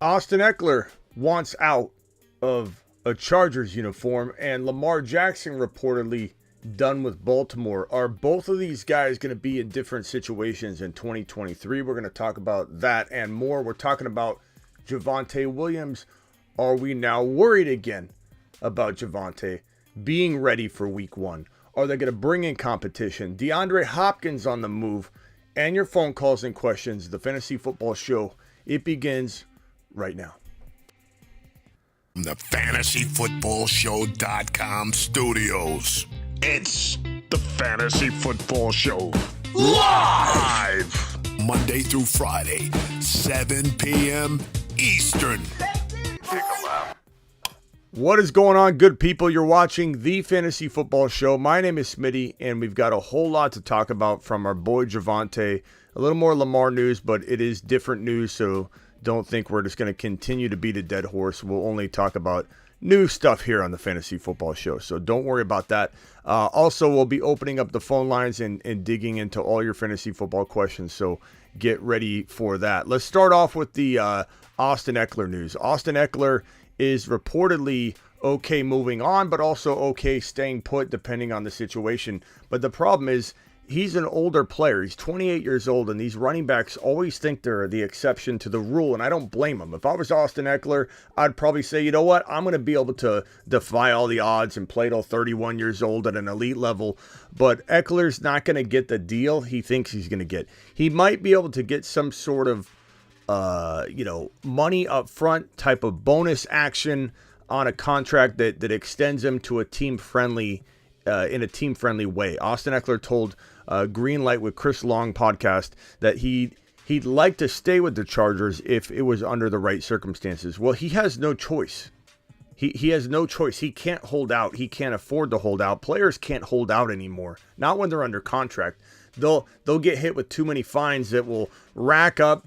Austin Eckler wants out of a Chargers uniform, and Lamar Jackson reportedly done with Baltimore. Are both of these guys going to be in different situations in 2023? We're going to talk about that and more. We're talking about Javonte Williams. Are we now worried again about Javonte being ready for week one? Are they going to bring in competition? DeAndre Hopkins on the move, and your phone calls and questions. The Fantasy Football Show, it begins right now. The FantasyFootballShow.com studios. It's the Fantasy Football Show live Monday through Friday, 7 p.m. Eastern. What is going on, good people? You're watching the Fantasy Football Show. My name is Smitty, and we've got a whole lot to talk about from our boy Javonte. A little more Lamar news, but it is different news, so don't think we're just going to continue to beat a dead horse. We'll only talk about new stuff here on the Fantasy Football Show, so don't worry about that. Also, we'll be opening up the phone lines and digging into all your fantasy football questions, so get ready for that. Let's start off with the Austin Eckler news. Austin Eckler is reportedly okay moving on, but also okay staying put depending on the situation. But the problem is he's an older player. He's 28 years old, and these running backs always think they're the exception to the rule, and I don't blame them. If I was Austin Eckler, I'd probably say, you know what, I'm going to be able to defy all the odds and play till 31 years old at an elite level. But Eckler's not going to get the deal he thinks he's going to get. He might be able to get some sort of money up front type of bonus action on a contract that extends him to a team-friendly in a team-friendly way. Austin Eckler told Green Light with Chris Long podcast that he'd like to stay with the Chargers if it was under the right circumstances. Well, he has no choice. He has no choice. He can't hold out. He can't afford to hold out. Players can't hold out anymore. Not when they're under contract. They'll get hit with too many fines that will rack up.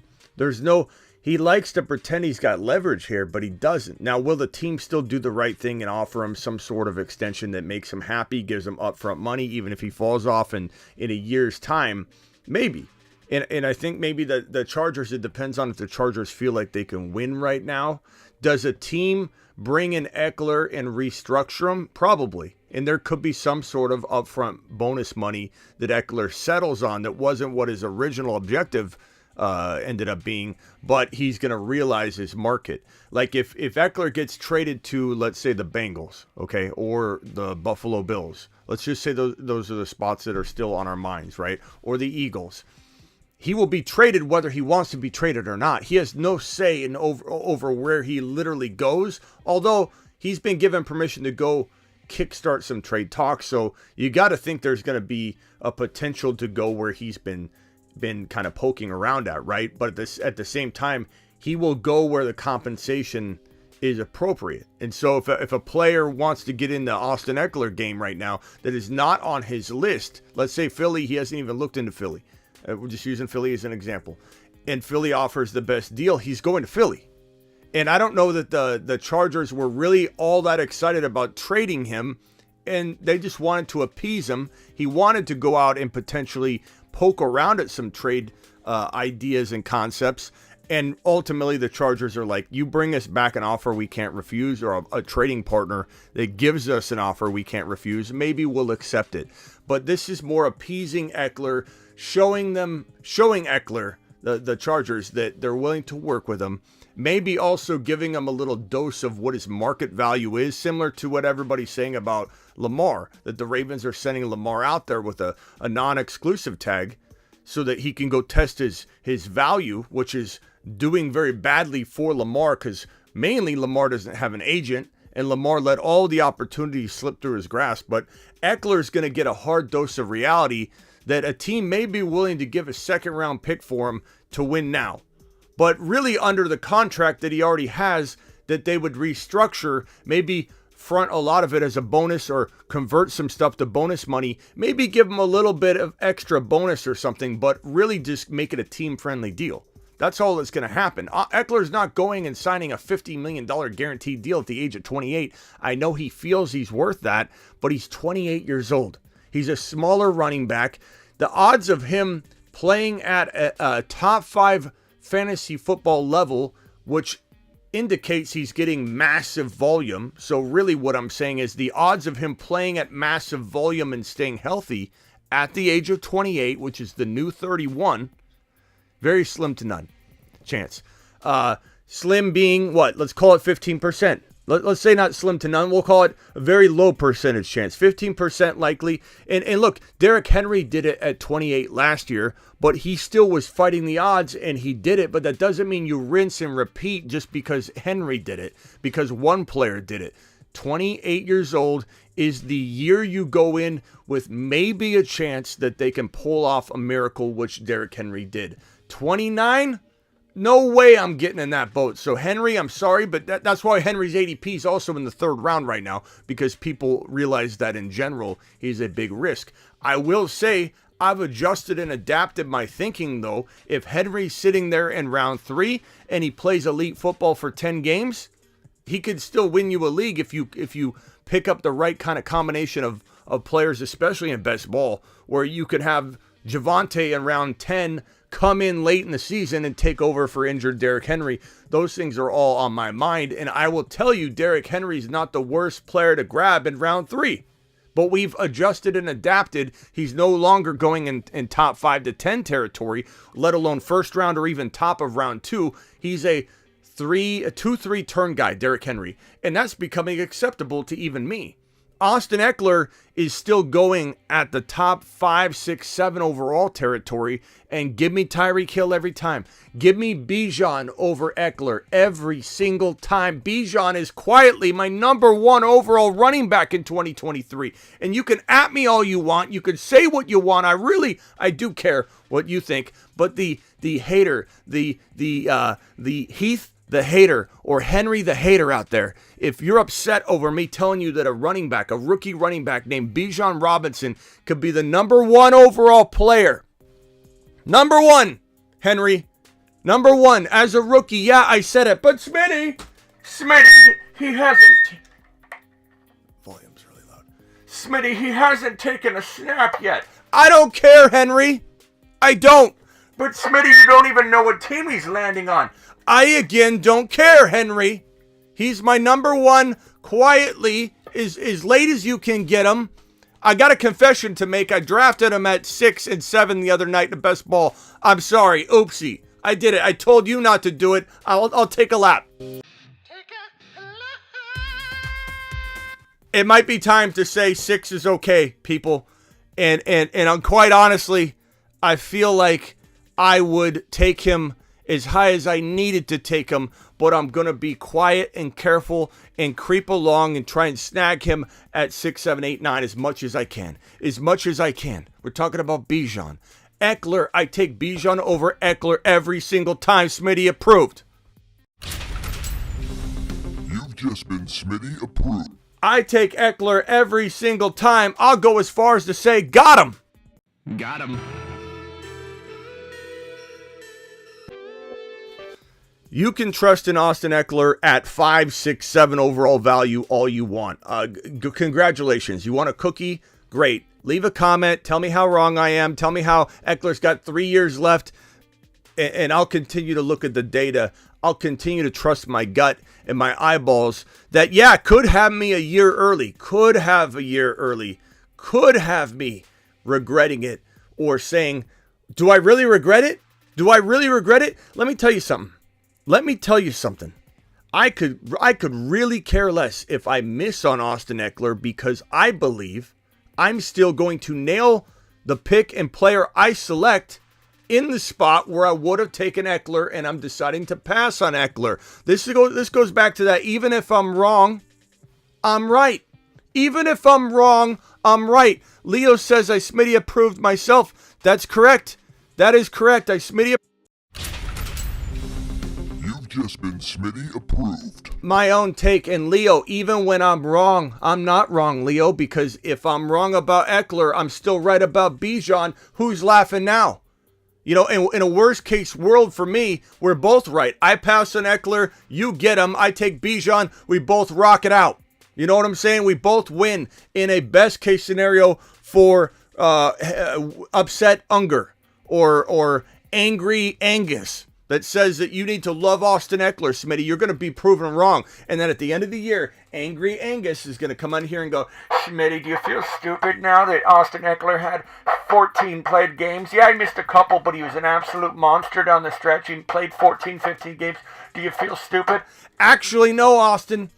He likes to pretend he's got leverage here, but he doesn't. Now, will the team still do the right thing and offer him some sort of extension that makes him happy, gives him upfront money, even if he falls off in a year's time? Maybe. And I think maybe the Chargers, it depends on if the Chargers feel like they can win right now. Does a team bring in Eckler and restructure him? Probably. And there could be some sort of upfront bonus money that Eckler settles on that wasn't what his original objective ended up being, but he's going to realize his market. Like if Eckler gets traded to, let's say, the Bengals, okay, or the Buffalo Bills, let's just say those are the spots that are still on our minds, right? Or the Eagles. He will be traded whether he wants to be traded or not. He has no say in over where he literally goes, although he's been given permission to go kickstart some trade talks, so you got to think there's going to be a potential to go where he's been kind of poking around at, right? But at the same time, he will go where the compensation is appropriate. And so if a player wants to get in the Austin Eckler game right now that is not on his list, let's say Philly, he hasn't even looked into Philly. We're just using Philly as an example. And Philly offers the best deal, he's going to Philly. And I don't know that the Chargers were really all that excited about trading him, and they just wanted to appease him. He wanted to go out and potentially poke around at some trade ideas and concepts, and ultimately the Chargers are like, you bring us back an offer we can't refuse, or a trading partner that gives us an offer we can't refuse, maybe we'll accept it. But this is more appeasing Eckler, showing Eckler, the Chargers, that they're willing to work with him, maybe also giving him a little dose of what his market value is, similar to what everybody's saying about Lamar, that the Ravens are sending Lamar out there with a non-exclusive tag so that he can go test his value, which is doing very badly for Lamar because mainly Lamar doesn't have an agent and Lamar let all the opportunities slip through his grasp. But Eckler's going to get a hard dose of reality that a team may be willing to give a second-round pick for him to win now, but really under the contract that he already has, that they would restructure, maybe front a lot of it as a bonus or convert some stuff to bonus money, maybe give him a little bit of extra bonus or something, but really just make it a team-friendly deal. That's all that's going to happen. Eckler's not going and signing a $50 million guaranteed deal at the age of 28. I know he feels he's worth that, but he's 28 years old. He's a smaller running back. The odds of him playing at a top 5 fantasy football level, which indicates he's getting massive volume. So really what I'm saying is the odds of him playing at massive volume and staying healthy at the age of 28, which is the new 31, very slim to none chance. Slim being what? Let's call it 15%. Let's say not slim to none. We'll call it a very low percentage chance. 15% likely. And look, Derrick Henry did it at 28 last year, but he still was fighting the odds and he did it. But that doesn't mean you rinse and repeat just because Henry did it, because one player did it. 28 years old is the year you go in with maybe a chance that they can pull off a miracle, which Derrick Henry did. 29? No way I'm getting in that boat. So Henry, I'm sorry, but that's why Henry's ADP is also in the third round right now, because people realize that in general, he's a big risk. I will say I've adjusted and adapted my thinking, though. If Henry's sitting there in round 3 and he plays elite football for 10 games, he could still win you a league if you pick up the right kind of combination of players, especially in best ball, where you could have Javonte in round 10 come in late in the season and take over for injured Derrick Henry. Those things are all on my mind, and I will tell you, Derrick Henry's not the worst player to grab in round 3. But we've adjusted and adapted. He's no longer going in top 5 to 10 territory, let alone first round or even top of round 2. He's a 2-3 turn guy, Derrick Henry, and that's becoming acceptable to even me. Austin Eckler is still going at the top 5, 6, 7 overall territory, and give me Tyreek Hill every time. Give me Bijan over Eckler every single time. Bijan is quietly my number 1 overall running back in 2023, and you can at me all you want. You can say what you want. I do care what you think, but the hater, the Heath the hater, or Henry the hater out there, if you're upset over me telling you that a rookie running back named Bijan Robinson could be the number 1 overall player. Number 1, Henry. Number 1 as a rookie. Yeah, I said it. But Smitty, he hasn't. Volume's really loud. Smitty, he hasn't taken a snap yet. I don't care, Henry. I don't. But Smitty, you don't even know what team he's landing on. I again don't care, Henry. He's my number 1 quietly, as late as you can get him. I got a confession to make. I drafted him at 6 and 7 the other night in the best ball. I'm sorry. Oopsie. I did it. I told you not to do it. I'll take a lap. It might be time to say 6 is okay, people. And quite honestly, I feel like I would take him as high as I needed to take him, but I'm going to be quiet and careful and creep along and try and snag him at 6, 7, 8, 9 as much as I can. As much as I can. We're talking about Bijan. Eckler, I take Bijan over Eckler every single time. Smitty approved. You've just been Smitty approved. I take Eckler every single time. I'll go as far as to say, got him. Got him. You can trust in Austin Eckler at 5, 6, 7 overall value all you want. Congratulations. You want a cookie? Great. Leave a comment. Tell me how wrong I am. Tell me how Eckler's got 3 years left. And I'll continue to look at the data. I'll continue to trust my gut and my eyeballs that, yeah, could have me a year early. Could have me regretting it or saying, do I really regret it? Let me tell you something. I could really care less if I miss on Austin Eckler, because I believe I'm still going to nail the pick and player I select in the spot where I would have taken Eckler, and I'm deciding to pass on Eckler. This goes back to that. Even if I'm wrong, I'm right. Even if I'm wrong, I'm right. Leo says I Smitty approved myself. That's correct. That is correct. I Smitty just been Smitty approved. My own take. And Leo, even when I'm wrong, I'm not wrong, Leo, because if I'm wrong about Eckler, I'm still right about Bijan. Who's laughing now? You know, in a worst case world for me, we're both right. I pass on Eckler, you get him. I take Bijan, we both rock it out. You know what I'm saying? We both win in a best case scenario for upset Unger or angry Angus. that says that you need to love Austin Eckler, Smitty, you're going to be proven wrong. And then at the end of the year, Angry Angus is going to come on here and go, Smitty, do you feel stupid now that Austin Eckler had 14 played games? Yeah, I missed a couple, but he was an absolute monster down the stretch. He played 14, 15 games. Do you feel stupid? Actually, no, Austin.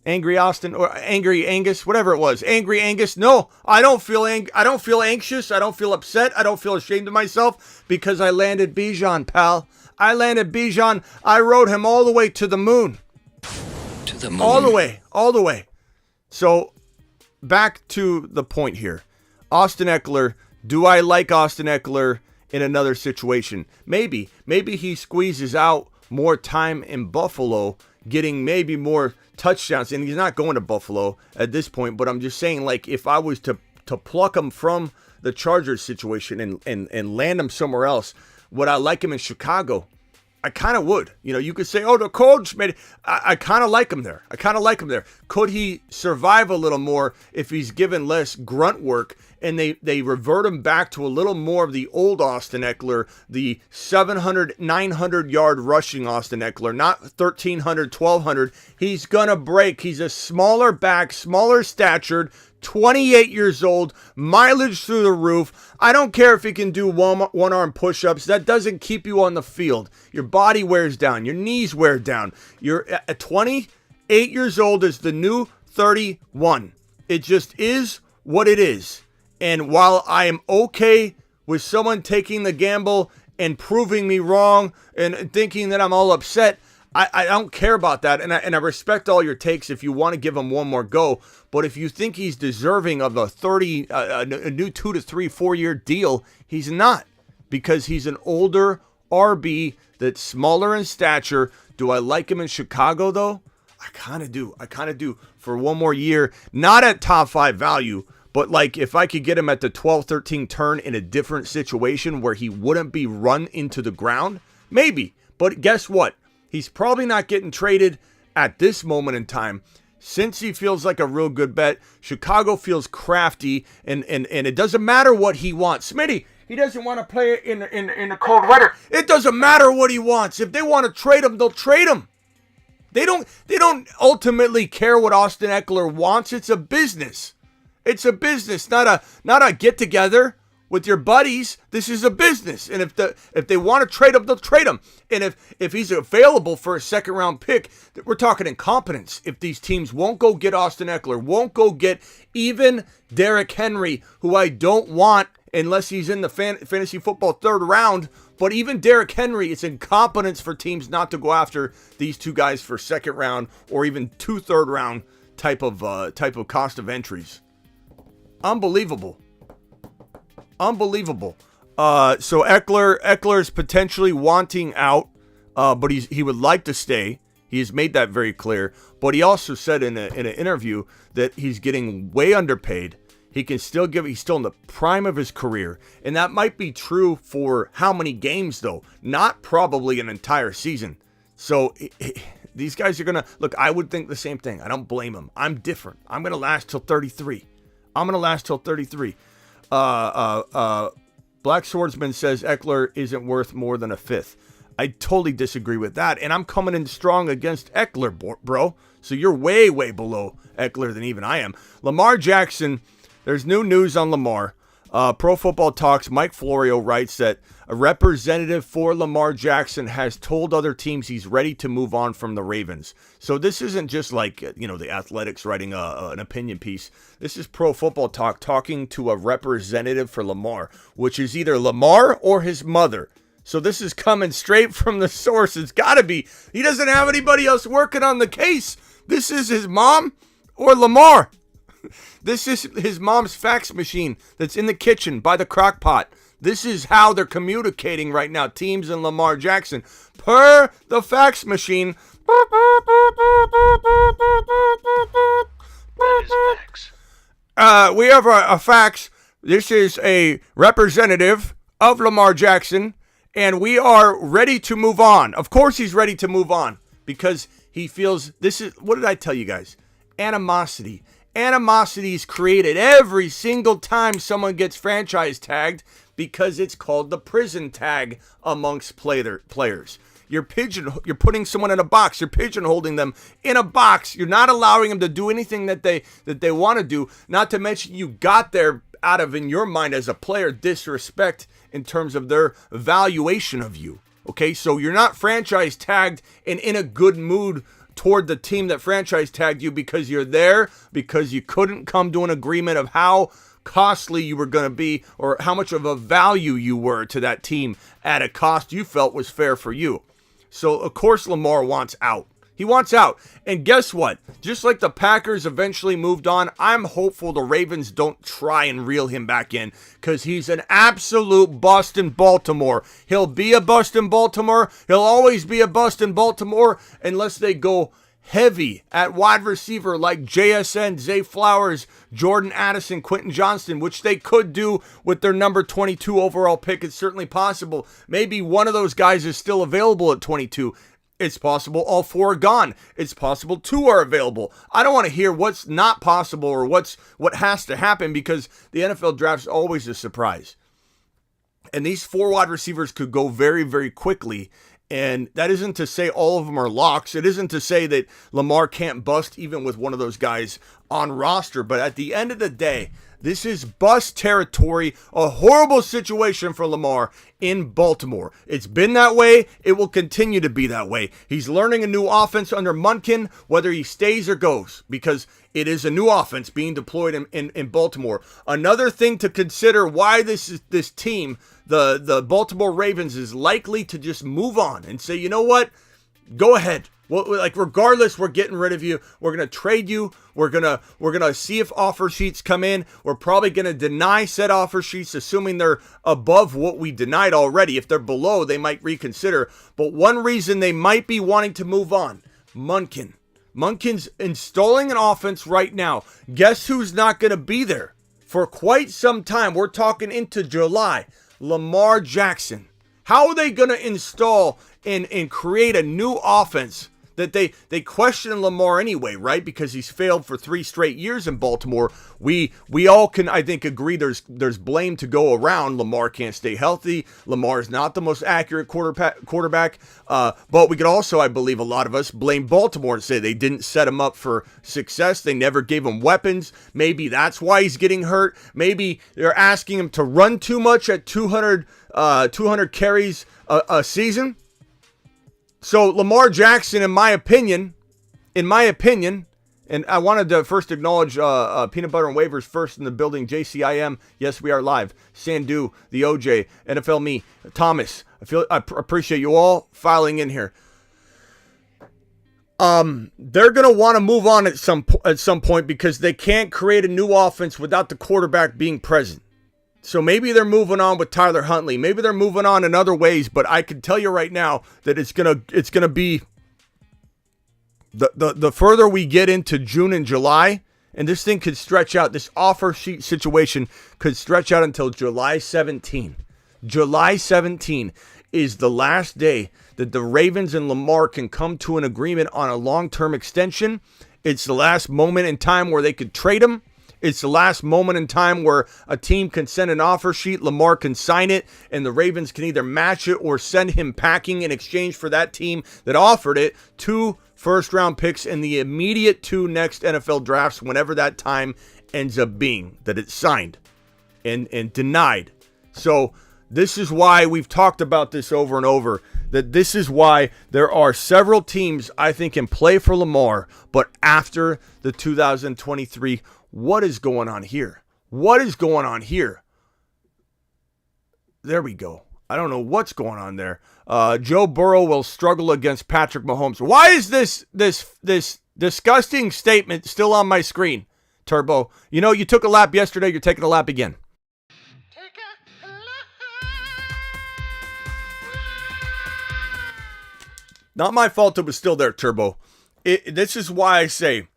Angry Austin or Angry Angus, whatever it was. Angry Angus. No, I don't feel I don't feel anxious. I don't feel upset. I don't feel ashamed of myself because I landed Bijan, pal. I landed Bijan. I rode him all the way to the moon. To the moon. All the way. So back to the point here. Austin Eckler. Do I like Austin Eckler in another situation? Maybe he squeezes out more time in Buffalo, getting maybe more touchdowns, and he's not going to Buffalo at this point, but I'm just saying, like, if I was to pluck him from the Chargers situation and land him somewhere else, would I like him in Chicago? I kind of would. You know, you could say, oh, the Colts made it. I kind of like him there. Could he survive a little more if he's given less grunt work and they revert him back to a little more of the old Austin Eckler, the 700, 900-yard rushing Austin Eckler, not 1,300, 1,200. He's going to break. He's a smaller back, smaller statured, 28 years old, mileage through the roof. I don't care if he can do one-arm push-ups. That doesn't keep you on the field. Your body wears down. Your knees wear down. You're at 28 years old is the new 31. It just is what it is. And while I am okay with someone taking the gamble and proving me wrong and thinking that I'm all upset, I don't care about that, and I respect all your takes if you want to give him one more go. But if you think he's deserving of a new 2 to 3, 4 year deal, he's not, because he's an older RB that's smaller in stature. Do I like him in Chicago though? I kind of do for one more year, not at top 5 value, but like if I could get him at the 12, 13 turn in a different situation where he wouldn't be run into the ground, maybe. But guess what? He's probably not getting traded at this moment in time. Since he feels like a real good bet, Chicago feels crafty, and it doesn't matter what he wants. Smitty, he doesn't want to play in the cold weather. It doesn't matter what he wants. If they want to trade him, they'll trade him. They don't ultimately care what Austin Eckler wants. It's a business. It's a business, not a get together with your buddies. This is a business, and if they want to trade him, they'll trade him. And if he's available for a second round pick, we're talking incompetence. If these teams won't go get Austin Eckler, won't go get even Derrick Henry, who I don't want unless he's in the fantasy football 3rd round. But even Derrick Henry, it's incompetence for teams not to go after these two guys for 2nd round or even 2 3rd round type of cost of entries. Unbelievable. So Eckler's potentially wanting out, but he would like to stay. He has made that very clear. But he also said in an interview that he's getting way underpaid. He can still he's still in the prime of his career. And that might be true for how many games, though? Not probably an entire season. So these guys are going to, look, I would think the same thing. I don't blame him. I'm different. I'm going to last till 33. Black Swordsman says Eckler isn't worth more than a 5th. I totally disagree with that, and I'm coming in strong against Eckler, bro. So you're way, way below Eckler than even I am. Lamar Jackson, there's new news on Lamar. Pro Football Talks, Mike Florio writes that a representative for Lamar Jackson has told other teams he's ready to move on from the Ravens. So this isn't just like, the Athletics writing an opinion piece. This is Pro Football Talk talking to a representative for Lamar, which is either Lamar or his mother. So this is coming straight from the source. It's got to be. He doesn't have anybody else working on the case. This is his mom or Lamar. This is his mom's fax machine that's in the kitchen by the crock pot. This is how they're communicating right now, teams and Lamar Jackson. Per the fax machine. We have a fax. This is a representative of Lamar Jackson, and we are ready to move on. Of course he's ready to move on because he feels this is, what did I tell you guys? Animosity. Animosity is created every single time someone gets franchise tagged because it's called the prison tag amongst players. You're putting someone in a box. You're pigeonholing them in a box. You're not allowing them to do anything that they want to do. Not to mention you got there out of, in your mind as a player, disrespect in terms of their valuation of you. Okay, so you're not franchise tagged and in a good mood toward the team that franchise tagged you because you're there because you couldn't come to an agreement of how costly you were going to be or how much of a value you were to that team at a cost you felt was fair for you. So, of course, Lamar wants out. He wants out. And guess what? Just like the Packers eventually moved on, I'm hopeful the Ravens don't try and reel him back in because he's an absolute bust in Baltimore. He'll be a bust in Baltimore. He'll always be a bust in Baltimore unless they go heavy at wide receiver like JSN, Zay Flowers, Jordan Addison, Quentin Johnston, which they could do with their number 22 overall pick. It's certainly possible. Maybe one of those guys is still available at 22. It's possible all four are gone. It's possible two are available. I don't want to hear what's not possible or what has to happen because the NFL draft is always a surprise. And these four wide receivers could go very, very quickly. And that isn't to say all of them are locks. It isn't to say that Lamar can't bust even with one of those guys on roster. But at the end of the day, this is bust territory, a horrible situation for Lamar in Baltimore. It's been that way. It will continue to be that way. He's learning a new offense under Munkin, whether he stays or goes, because it is a new offense being deployed in Baltimore. Another thing to consider why this team, the Baltimore Ravens, is likely to just move on and say, you know what? Go ahead. Well, like regardless, we're getting rid of you. We're gonna trade you. We're gonna see if offer sheets come in. We're probably gonna deny said offer sheets, assuming they're above what we denied already. If they're below, they might reconsider. But one reason they might be wanting to move on, Munkin's installing an offense right now. Guess who's not gonna be there for quite some time? We're talking into July. Lamar Jackson. How are they gonna install and create a new offense that they question Lamar anyway, right? Because he's failed for 3 straight years in Baltimore. We all can, I think, agree there's blame to go around. Lamar can't stay healthy. Lamar is not the most accurate quarterback. But we could also, I believe, a lot of us blame Baltimore and say they didn't set him up for success. They never gave him weapons. Maybe that's why he's getting hurt. Maybe they're asking him to run too much at 200 carries a season. So Lamar Jackson, in my opinion, and I wanted to first acknowledge Peanut Butter and Waivers first in the building, JCIM, yes, we are live, Sandu, the OJ, NFL Me, Thomas, I appreciate you all filing in here. They're going to want to move on at some point because they can't create a new offense without the quarterback being present. So maybe they're moving on with Tyler Huntley. Maybe they're moving on in other ways, but I can tell you right now that it's gonna be the further we get into June and July, and this thing could stretch out. This offer sheet situation could stretch out until July 17. July 17 is the last day that the Ravens and Lamar can come to an agreement on a long-term extension. It's the last moment in time where they could trade him. It's the last moment in time where a team can send an offer sheet, Lamar can sign it, and the Ravens can either match it or send him packing in exchange for that team that offered it 2 first-round picks in the immediate 2 next NFL drafts, whenever that time ends up being, that it's signed and denied. So this is why we've talked about this over and over, that this is why there are several teams, I think, in play for Lamar, but after the 2023. What is going on here? What is going on here? There we go. I don't know what's going on there. Joe Burrow will struggle against Patrick Mahomes. Why is this disgusting statement still on my screen, Turbo? You know, you took a lap yesterday. You're taking a lap again. Not my fault it was still there, Turbo. This is why I say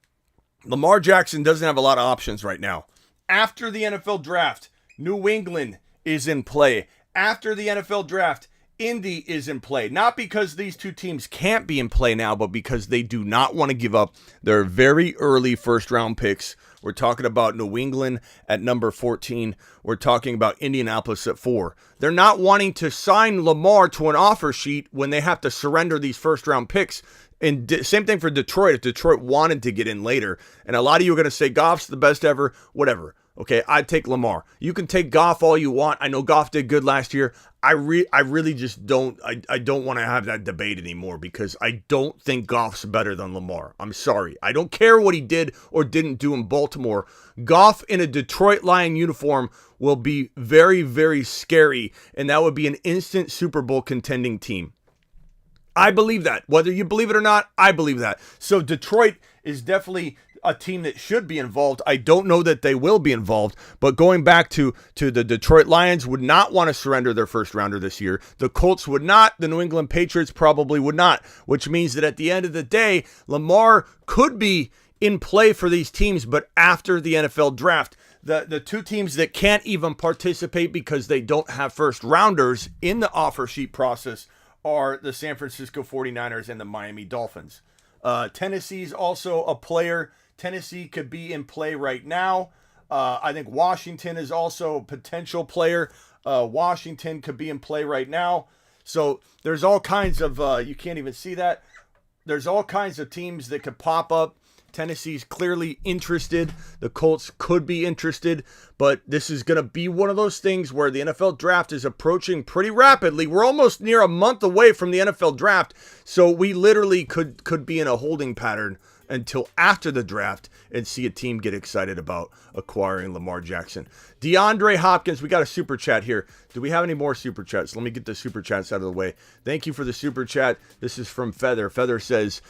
Lamar Jackson doesn't have a lot of options right now. After the NFL draft, New England is in play. After the NFL draft, Indy is in play, not because these two teams can't be in play now, but because they do not want to give up their very early first-round picks. We're talking about New England at number 14. We're talking about Indianapolis at 4. They're not wanting to sign Lamar to an offer sheet when they have to surrender these first-round picks. And same thing for Detroit. If Detroit wanted to get in later, and a lot of you are going to say Goff's the best ever, whatever. Okay, I'd take Lamar. You can take Goff all you want. I know Goff did good last year. I really just don't. I don't want to have that debate anymore because I don't think Goff's better than Lamar. I'm sorry. I don't care what he did or didn't do in Baltimore. Goff in a Detroit Lion uniform will be very, very scary, and that would be an instant Super Bowl contending team. I believe that. Whether you believe it or not, I believe that. So Detroit is definitely a team that should be involved. I don't know that they will be involved, but going back to the Detroit Lions would not want to surrender their first rounder this year. The Colts would not. The New England Patriots probably would not, which means that at the end of the day, Lamar could be in play for these teams, but after the NFL draft. The two teams that can't even participate because they don't have first rounders in the offer sheet process are the San Francisco 49ers and the Miami Dolphins. Tennessee's also a player. Tennessee could be in play right now. I think Washington is also a potential player. Washington could be in play right now. So there's all kinds of, you can't even see that. There's all kinds of teams that could pop up. Tennessee's clearly interested. The Colts could be interested, but this is going to be one of those things where the NFL draft is approaching pretty rapidly. We're almost near a month away from the NFL draft, so we literally could be in a holding pattern until after the draft and see a team get excited about acquiring Lamar Jackson. DeAndre Hopkins, we got a super chat here. Do we have any more super chats? Let me get the super chats out of the way. Thank you for the super chat. This is from Feather. Feather says,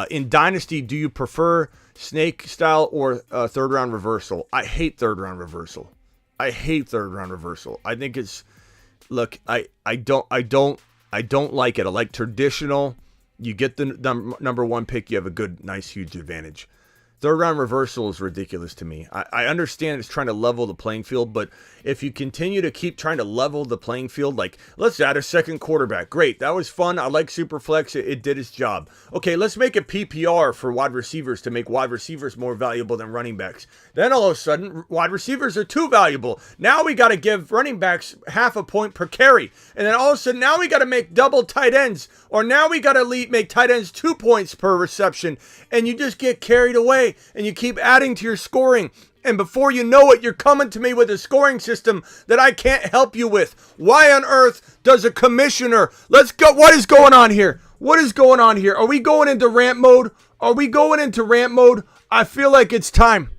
in Dynasty, do you prefer snake style or third round reversal? I hate third round reversal. I think it's, look, I don't like it. I like traditional. You get the number one pick, you have a good, nice, huge advantage. Third round reversal is ridiculous to me. I understand it's trying to level the playing field, but if you continue to keep trying to level the playing field, like, let's add a second quarterback. Great, that was fun. I like Superflex. It did its job. Okay, let's make it PPR for wide receivers to make wide receivers more valuable than running backs. Then all of a sudden, wide receivers are too valuable. Now we got to give running backs half a point per carry. And then all of a sudden, now we got to make double tight ends. Or now we got to make tight ends 2 points per reception. And you just get carried away. And you keep adding to your scoring. And before you know it, you're coming to me with a scoring system that I can't help you with. Why on earth does a commissioner... Let's go. What is going on here? Are we going into rant mode? I feel like it's time.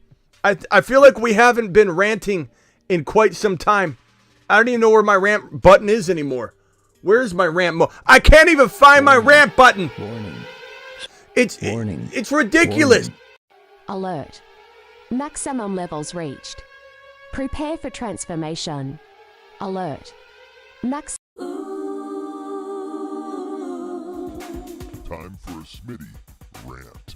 I feel like we haven't been ranting in quite some time. I don't even know where my rant button is anymore. Where's my rant mode? I can't even find my rant button. Warning. It's ridiculous. Warning. Alert. Maximum levels reached. Prepare for transformation. Alert. Time for a Smitty rant.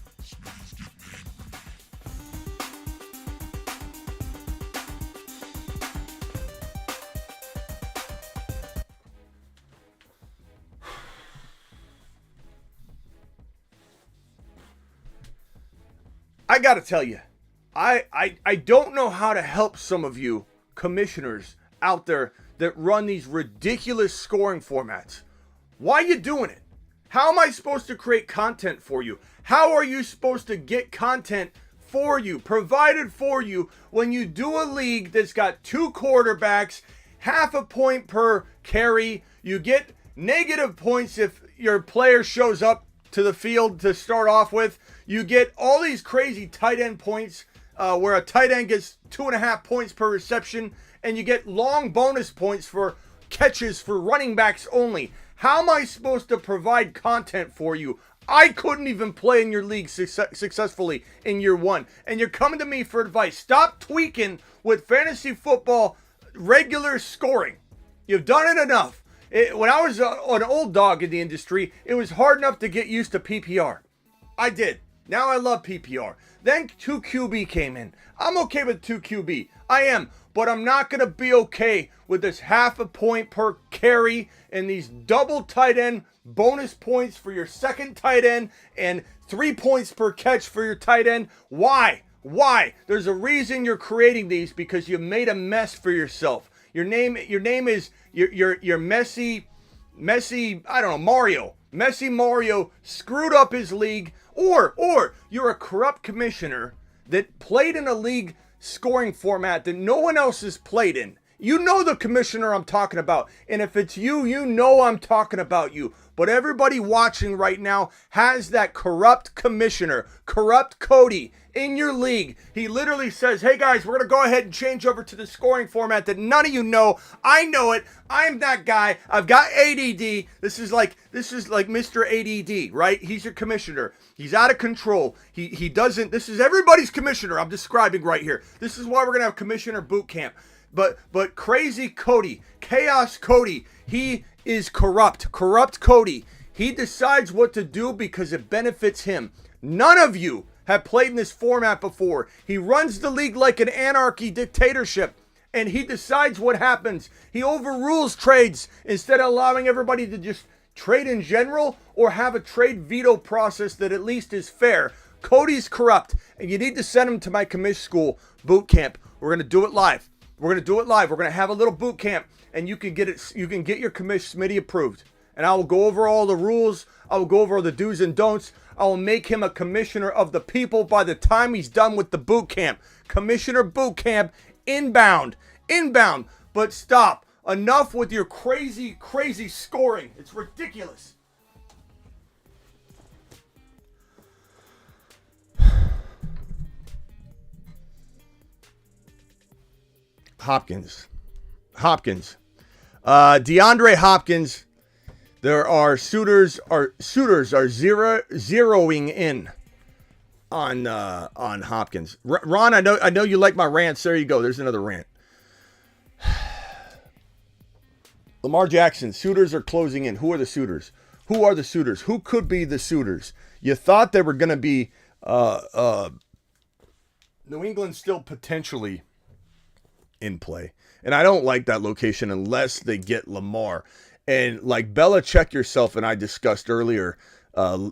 I gotta tell you, I don't know how to help some of you commissioners out there that run these ridiculous scoring formats. Why are you doing it? How am I supposed to create content for you? How are you supposed to get content for you, provided for you, when you do a league that's got 2 quarterbacks, half a point per carry? You get negative points if your player shows up to the field to start off with. You get all these crazy tight end points where a tight end gets 2.5 points per reception, and you get long bonus points for catches for running backs only. How am I supposed to provide content for you? I couldn't even play in your league successfully in year 1, and you're coming to me for advice. Stop tweaking with fantasy football regular scoring. You've done it enough. When I was an old dog in the industry, it was hard enough to get used to PPR. I did. Now I love PPR. Then 2QB came in. I'm okay with 2QB. I am. But I'm not going to be okay with this half a point per carry and these double tight end bonus points for your second tight end and 3 points per catch for your tight end. Why? Why? There's a reason you're creating these, because you made a mess for yourself. Your name is your messy, I don't know, Mario. Messy Mario screwed up his league, or you're a corrupt commissioner that played in a league scoring format that no one else has played in. You know the commissioner I'm talking about. And if it's you, you know I'm talking about you. But everybody watching right now has that corrupt commissioner, corrupt Cody, in your league. He literally says, hey guys, we're going to go ahead and change over to the scoring format that none of you know. I know it. I'm that guy. I've got ADD. This is like Mr. ADD, right? He's your commissioner. He's out of control. He doesn't, this is everybody's commissioner I'm describing right here. This is why we're going to have commissioner boot camp. But crazy Cody, chaos Cody, he is corrupt Cody. He decides what to do because it benefits him. None of you have played in this format before. He runs the league like an anarchy dictatorship, and he decides what happens. He overrules trades instead of allowing everybody to just trade in general or have a trade veto process that at least is fair. Cody's corrupt, and you need to send him to my commish school boot camp. We're going to do it live. We're going to do it live. We're going to have a little boot camp, and you can get it. You can get your commish Smitty approved. And I will go over all the rules. I will go over all the do's and don'ts. I will make him a commissioner of the people by the time he's done with the boot camp. Commissioner boot camp, inbound. But stop. Enough with your crazy scoring. It's ridiculous. Hopkins. DeAndre Hopkins. There are suitors are zeroing in on Hopkins. Ron, I know you like my rants. There you go. There's another rant. Lamar Jackson. Suitors are closing in. Who are the suitors? Who could be the suitors? You thought they were going to be New England still potentially in play. And I don't like that location unless they get Lamar. And like Belichick yourself and I discussed earlier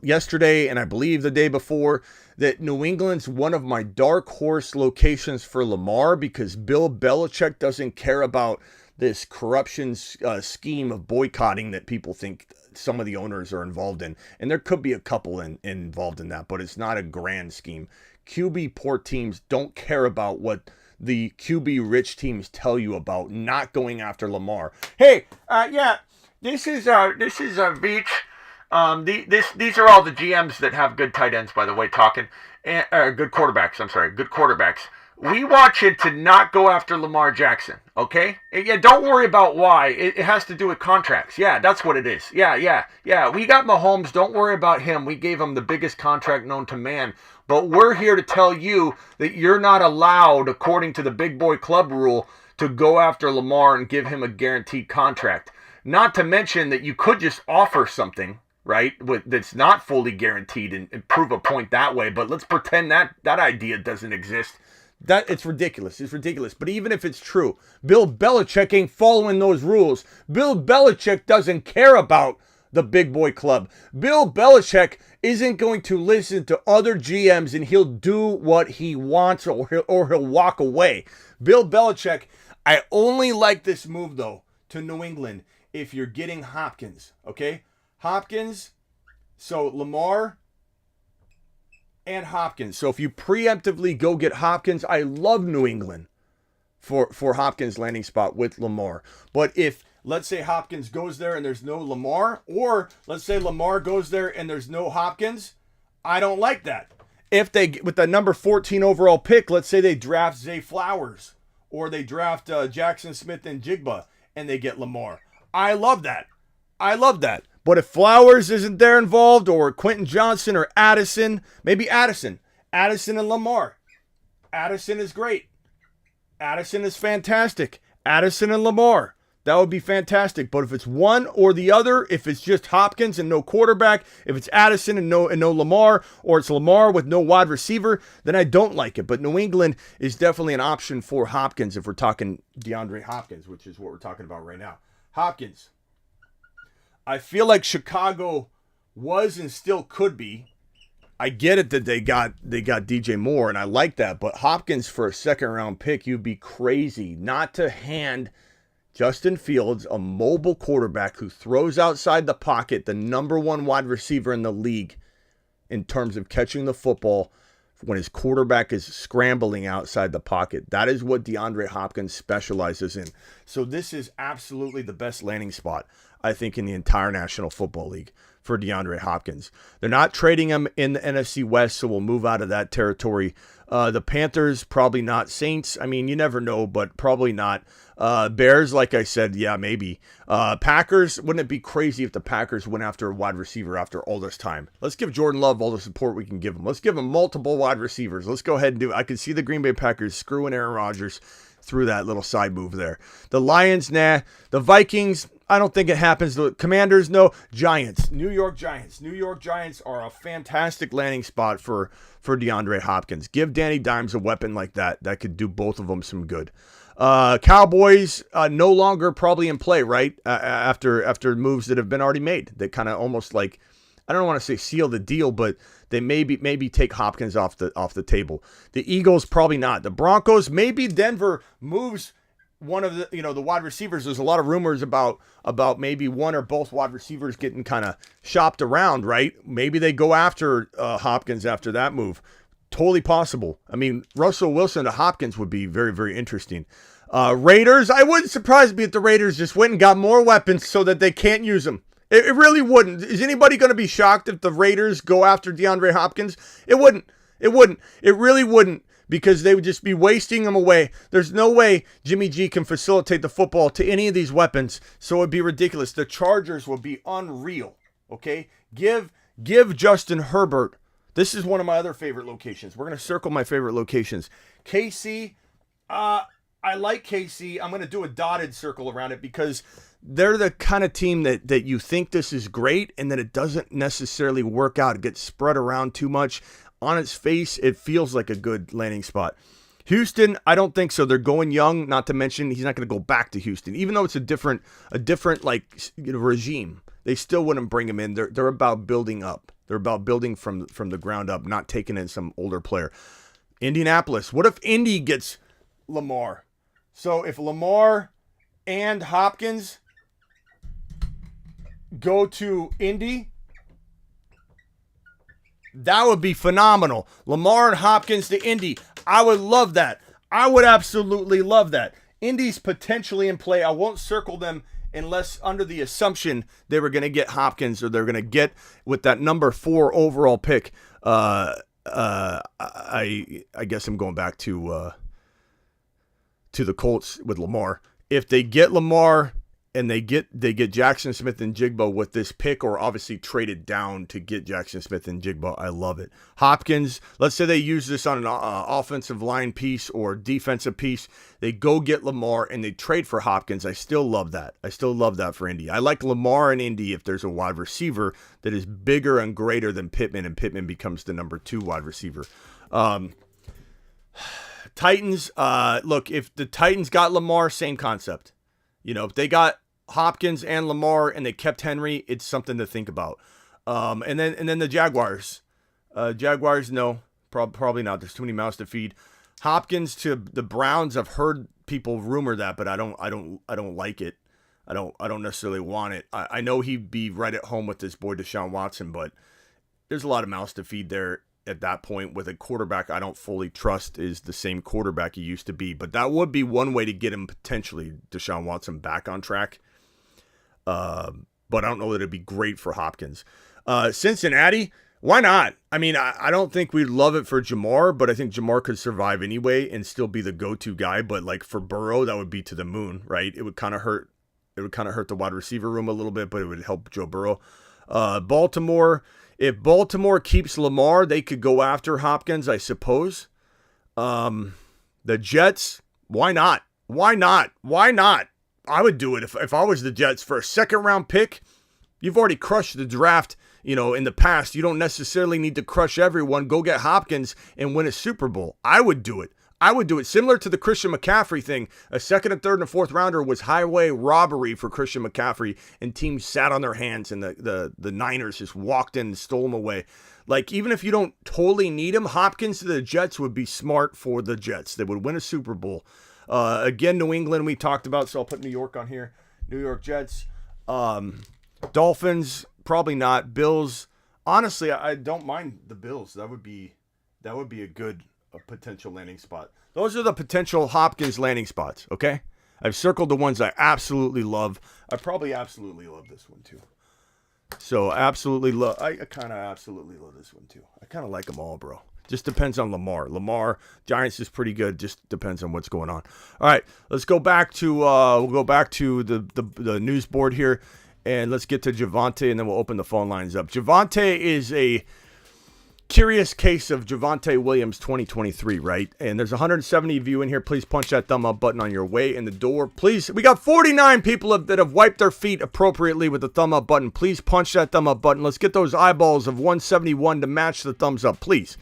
yesterday, and I believe the day before, that New England's one of my dark horse locations for Lamar, because Bill Belichick doesn't care about this corruption scheme of boycotting that people think some of the owners are involved in. And there could be a couple involved in that, but it's not a grand scheme. QB poor teams don't care about what the QB rich teams tell you about not going after Lamar. Hey, this is Beach. These are all the GMs that have good tight ends, by the way, talking. Good quarterbacks. I'm sorry, good quarterbacks. We want you to not go after Lamar Jackson, okay? Yeah, don't worry about why. It has to do with contracts. Yeah, that's what it is. Yeah. We got Mahomes. Don't worry about him. We gave him the biggest contract known to man. But we're here to tell you that you're not allowed, according to the big boy club rule, to go after Lamar and give him a guaranteed contract. Not to mention that you could just offer something, right, that's not fully guaranteed and prove a point that way. But let's pretend that idea doesn't exist. It's ridiculous. It's ridiculous. But even if it's true, Bill Belichick ain't following those rules. Bill Belichick doesn't care about the big boy club. Bill Belichick isn't going to listen to other GMs, and he'll do what he wants, or he'll walk away. Bill Belichick, I only like this move, though, to New England if you're getting Hopkins, okay? Hopkins, so Lamar and Hopkins. So if you preemptively go get Hopkins, I love New England for Hopkins landing spot with Lamar. But if, let's say, Hopkins goes there and there's no Lamar, or let's say Lamar goes there and there's no Hopkins, I don't like that. If they, with the number 14 overall pick, let's say they draft Zay Flowers, or they draft Jackson Smith and Jigba, and they get Lamar. I love that. But if Flowers isn't there involved, or Quentin Johnson or Addison, maybe Addison and Lamar. Addison is great. Addison is fantastic. Addison and Lamar. that would be fantastic. But if it's one or the other, if it's just Hopkins and no quarterback, if it's Addison and no Lamar, or it's Lamar with no wide receiver, then I don't like it. But New England is definitely an option for Hopkins if we're talking DeAndre Hopkins, which is what we're talking about right now. Hopkins. I feel like Chicago was and still could be. I get it that they got DJ Moore, and I like that. But Hopkins for a second-round pick, you'd be crazy not to hand Justin Fields, a mobile quarterback who throws outside the pocket, the number one wide receiver in the league in terms of catching the football when his quarterback is scrambling outside the pocket. That is what DeAndre Hopkins specializes in. So this is absolutely the best landing spot, I think, in the entire National Football League for DeAndre Hopkins. They're not trading him in the NFC West, so we'll move out of that territory. The Panthers, probably not. Saints, I mean, you never know, but probably not. Bears, like I said, yeah, maybe. Packers, wouldn't it be crazy if the Packers went after a wide receiver after all this time? Let's give Jordan Love all the support we can give him. Let's give him multiple wide receivers. Let's go ahead and do it. I can see the Green Bay Packers screwing Aaron Rodgers through that little side move there. The Lions, nah. The Vikings, I don't think it happens. The Commanders, no. Giants, New York Giants. New York Giants are a fantastic landing spot for DeAndre Hopkins. Give Danny Dimes a weapon like that could do both of them some good. Cowboys no longer probably in play, right? After moves that have been already made. They kind of almost like, I don't want to say seal the deal, but they maybe take Hopkins off the table. The Eagles probably not. The Broncos, maybe Denver moves one of the wide receivers. There's a lot of rumors about maybe one or both wide receivers getting kind of shopped around, right? Maybe they go after Hopkins after that move. Totally possible. I mean, Russell Wilson to Hopkins would be very, very interesting. Raiders, I wouldn't surprise me if the Raiders just went and got more weapons so that they can't use them. It really wouldn't. Is anybody going to be shocked if the Raiders go after DeAndre Hopkins? It wouldn't. It really wouldn't, because they would just be wasting them away. There's no way Jimmy G can facilitate the football to any of these weapons, so it would be ridiculous. The Chargers would be unreal, okay? Give Justin Herbert. This is one of my other favorite locations. We're going to circle my favorite locations. KC, I like KC. I'm going to do a dotted circle around it because they're the kind of team that you think this is great and then it doesn't necessarily work out. It gets spread around too much. On its face, it feels like a good landing spot. Houston, I don't think so. They're going young, not to mention he's not going to go back to Houston. Even though it's a different regime, they still wouldn't bring him in. They're about building up. They're about building from the ground up, not taking in some older player. Indianapolis, what if Indy gets Lamar? So if Lamar and Hopkins go to Indy, that would be phenomenal. Lamar and Hopkins to Indy. I would love that. I would absolutely love that. Indy's potentially in play. I won't circle them unless under the assumption they were going to get Hopkins or they're going to get with that number 4 overall pick. I guess I'm going back to the Colts with Lamar. If they get Lamar and they get Jackson Smith and Jigba with this pick, or obviously traded down to get Jackson Smith and Jigba, I love it. Hopkins, let's say they use this on an offensive line piece or defensive piece. They go get Lamar and they trade for Hopkins. I still love that. I still love that for Indy. I like Lamar and Indy if there's a wide receiver that is bigger and greater than Pittman, and Pittman becomes the number 2 wide receiver. Titans, look, if the Titans got Lamar, same concept. If they got Hopkins and Lamar and they kept Henry, it's something to think about. And then the Jaguars. Jaguars, no, probably not. There's too many mouths to feed. Hopkins to the Browns. I've heard people rumor that, but I don't like it. I don't necessarily want it. I know he'd be right at home with his boy Deshaun Watson, but there's a lot of mouths to feed there at that point with a quarterback I don't fully trust is the same quarterback he used to be. But that would be one way to get him potentially, Deshaun Watson, back on track. But I don't know that it'd be great for Hopkins. Cincinnati, why not? I mean, I don't think we'd love it for Jamar, but I think Jamar could survive anyway and still be the go-to guy. But like for Burrow, that would be to the moon, right? It would kind of hurt. It would kind of hurt the wide receiver room a little bit, but it would help Joe Burrow. Baltimore, if Baltimore keeps Lamar, they could go after Hopkins, I suppose. The Jets, why not? Why not? Why not? I would do it if I was the Jets for a second round pick. You've already crushed the draft, in the past. You don't necessarily need to crush everyone. Go get Hopkins and win a Super Bowl. I would do it. Similar to the Christian McCaffrey thing. A second and third and a fourth rounder was highway robbery for Christian McCaffrey, and teams sat on their hands, and the Niners just walked in and stole him away. Like, even if you don't totally need him, Hopkins to the Jets would be smart for the Jets. They would win a Super Bowl. Again, New England we talked about, so I'll put New York on here. New York Jets. Dolphins, probably not. Bills, honestly, I don't mind the Bills. That would be a good potential landing spot. Those are the potential Hopkins landing spots, okay? I've circled the ones I absolutely love. I probably absolutely love this one too. So I kind of absolutely love this one too. I kind of like them all, bro. Just depends on Lamar. Giants is pretty good. Just depends on what's going on. All right, let's go back to the news board here, and let's get to Javonte, and then we'll open the phone lines up. Javonte is a curious case of Javonte Williams 2023, right? And there's 170 of you in here. Please punch that thumb up button on your way in the door. Please, we got 49 people that have wiped their feet appropriately with the thumb up button. Please punch that thumb up button. Let's get those eyeballs of 171 to match the thumbs up, please.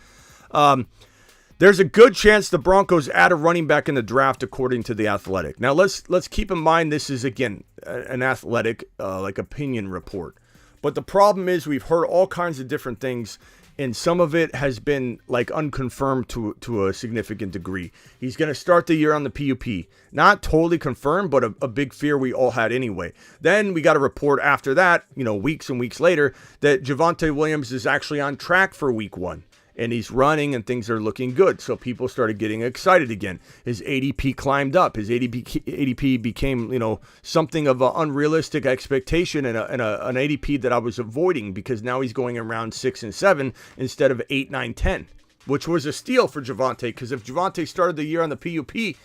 There's a good chance the Broncos add a running back in the draft, according to The Athletic. Now, let's keep in mind this is, again, an Athletic opinion report. But the problem is we've heard all kinds of different things, and some of it has been unconfirmed to a significant degree. He's going to start the year on the PUP. Not totally confirmed, but a big fear we all had anyway. Then we got a report after that, weeks and weeks later, that Javonte Williams is actually on track for week 1. And he's running and things are looking good. So people started getting excited again. His ADP climbed up. His ADP became, something of an unrealistic expectation and an ADP that I was avoiding, because now he's going around 6 and 7 instead of 8, 9, 10, which was a steal for Javonte, because if Javonte started the year on the PUP,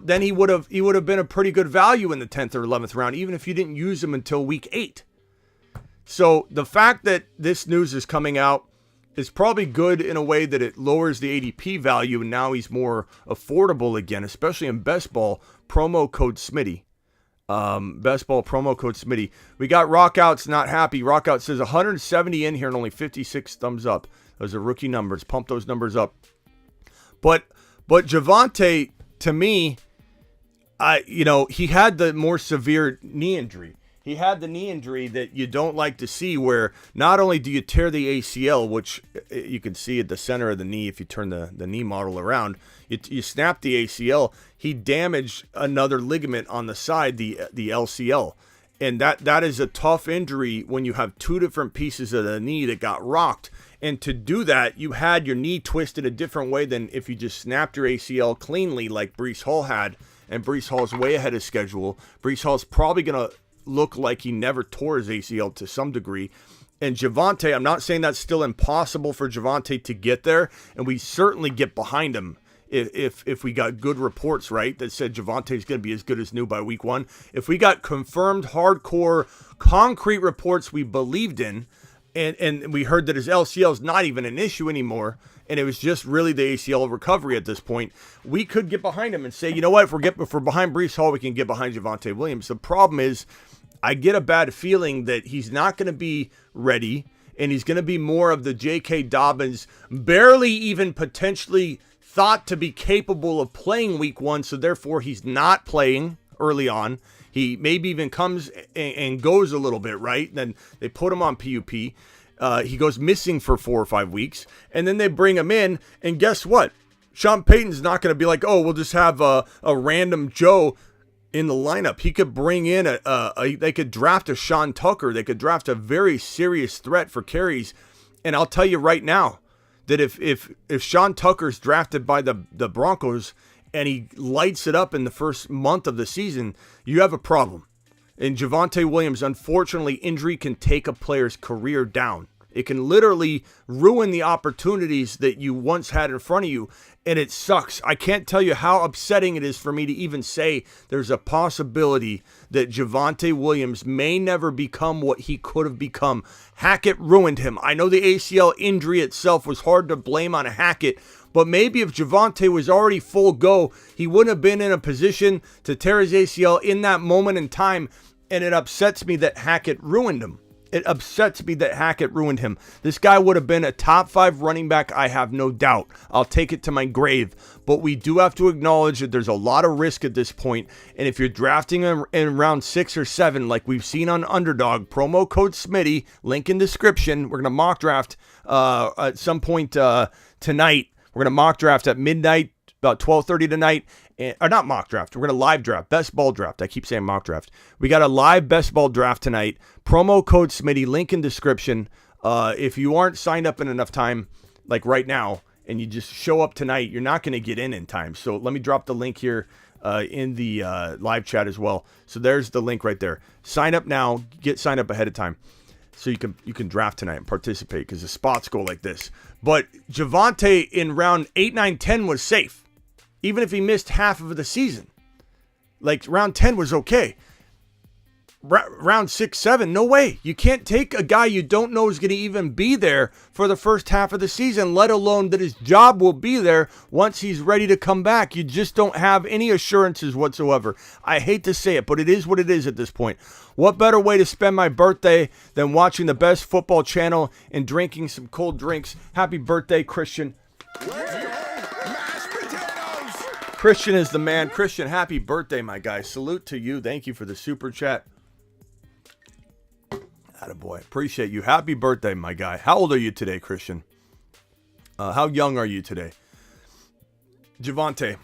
then he would have been a pretty good value in the 10th or 11th round, even if you didn't use him until week 8. So the fact that this news is coming out is probably good in a way that it lowers the ADP value, and now he's more affordable again, especially in Best Ball. Promo code Smitty. Best Ball promo code Smitty. We got Rockout's not happy. Rockout says 170 in here and only 56 thumbs up. Those are rookie numbers. Pump those numbers up. But Javonte, to me, he had the more severe knee injury. He had the knee injury that you don't like to see, where not only do you tear the ACL, which you can see at the center of the knee if you turn the knee model around, you snap the ACL, he damaged another ligament on the side, the LCL. And that is a tough injury when you have two different pieces of the knee that got rocked. And to do that, you had your knee twisted a different way than if you just snapped your ACL cleanly like Breece Hall had. And Breece Hall's way ahead of schedule. Breece Hall's probably going to look like he never tore his ACL to some degree. And Javonte, I'm not saying that's still impossible for Javonte to get there, and we certainly get behind him if we got good reports, right, that said Javonte's going to be as good as new by week 1. If we got confirmed, hardcore, concrete reports we believed in, and we heard that his LCL is not even an issue anymore, and it was just really the ACL recovery at this point, we could get behind him and say, you know what, if we're behind Breece Hall, we can get behind Javonte Williams. The problem is, I get a bad feeling that he's not going to be ready, and he's going to be more of the J.K. Dobbins, barely even potentially thought to be capable of playing week 1, so therefore he's not playing early on. He maybe even comes and goes a little bit, right? Then they put him on PUP. He goes missing for 4 or 5 weeks, and then they bring him in, and guess what? Sean Payton's not going to be like, oh, we'll just have a random Joe in the lineup. He could bring in they could draft a Sean Tucker. They could draft a very serious threat for carries. And I'll tell you right now that if Sean Tucker's drafted by the Broncos and he lights it up in the first month of the season, you have a problem. And Javonte Williams, unfortunately, injury can take a player's career down. It can literally ruin the opportunities that you once had in front of you, and it sucks. I can't tell you how upsetting it is for me to even say there's a possibility that Javonte Williams may never become what he could have become. Hackett ruined him. I know the ACL injury itself was hard to blame on Hackett, But maybe if Javonte was already full go, he wouldn't have been in a position to tear his ACL in that moment in time. And it upsets me that Hackett ruined him. It upsets me that Hackett ruined him. This guy would have been a top 5 running back, I have no doubt. I'll take it to my grave. But we do have to acknowledge that there's a lot of risk at this point. And if you're drafting in round 6 or 7, like we've seen on Underdog, promo code Smitty, link in description. We're going to mock draft at some point tonight. We're going to mock draft at midnight, about 12:30 tonight. Or not mock draft. We're going to live draft. Best ball draft. I keep saying mock draft. We got a live best ball draft tonight. Promo code Smitty. Link in description. If you aren't signed up in enough time, like right now, and you just show up tonight, you're not going to get in time. So let me drop the link here in the live chat as well. So there's the link right there. Sign up now. Get signed up ahead of time. So you can draft tonight and participate because the spots go like this. But Javonte in round 8, 9, 10 was safe. Even if he missed half of the season. Like round 10 was okay. Round 6, 7, no way. You can't take a guy you don't know is going to even be there for the first half of the season, let alone that his job will be there once he's ready to come back. You just don't have any assurances whatsoever. I hate to say it, but it is what it is at this point. What better way to spend my birthday than watching the best football channel and drinking some cold drinks? Happy birthday, Christian. Christian is the man. Christian, happy birthday, my guy. Salute to you. Thank you for the super chat. Attaboy. Appreciate you. Happy birthday, my guy. How old are you today, Christian? How young are you today? Javonte,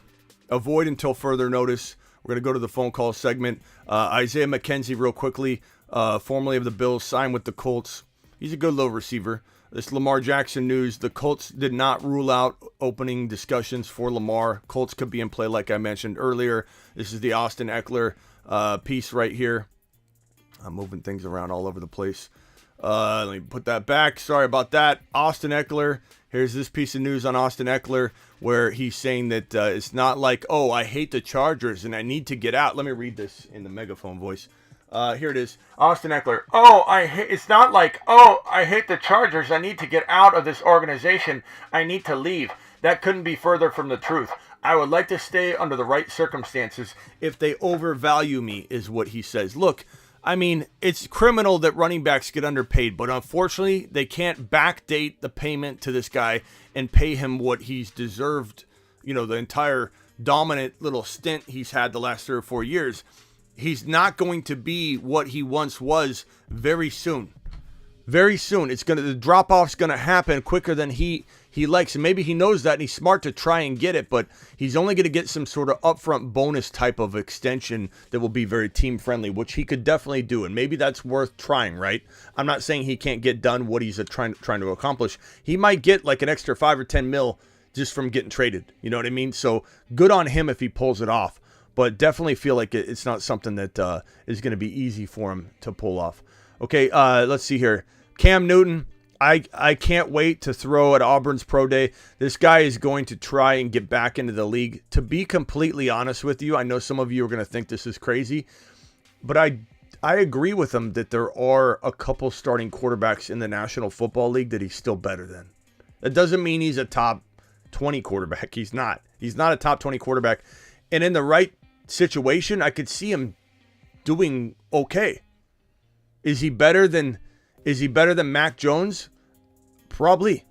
avoid until further notice. We're going to go to the phone call segment. Isaiah McKenzie, real quickly, formerly of the Bills, signed with the Colts. He's a good little receiver. This Lamar Jackson news, the Colts did not rule out opening discussions for Lamar. Colts could be in play, like I mentioned earlier. This is the Austin Eckler piece right here. I'm moving things around all over the place. Let me put that back. Sorry about that. Austin Eckler. Here's this piece of news on Austin Eckler where he's saying that it's not like, oh, I hate the Chargers and I need to get out. Let me read this in the megaphone voice. Here it is. Austin Eckler. It's not like, I hate the Chargers. I need to get out of this organization. I need to leave. That couldn't be further from the truth. I would like to stay under the right circumstances if they overvalue me, is what he says. Look, I mean, it's criminal that running backs get underpaid, but unfortunately, they can't backdate the payment to this guy and pay him what he's deserved, the entire dominant little stint he's had the last 3 or 4 years. He's not going to be what he once was very soon. Very soon. The drop-off's going to happen quicker than he likes. And maybe he knows that and he's smart to try and get it, but he's only going to get some sort of upfront bonus type of extension that will be very team-friendly, which he could definitely do. And maybe that's worth trying, right? I'm not saying he can't get done what he's trying to accomplish. He might get like an extra 5 or 10 mil just from getting traded. You know what I mean? So good on him if he pulls it off. But definitely feel like it's not something that is going to be easy for him to pull off. Okay, let's see here. Cam Newton, I can't wait to throw at Auburn's Pro Day. This guy is going to try and get back into the league. To be completely honest with you, I know some of you are going to think this is crazy, but I agree with him that there are a couple starting quarterbacks in the National Football League that he's still better than. That doesn't mean he's a top 20 quarterback. He's not. He's not a top 20 quarterback. And in the right situation, I could see him doing okay. Is he better than Mac Jones? Probably.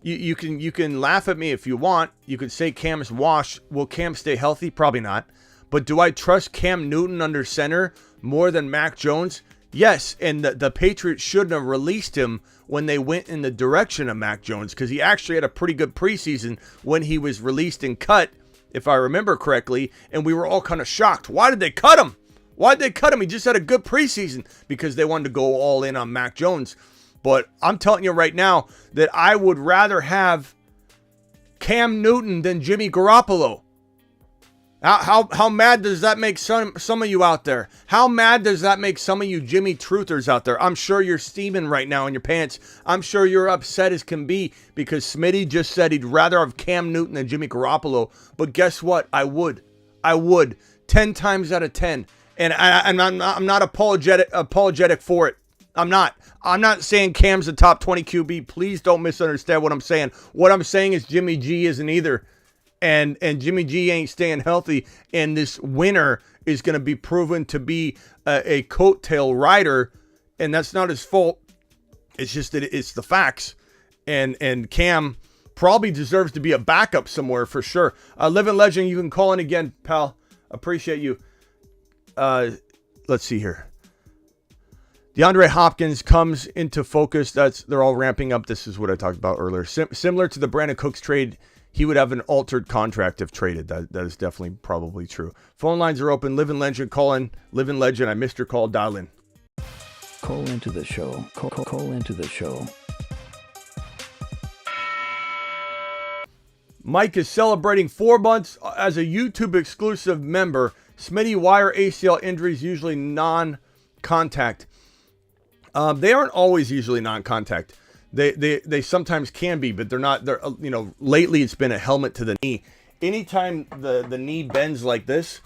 You can laugh at me if you want. You could say Cam's washed. Will Cam stay healthy? Probably not. But do I trust Cam Newton under center more than Mac Jones? Yes, and the Patriots shouldn't have released him when they went in the direction of Mac Jones, because he actually had a pretty good preseason when he was released and cut, if I remember correctly, and we were all kind of shocked. Why did they cut him? Why did they cut him? He just had a good preseason, because they wanted to go all in on Mac Jones. But I'm telling you right now that I would rather have Cam Newton than Jimmy Garoppolo. How mad does that make some of you out there? How mad does that make some of you Jimmy Truthers out there? I'm sure you're steaming right now in your pants. I'm sure you're upset as can be because Smitty just said he'd rather have Cam Newton than Jimmy Garoppolo. But guess what? I would. 10 times out of 10. And I'm not apologetic for it. I'm not saying Cam's a top 20 QB. Please don't misunderstand what I'm saying. What I'm saying is Jimmy G isn't either. And Jimmy G ain't staying healthy. And this winner is going to be proven to be a coattail rider. And that's not his fault. It's just that it's the facts. And Cam probably deserves to be a backup somewhere for sure. Living Legend, you can call in again, pal. Appreciate you. Let's see here. DeAndre Hopkins comes into focus. They're all ramping up. This is what I talked about earlier. Similar to the Brandon Cooks trade, he would have an altered contract if traded. That is definitely probably true. Phone lines are open. Living Legend, call in. Living Legend, I missed your call. Dial in. Call into the show. Call into the show. Mike is celebrating 4 months as a YouTube exclusive member. Smitty, why are ACL injuries usually non-contact? They aren't always usually non-contact. They sometimes can be, but they're not. Lately it's been a helmet to the knee. Anytime the knee bends like this,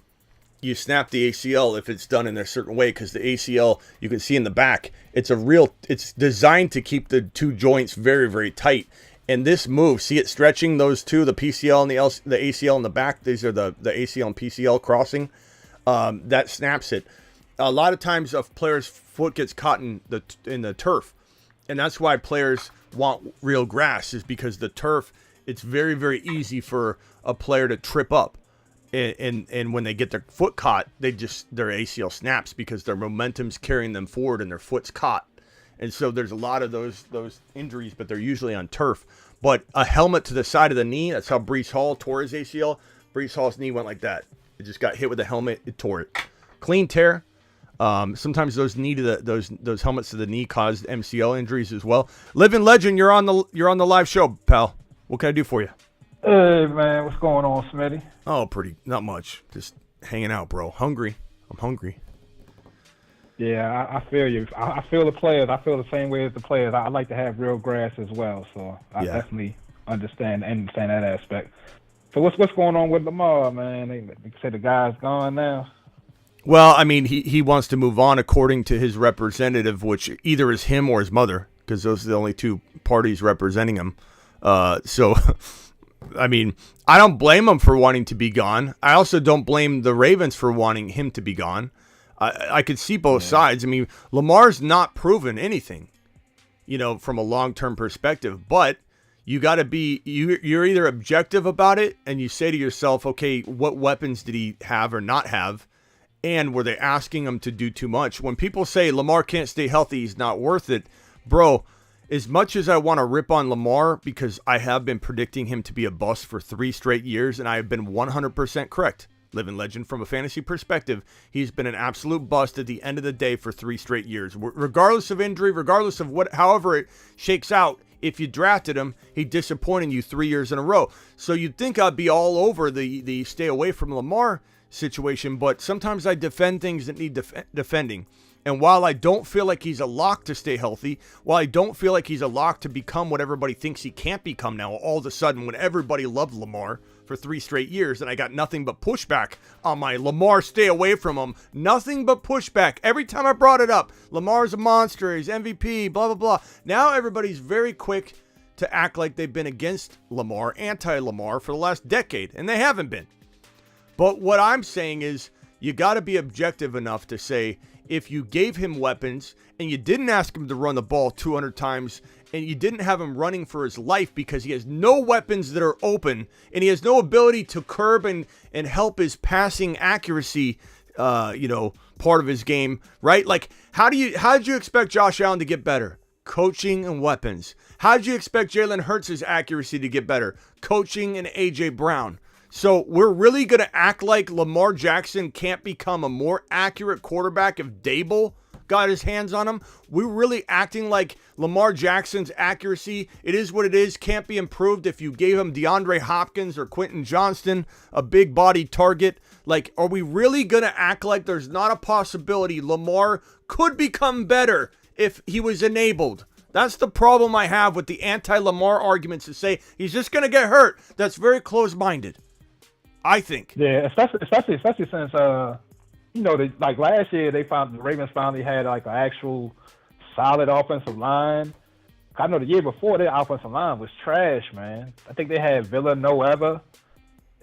you snap the ACL if it's done in a certain way, because the ACL, you can see in the back, it's designed to keep the two joints very, very tight. And this move, see it stretching those two, the PCL and the ACL in the back. These are the ACL and PCL crossing. That snaps it. A lot of times a player's foot gets caught in the turf. And that's why players want real grass, is because the turf, it's very, very easy for a player to trip up. And when they get their foot caught, their ACL snaps because their momentum's carrying them forward and their foot's caught. And so there's a lot of those injuries, but they're usually on turf. But a helmet to the side of the knee, that's how Breece Hall tore his ACL. Breece Hall's knee went like that. It just got hit with a helmet, it tore it. Clean tear. Sometimes those helmets to the knee caused MCL injuries as well. Living Legend, you're on the live show, pal. What can I do for you? Hey man, what's going on, Smitty? Oh, not much. Just hanging out, bro. I'm hungry. Yeah, I feel you. I feel the players. I feel the same way as the players. I like to have real grass as well, so I definitely understand that aspect. So what's going on with Lamar, man? They say the guy's gone now. Well, I mean, he wants to move on according to his representative, which either is him or his mother, because those are the only two parties representing him. So, I mean, I don't blame him for wanting to be gone. I also don't blame the Ravens for wanting him to be gone. I could see both sides. I mean, Lamar's not proven anything, from a long-term perspective, but you got to be, you're either objective about it and you say to yourself, okay, what weapons did he have or not have? And were they asking him to do too much? When people say Lamar can't stay healthy, he's not worth it. Bro, as much as I want to rip on Lamar, because I have been predicting him to be a bust for 3 straight years, and I have been 100% correct. Living Legend, from a fantasy perspective, he's been an absolute bust at the end of the day for 3 straight years. Regardless of injury, regardless of however it shakes out, if you drafted him, he disappointed you 3 years in a row. So you'd think I'd be all over the stay away from Lamar situation, but sometimes I defend things that need defending. And while I don't feel like he's a lock to stay healthy, while I don't feel like he's a lock to become what everybody thinks he can't become now, all of a sudden when everybody loved Lamar for 3 straight years, and I got nothing but pushback on my Lamar, stay away from him. Nothing but pushback. Every time I brought it up, Lamar's a monster, he's MVP, blah, blah, blah. Now everybody's very quick to act like they've been against Lamar, anti-Lamar for the last decade, and they haven't been. But what I'm saying is you got to be objective enough to say, if you gave him weapons and you didn't ask him to run the ball 200 times and you didn't have him running for his life because he has no weapons that are open and he has no ability to curb and help his passing accuracy, part of his game, right? Like, how did you expect Josh Allen to get better? Coaching and weapons. How did you expect Jalen Hurts' accuracy to get better? Coaching and A.J. Brown. So we're really going to act like Lamar Jackson can't become a more accurate quarterback if Dable got his hands on him? We're really acting like Lamar Jackson's accuracy, it is what it is, can't be improved if you gave him DeAndre Hopkins or Quentin Johnston, a big body target. Like, are we really going to act like there's not a possibility Lamar could become better if he was enabled? That's the problem I have with the anti-Lamar arguments, to say he's just going to get hurt. That's very close-minded, I think. Yeah, especially since like last year the Ravens finally had like an actual solid offensive line. I know the year before, their offensive line was trash, man. I think they had Villanueva.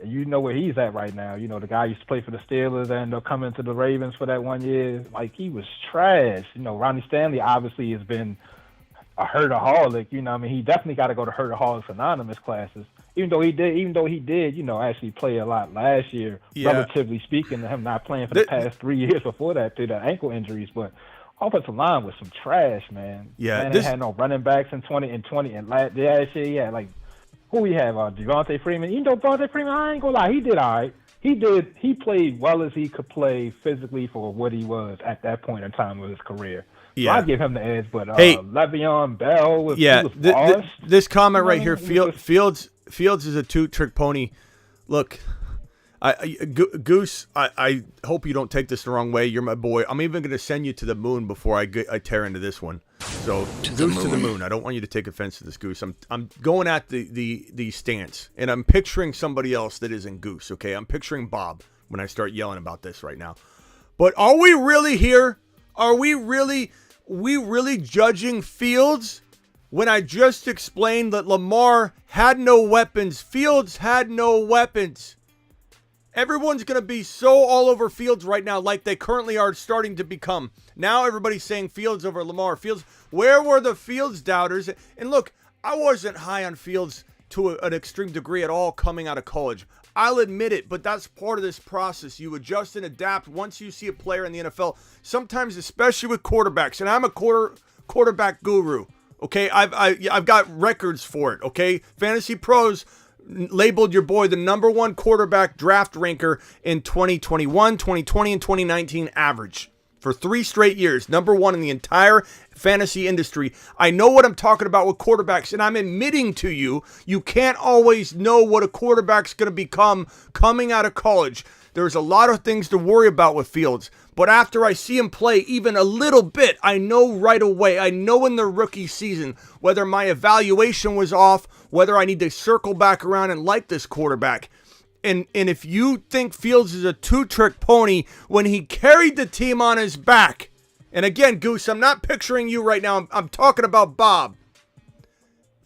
You know where he's at right now. You know, the guy used to play for the Steelers and ended up coming to the Ravens for that 1 year. Like, he was trash. You know, Ronnie Stanley obviously has been a hurtaholic. You know what I mean? He definitely got to go to Hurtaholics Anonymous classes. Even though he did, you know, actually play a lot last year, relatively speaking, to him not playing for the past 3 years before that through the ankle injuries. But offensive line was some trash, man. Yeah. Man, they had no running backs in 20 and last year, yeah, like, who we have? Javonte Freeman. You know, Javonte Freeman, I ain't gonna lie, he did all right. He played well as he could play physically for what he was at that point in time of his career. Yeah. So I give him the edge, but Le'Veon Bell was this comment right here, Fields is a two-trick pony. Look, Goose, I hope you don't take this the wrong way. You're my boy. I'm even going to send you to the moon before I tear into this one. So to the moon. I don't want you to take offense to this, Goose. I'm going at the stance, and I'm picturing somebody else that isn't Goose. Okay, I'm picturing Bob when I start yelling about this right now. But are we really here? Are we really judging Fields when I just explained that Lamar had no weapons? Fields had no weapons. Everyone's going to be so all over Fields right now like they currently are starting to become. Now everybody's saying Fields over Lamar. Fields, where were the Fields doubters? And look, I wasn't high on Fields to an extreme degree at all coming out of college. I'll admit it, but that's part of this process. You adjust and adapt once you see a player in the NFL, sometimes especially with quarterbacks. And I'm a quarterback guru, okay? I've got records for it, okay? Fantasy Pros labeled your boy the #1 quarterback draft ranker in 2021, 2020, and 2019 average. For 3 straight years, #1 in the entire fantasy industry. I know what I'm talking about with quarterbacks, and I'm admitting to you, you can't always know what a quarterback's going to become coming out of college. There's a lot of things to worry about with Fields, but after I see him play even a little bit, I know right away, I know in the rookie season, whether my evaluation was off, whether I need to circle back around and like this quarterback. And if you think Fields is a two-trick pony when he carried the team on his back, and again, Goose, I'm not picturing you right now. I'm talking about Bob.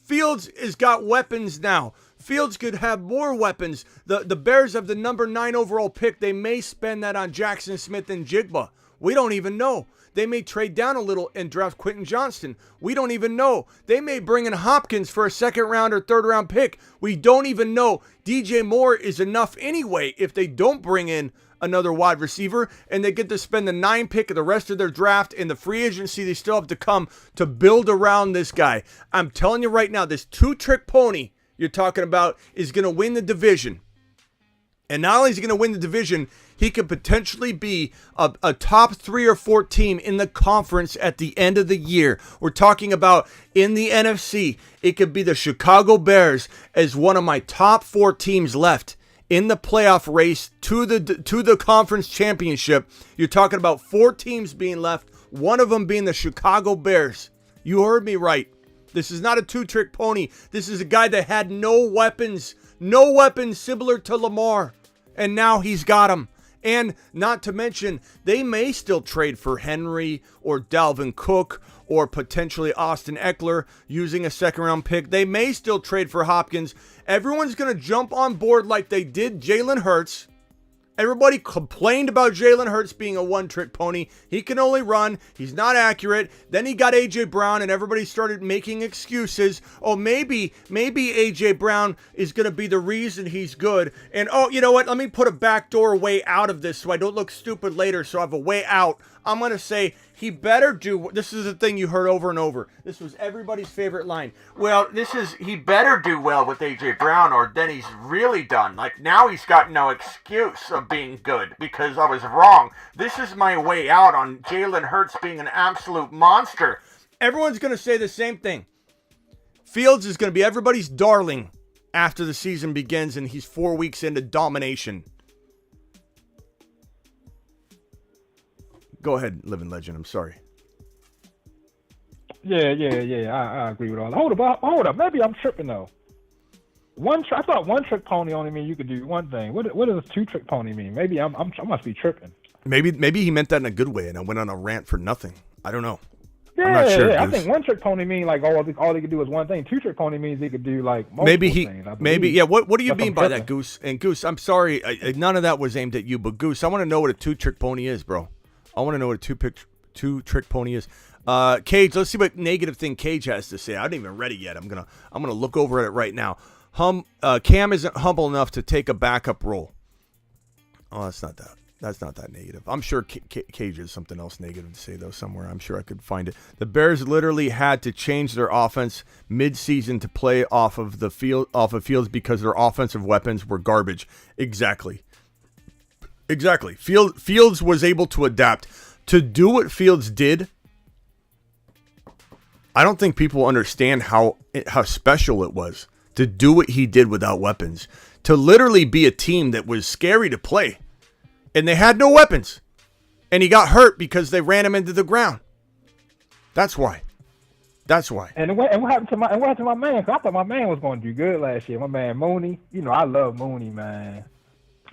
Fields has got weapons now. Fields could have more weapons. The Bears have the #9 overall pick. They may spend that on Jackson Smith and Jigba. We don't even know. They may trade down a little and draft Quentin Johnston. We don't even know. They may bring in Hopkins for a 2nd round or 3rd round pick. We don't even know. DJ Moore is enough anyway if they don't bring in another wide receiver, and they get to spend the 9 pick of the rest of their draft and the free agency they still have to come to build around this guy. I'm telling you right now, this two-trick pony you're talking about is going to win the division. And not only is he going to win the division, he could potentially be a top 3 or 4 team in the conference at the end of the year. We're talking about in the NFC, it could be the Chicago Bears as one of my top 4 teams left in the playoff race to the conference championship. You're talking about 4 teams being left, one of them being the Chicago Bears. You heard me right. This is not a two-trick pony. This is a guy that had no weapons similar to Lamar, and now he's got them. And not to mention, they may still trade for Henry or Dalvin Cook or potentially Austin Eckler using a 2nd round pick. They may still trade for Hopkins. Everyone's going to jump on board like they did Jalen Hurts. Everybody complained about Jalen Hurts being a one-trick pony. He can only run. He's not accurate. Then he got A.J. Brown, and everybody started making excuses. Oh, maybe A.J. Brown is going to be the reason he's good. And, oh, you know what? Let me put a backdoor way out of this so I don't look stupid later, so I have a way out. I'm going to say he better do. This is the thing you heard over and over. This was everybody's favorite line. Well, he better do well with A.J. Brown, or then he's really done. Like, now he's got no excuse of being good because I was wrong. This is my way out on Jalen Hurts being an absolute monster. Everyone's going to say the same thing. Fields is going to be everybody's darling after the season begins and he's 4 weeks into domination. Go ahead, living legend. I'm sorry. Yeah. I agree with all that. Hold up. Maybe I'm tripping though. I thought one-trick pony only mean you could do one thing. What does a two-trick pony mean? Maybe I must be tripping. Maybe he meant that in a good way, and I went on a rant for nothing. I don't know. I'm not sure. Yeah. I think one trick pony means like all they could do is one thing. Two trick pony means he could do like multiple things. Maybe. What do you mean by that, Goose? And Goose, I'm sorry, none of that was aimed at you. But Goose, I want to know what a 2-trick pony is, bro. I want to know what a 2-trick pony is. Cage, let's see what negative thing Cage has to say. I didn't even read it yet. I'm gonna look over at it right now. Cam isn't humble enough to take a backup role. Oh, that's not that. That's not that negative. I'm sure Cage has something else negative to say though somewhere. I'm sure I could find it. The Bears literally had to change their offense mid-season to play off of Fields because their offensive weapons were garbage. Exactly. Fields was able to adapt to do what Fields did. I don't think people understand how special it was to do what he did without weapons. To literally be a team that was scary to play. And they had no weapons. And he got hurt because they ran him into the ground. That's why. And what happened to my man? 'Cause I thought my man was going to do good last year. My man Mooney. You know, I love Mooney, man.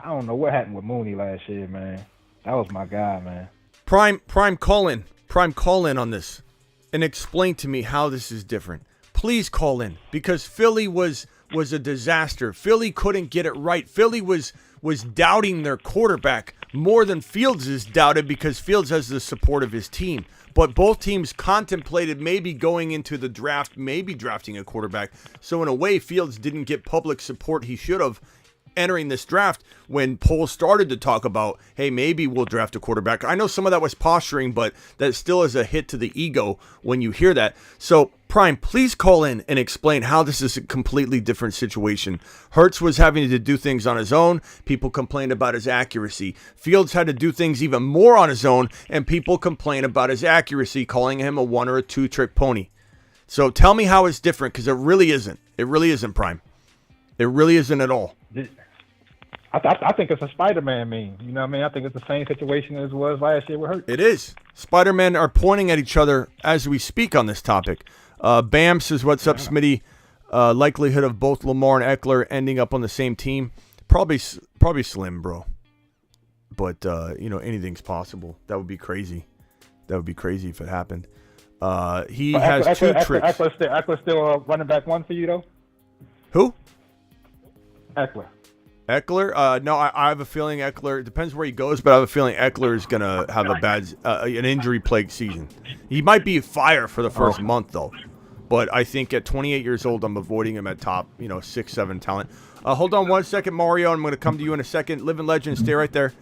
I don't know what happened with Mooney last year, man. That was my guy, man. Prime call in on this. And explain to me how this is different. Please call in, because Philly was a disaster. Philly couldn't get it right. Philly was doubting their quarterback more than Fields is doubted because Fields has the support of his team. But both teams contemplated maybe going into the draft, maybe drafting a quarterback. So in a way, Fields didn't get public support he should have entering this draft when polls started to talk about, hey, maybe we'll draft a quarterback. I know some of that was posturing, but that still is a hit to the ego when you hear that. So, Prime, please call in and explain how this is a completely different situation. Hurts was having to do things on his own. People complained about his accuracy. Fields had to do things even more on his own, and people complain about his accuracy, calling him a 1 or a 2-trick pony. So tell me how it's different, because it really isn't. It really isn't, Prime. It really isn't at all. I think it's a Spider-Man meme. You know what I mean? I think it's the same situation as it was last year with Hurts. It is. Spider-Man are pointing at each other as we speak on this topic. Bam says, what's up, Smitty? Likelihood of both Lamar and Eckler ending up on the same team? Probably slim, bro. But, anything's possible. That would be crazy. That would be crazy if it happened. He has two tricks. Eckler still running back 1 for you, though? Who? Eckler. No, I have a feeling Eckler, it depends where he goes, but I have a feeling Eckler is going to have a bad, an injury-plagued season. He might be fire for the first month, though. But I think at 28 years old, I'm avoiding him at top, 6'7" talent. Hold on 1 second, Mario. I'm going to come to you in a second. Living Legend, stay right there.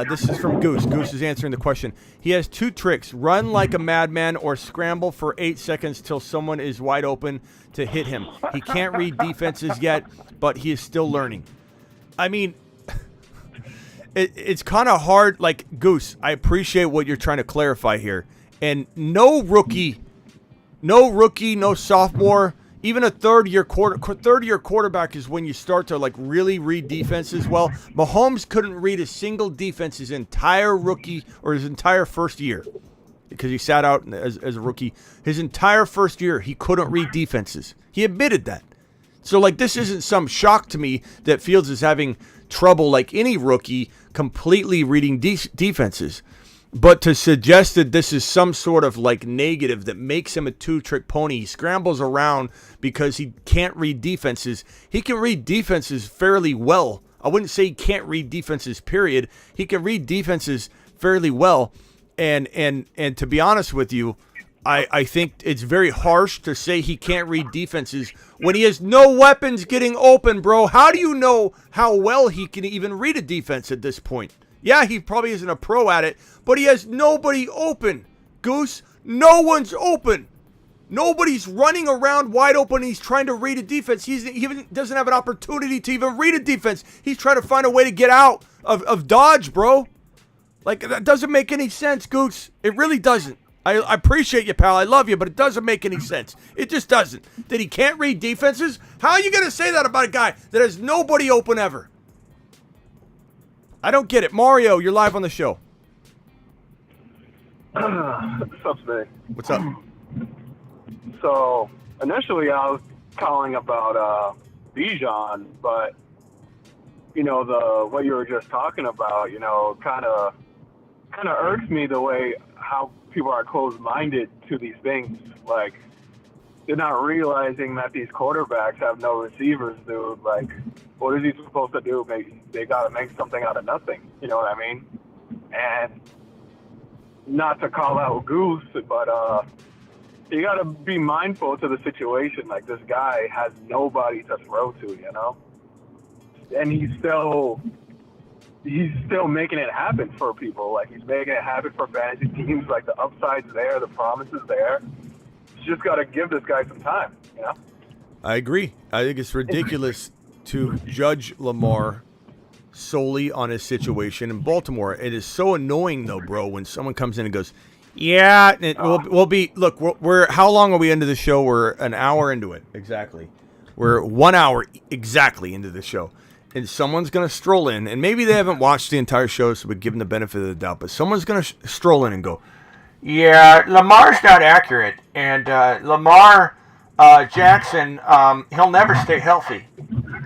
This is from Goose. Goose is answering the question. He has 2 tricks. Run like a madman or scramble for 8 seconds till someone is wide open to hit him. He can't read defenses yet, but he is still learning. I mean, it's kind of hard. Like, Goose, I appreciate what you're trying to clarify here. And no rookie, no sophomore, even a third-year quarterback is when you start to, like, really read defenses well. Mahomes couldn't read a single defense his entire rookie or his entire first year because he sat out as a rookie. His entire first year, he couldn't read defenses. He admitted that. So, like, this isn't some shock to me that Fields is having trouble, like any rookie, completely reading defenses. But to suggest that this is some sort of, like, negative that makes him a 2-trick pony, he scrambles around because he can't read defenses. He can read defenses fairly well. I wouldn't say he can't read defenses, period. He can read defenses fairly well. And to be honest with you, I think it's very harsh to say he can't read defenses when he has no weapons getting open, bro. How do you know how well he can even read a defense at this point? Yeah, he probably isn't a pro at it, but he has nobody open. Goose, no one's open. Nobody's running around wide open. He's trying to read a defense. He even doesn't have an opportunity to even read a defense. He's trying to find a way to get out of dodge, bro. Like, that doesn't make any sense, Goose. It really doesn't. I appreciate you, pal. I love you, but it doesn't make any sense. It just doesn't. That he can't read defenses? How are you going to say that about a guy that has nobody open ever? I don't get it. Mario, you're live on the show. What's up, Smitty? What's up? So, initially I was calling about Bijan, but, what you were just talking about, kind of irks me the way how people are closed-minded to these things. Like, they're not realizing that these quarterbacks have no receivers, dude. Like, what is he supposed to do? They got to make something out of nothing. You know what I mean? And not to call out Goose, but you got to be mindful to the situation. Like, this guy has nobody to throw to, you know? And he's still making it happen for people. Like, he's making it happen for fantasy teams. Like, the upside's there, the promise is there. You just got to give this guy some time, you know? I agree. I think it's ridiculous to judge Lamar solely on his situation in Baltimore. It is so annoying, though, bro, when someone comes in and goes, yeah, we'll be, look, we're how long are we into the show? We're an hour into it. Exactly. We're 1 hour exactly into the show. And someone's going to stroll in, and maybe they haven't watched the entire show, so we give them the benefit of the doubt, but someone's going to stroll in and go, yeah, Lamar's not accurate, and Lamar Jackson, he'll never stay healthy.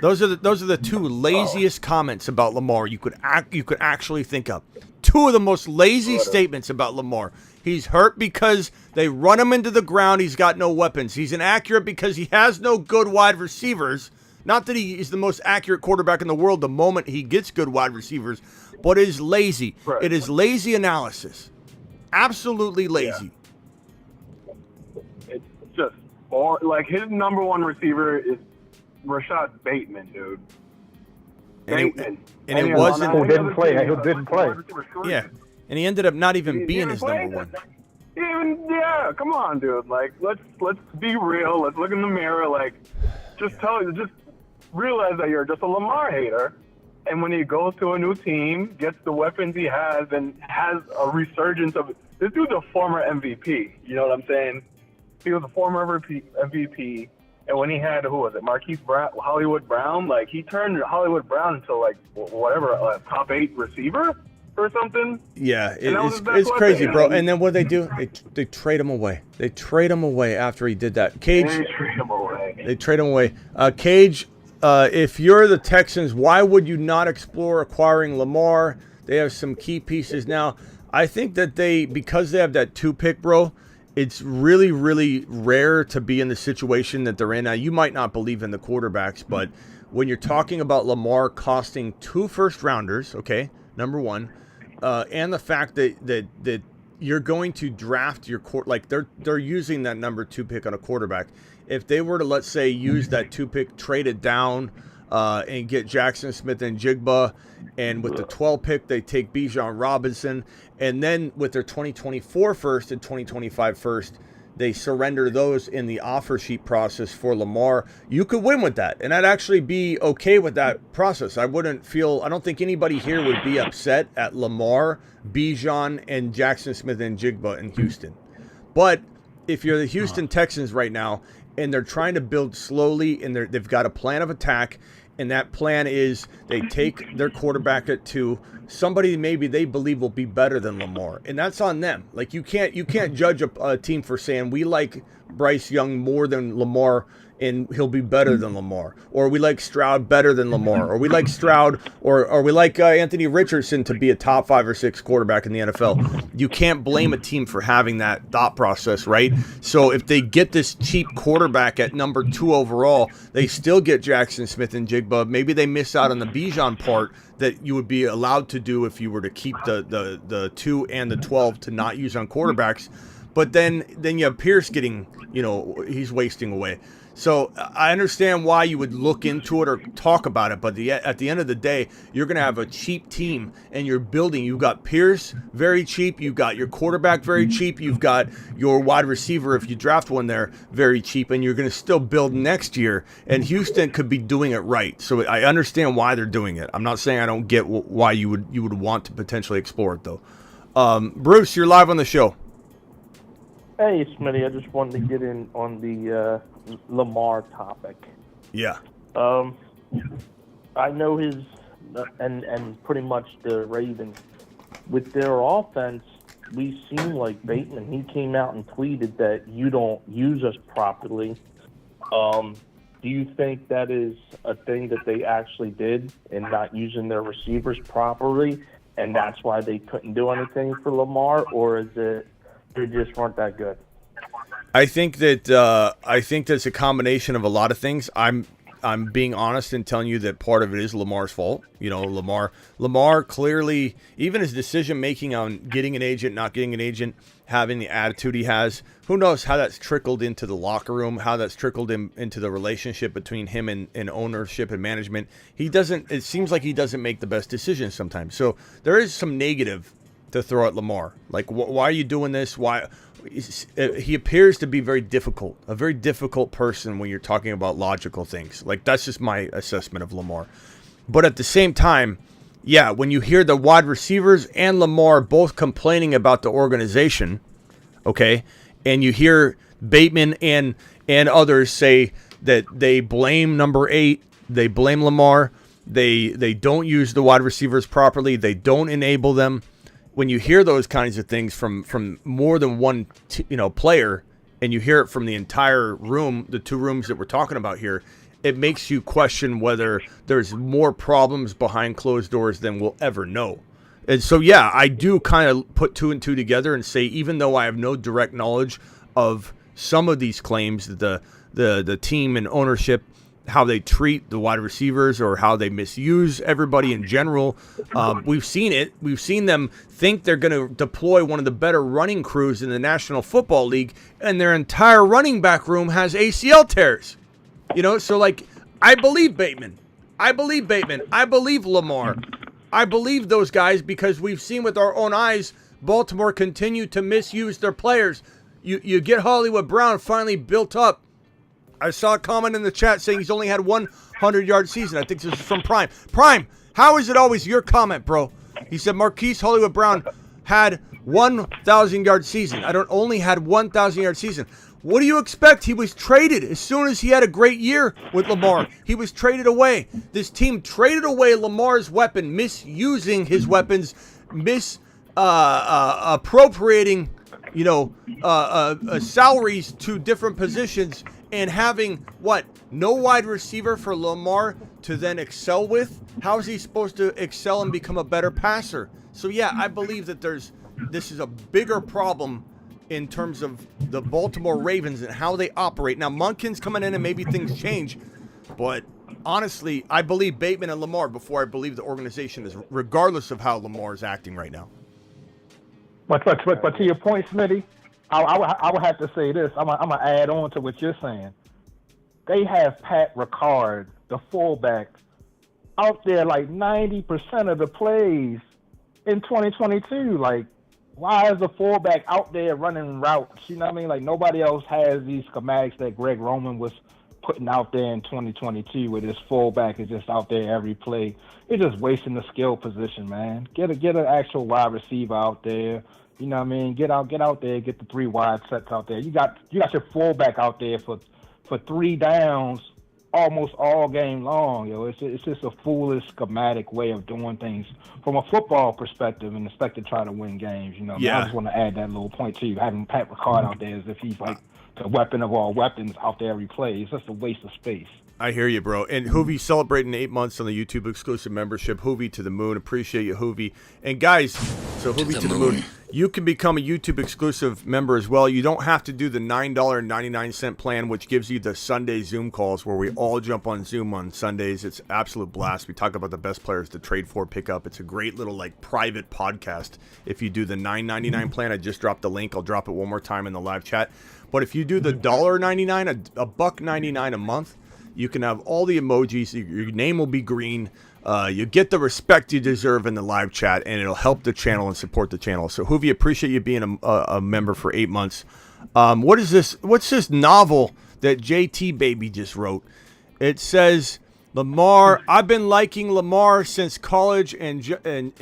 Those are the two laziest comments about Lamar you could actually think of. Two of the most lazy statements about Lamar. He's hurt because they run him into the ground. He's got no weapons. He's inaccurate because he has no good wide receivers. Not that he is the most accurate quarterback in the world the moment he gets good wide receivers, but it is lazy. Right. It is lazy analysis. Absolutely lazy. Yeah. It's just, like, his number one receiver is Rashad Bateman, dude. And it wasn't. Who didn't play. Yeah. And he ended up not even being his number one. Yeah, come on, dude. Like, let's be real. Let's look in the mirror. Like, just realize that you're just a Lamar hater. And when he goes to a new team, gets the weapons he has, and has a resurgence of this dude's a former MVP. You know what I'm saying? He was a former MVP. And when he had, who was it, Hollywood Brown, like, he turned Hollywood Brown into, like, whatever, a top 8 receiver or something. Yeah, it's crazy, bro. And then what they do? They trade him away. They trade him away after he did that. Cage. They trade him away. Cage, if you're the Texans, why would you not explore acquiring Lamar? They have some key pieces now. I think that because they have that 2 pick, bro, it's really, really rare to be in the situation that they're in. Now, you might not believe in the quarterbacks, but when you're talking about Lamar costing 2 first-rounders, okay, number one, and the fact that you're going to draft your like they're using that number 2 pick on a quarterback. If they were to, let's say, use that 2 pick, trade it down, and get Jackson Smith and Jigba, and with the 12 pick they take Bijan Robinson, and then with their 2024 first and 2025 first, they surrender those in the offer sheet process for Lamar. You could win with that, and I'd actually be okay with that process. I don't think anybody here would be upset at Lamar, Bijan, and Jackson Smith and Jigba in Houston. But if you're the Houston Texans right now, and they're trying to build slowly, and they've got a plan of attack, and that plan is they take their quarterback at 2, somebody maybe they believe will be better than Lamar, and that's on them. Like, you can't judge a team for saying we like Bryce Young more than Lamar and he'll be better than Lamar, or we like Stroud better than Lamar, or we like Stroud, or we like Anthony Richardson to be a top 5 or 6 quarterback in the NFL. You can't blame a team for having that thought process, right? So if they get this cheap quarterback at number 2 overall, they still get Jackson Smith and Jigba. Maybe they miss out on the Bijan part that you would be allowed to do if you were to keep the 2 and the 12 to not use on quarterbacks. But then you have Pierce getting, he's wasting away. So I understand why you would look into it or talk about it, but at the end of the day, you're going to have a cheap team, and you're building. You've got Pierce, very cheap. You've got your quarterback, very cheap. You've got your wide receiver, if you draft one there, very cheap, and you're going to still build next year, and Houston could be doing it right. So I understand why they're doing it. I'm not saying I don't get why you would want to potentially explore it, though. Bruce, you're live on the show. Hey, Smitty, I just wanted to get in on the Lamar topic. Yeah. I know his and pretty much the Ravens with their offense. We seem like Bateman. He came out and tweeted that you don't use us properly. Do you think that is a thing that they actually did in not using their receivers properly, and that's why they couldn't do anything for Lamar, or is it They just weren't that good. I think that's a combination of a lot of things. I'm being honest and telling you that part of it is Lamar's fault. You know, Lamar clearly, even his decision making on getting an agent, not getting an agent, having the attitude he has, who knows how that's trickled into the locker room, how that's trickled into the relationship between him and ownership and management. It seems like he doesn't make the best decisions sometimes. So there is some negative to throw at Lamar. Like, why are you doing this? Why? He appears to be a very difficult person when you're talking about logical things. Like, that's just my assessment of Lamar. But at the same time, yeah, when you hear the wide receivers and Lamar both complaining about the organization, okay, and you hear Bateman and others say that they blame number 8, they blame Lamar, they don't use the wide receivers properly, they don't enable them. When you hear those kinds of things from more than one player, and you hear it from the entire room, the 2 rooms that we're talking about here, it makes you question whether there's more problems behind closed doors than we'll ever know. And so, yeah, I do kind of put 2 and 2 together and say, even though I have no direct knowledge of some of these claims, the team and ownership, how they treat the wide receivers or how they misuse everybody in general. We've seen it. We've seen them think they're going to deploy one of the better running crews in the National Football League, and their entire running back room has ACL tears. You know, so like, I believe Bateman. I believe Lamar. I believe those guys because we've seen with our own eyes Baltimore continue to misuse their players. You get Hollywood Brown finally built up. I saw a comment in the chat saying he's only had 100-yard season. I think this is from Prime. Prime, how is it always your comment, bro? He said Marquise Hollywood Brown had 1,000-yard season. I don't only had 1,000-yard season. What do you expect? He was traded as soon as he had a great year with Lamar. He was traded away. This team traded away Lamar's weapon, misusing his weapons, appropriating, salaries to different positions, and having no wide receiver for Lamar to then excel with. How is he supposed to excel and become a better passer? So yeah, I believe that this is a bigger problem in terms of the Baltimore Ravens and how they operate. Now, Monken's coming in and maybe things change, but honestly, I believe Bateman and Lamar before I believe the organization is, regardless of how Lamar is acting right now. But to your point, Smitty, I would have to say this. I'm going to add on to what you're saying. They have Pat Ricard, the fullback, out there like 90% of the plays in 2022. Like, why is the fullback out there running routes? You know what I mean? Like, nobody else has these schematics that Greg Roman was putting out there in 2022 where this fullback is just out there every play. It's just wasting the skill position, man. Get an actual wide receiver out there. You know what I mean? Get out there, get the 3 wide sets out there. You got your fullback out there for 3 downs almost all game long. It's just a foolish schematic way of doing things from a football perspective and expect to try to win games. Yeah. I just want to add that little point to you. Having Pat Ricard out there as if he's like the weapon of all weapons out there every play. It's just a waste of space. I hear you, bro. And Hoovy celebrating 8 months on the YouTube exclusive membership. Hoovy to the moon. Appreciate you, Hoovy. And guys, so Hoovy to the moon. You can become a YouTube exclusive member as well. You don't have to do the $9.99 plan, which gives you the Sunday Zoom calls where we all jump on Zoom on Sundays. It's absolute blast. We talk about the best players to trade for, pick up. It's a great little private podcast. If you do the $9.99 plan, I just dropped the link. I'll drop it one more time in the live chat. But if you do the $1.99, a $1.99 a month, you can have all the emojis. Your name will be green. You get the respect you deserve in the live chat, and it'll help the channel and support the channel. So, Hoovy, appreciate you being a member for 8 months. What is this? What's this novel that JT Baby just wrote? It says, Lamar, I've been liking Lamar since college, and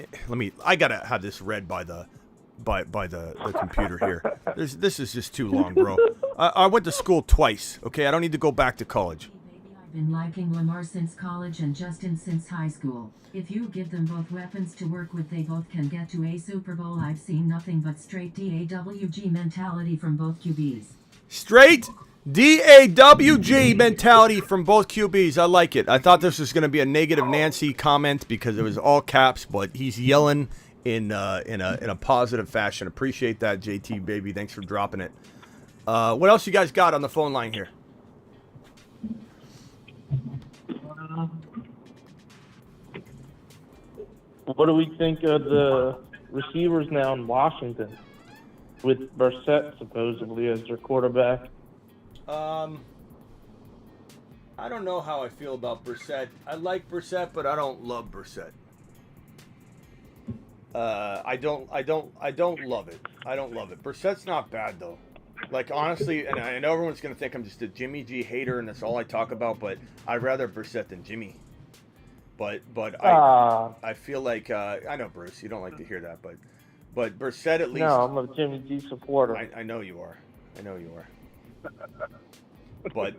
I gotta have this read by the computer here. This is just too long, bro. I went to school twice. Okay, I don't need to go back to college. Been liking Lamar since college and Justin since high school. If you give them both weapons to work with, they both can get to a Super Bowl. I've seen nothing but straight DAWG mentality from both QBs. Straight DAWG mentality from both QBs. I like it. I thought this was going to be a negative Nancy comment because it was all caps, but he's yelling in a positive fashion. Appreciate that, JT baby. Thanks for dropping it. What else you guys got on the phone line here? What do we think of the receivers now in Washington with Brissett supposedly as their quarterback? I don't know how I feel about Brissett. I like Brissett, but I don't love Brissett. I don't love it. I don't love it. Brissett's not bad though. Like honestly, and I know everyone's gonna think I'm just a Jimmy G hater and that's all I talk about, but I'd rather Brissett than Jimmy. But I feel like I know Bruce, you don't like to hear that, but Brissett at least. No, I'm a Jimmy G supporter. I know you are. I know you are. But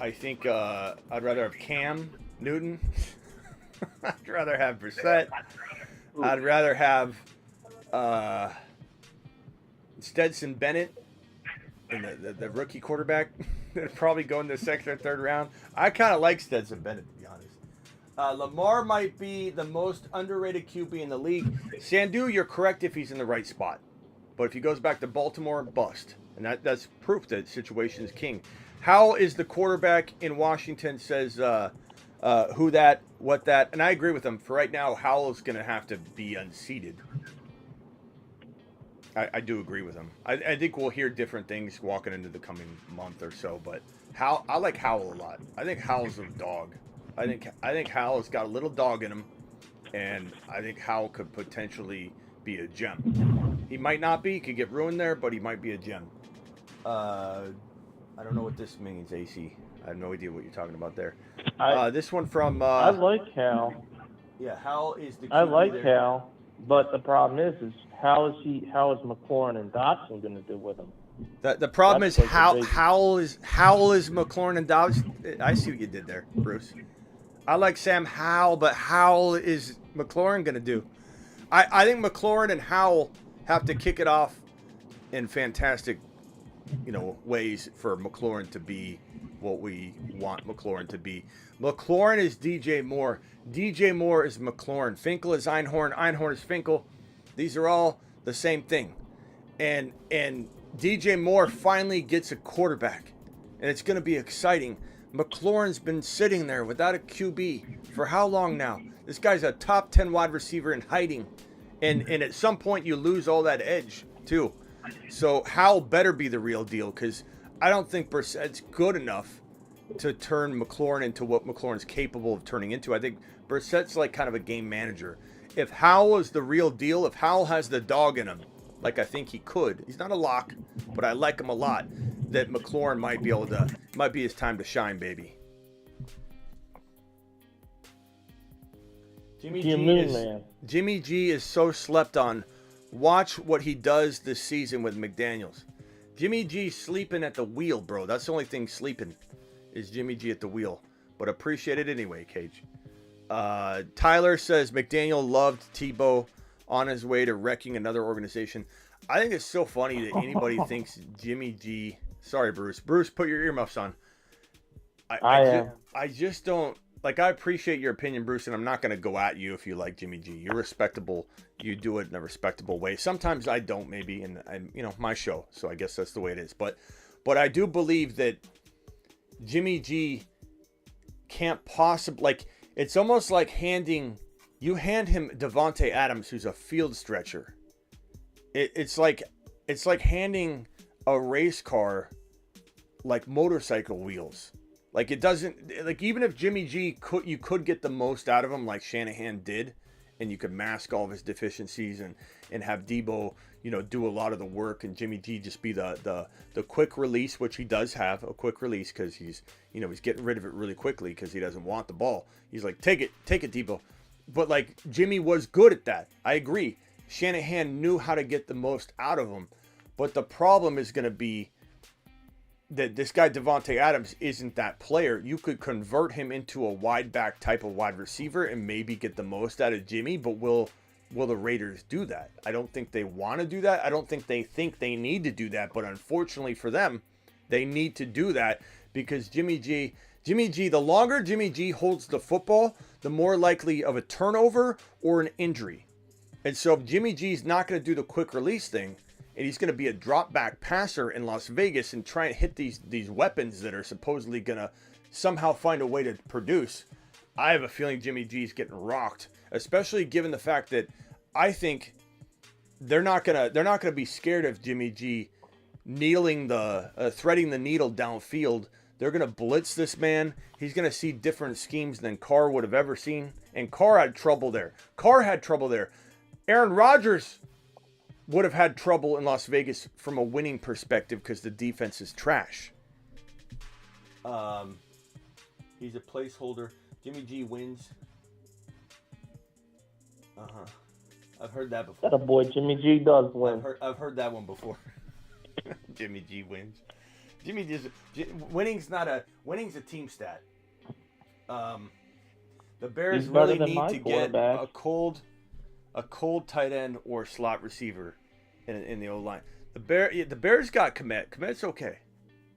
I think I'd rather have Cam Newton. I'd rather have Brissett. I'd rather have Stetson Bennett and the rookie quarterback. That'd probably go in the second or third round. I kind of like Stetson Bennett, to be honest. Lamar might be the most underrated QB in the league. Sandu, you're correct if he's in the right spot. But if he goes back to Baltimore, bust. And that's proof that situation is king. How is the quarterback in Washington says who that, what that. And I agree with him. For right now, Howell's going to have to be unseated. I do agree with him. I think we'll hear different things walking into the coming month or so. But I like Howell a lot. I think Howell's a dog. I think Howell's got a little dog in him. And I think Howell could potentially be a gem. He might not be. He could get ruined there, but he might be a gem. I don't know what this means, AC. I have no idea what you're talking about there. This one from... I like Hal. Yeah, Hal is the QB I like there. Hal, but the problem is how is McLaurin and Dotson going to do with him? The problem That's is like Howell is McLaurin and Dotson. I see what you did there, Bruce. I like Sam Howell, but Howell is McLaurin going to do? I think McLaurin and Howell have to kick it off in fantastic, ways for McLaurin to be what we want McLaurin to be. McLaurin is DJ Moore. DJ Moore is McLaurin. Finkel is Einhorn. Einhorn is Finkel. These are all the same thing. And DJ Moore finally gets a quarterback. And it's going to be exciting. McLaurin's been sitting there without a QB for how long now? This guy's a top 10 wide receiver in hiding. And at some point you lose all that edge too. So Howell better be the real deal because I don't think Brissett's good enough to turn McLaurin into what McLaurin's capable of turning into. I think Brissett's like kind of a game manager. If Howell is the real deal, if Howell has the dog in him, like I think he could, he's not a lock, but I like him a lot, that McLaurin might be his time to shine, baby. Jimmy G is so slept on. Watch what he does this season with McDaniels. Jimmy G sleeping at the wheel, bro. That's the only thing sleeping is Jimmy G at the wheel. But appreciate it anyway, Cage. Tyler says McDaniel loved Tebow on his way to wrecking another organization. I think it's so funny that anybody thinks Jimmy G... Sorry, Bruce. Bruce, put your earmuffs on. I just don't... Like, I appreciate your opinion, Bruce, and I'm not going to go at you if you like Jimmy G. You're respectable. You do it in a respectable way. Sometimes I don't, maybe, and my show, so I guess that's the way it is. But I do believe that Jimmy G can't possibly... Like, it's almost like hand him Davante Adams, who's a field stretcher. It's like handing a race car, like, motorcycle wheels. Like, it doesn't, like, even if Jimmy G you could get the most out of him like Shanahan did, and you could mask all of his deficiencies and have Debo, do a lot of the work, and Jimmy G just be the quick release, which he does have a quick release because he's getting rid of it really quickly because he doesn't want the ball. He's like, take it, Debo. But, like, Jimmy was good at that. I agree. Shanahan knew how to get the most out of him. But the problem is going to be that this guy Davante Adams isn't that player. You could convert him into a wide back type of wide receiver and maybe get the most out of Jimmy, but will the Raiders do that? I don't think they want to do that. I don't think they need to do that, but unfortunately for them, they need to do that because Jimmy G, the longer Jimmy G holds the football, the more likely of a turnover or an injury. And so if Jimmy G's not going to do the quick release thing, and he's going to be a drop back passer in Las Vegas and try and hit these weapons that are supposedly going to somehow find a way to produce, I have a feeling Jimmy G's getting rocked, especially given the fact that I think they're not gonna be scared of Jimmy G threading the needle downfield. They're gonna blitz this man. He's gonna see different schemes than Carr would have ever seen, and Carr had trouble there. Aaron Rodgers would have had trouble in Las Vegas from a winning perspective because the defense is trash. He's a placeholder. Jimmy G wins. I've heard that before. That a boy, Jimmy G does win. I've heard that one before. Jimmy G wins. Winning's a team stat. The Bears really need to get a cold tight end or slot receiver in the O-line. The Bears got Kmet. Kmet's okay.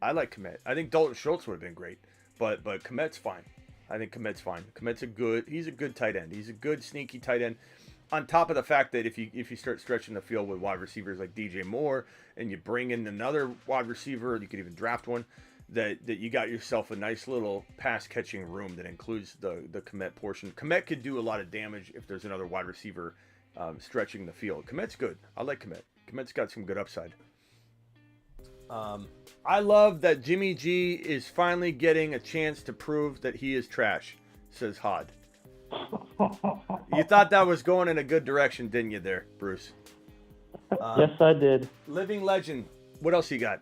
I like Kmet. I think Dalton Schultz would have been great, but Kmet's fine. I think Kmet's fine. He's a good tight end. He's a good sneaky tight end. On top of the fact that if you start stretching the field with wide receivers like DJ Moore and you bring in another wide receiver, you could even draft one, that you got yourself a nice little pass catching room that includes the Kmet portion. Kmet could do a lot of damage if there's another wide receiver stretching the field. Kmet's good. I like Kmet. Kmet's got some good upside. I love that Jimmy G is finally getting a chance to prove that he is trash, says Hod. You thought that was going in a good direction, didn't you there, Bruce? Yes, I did. Living legend. What else you got?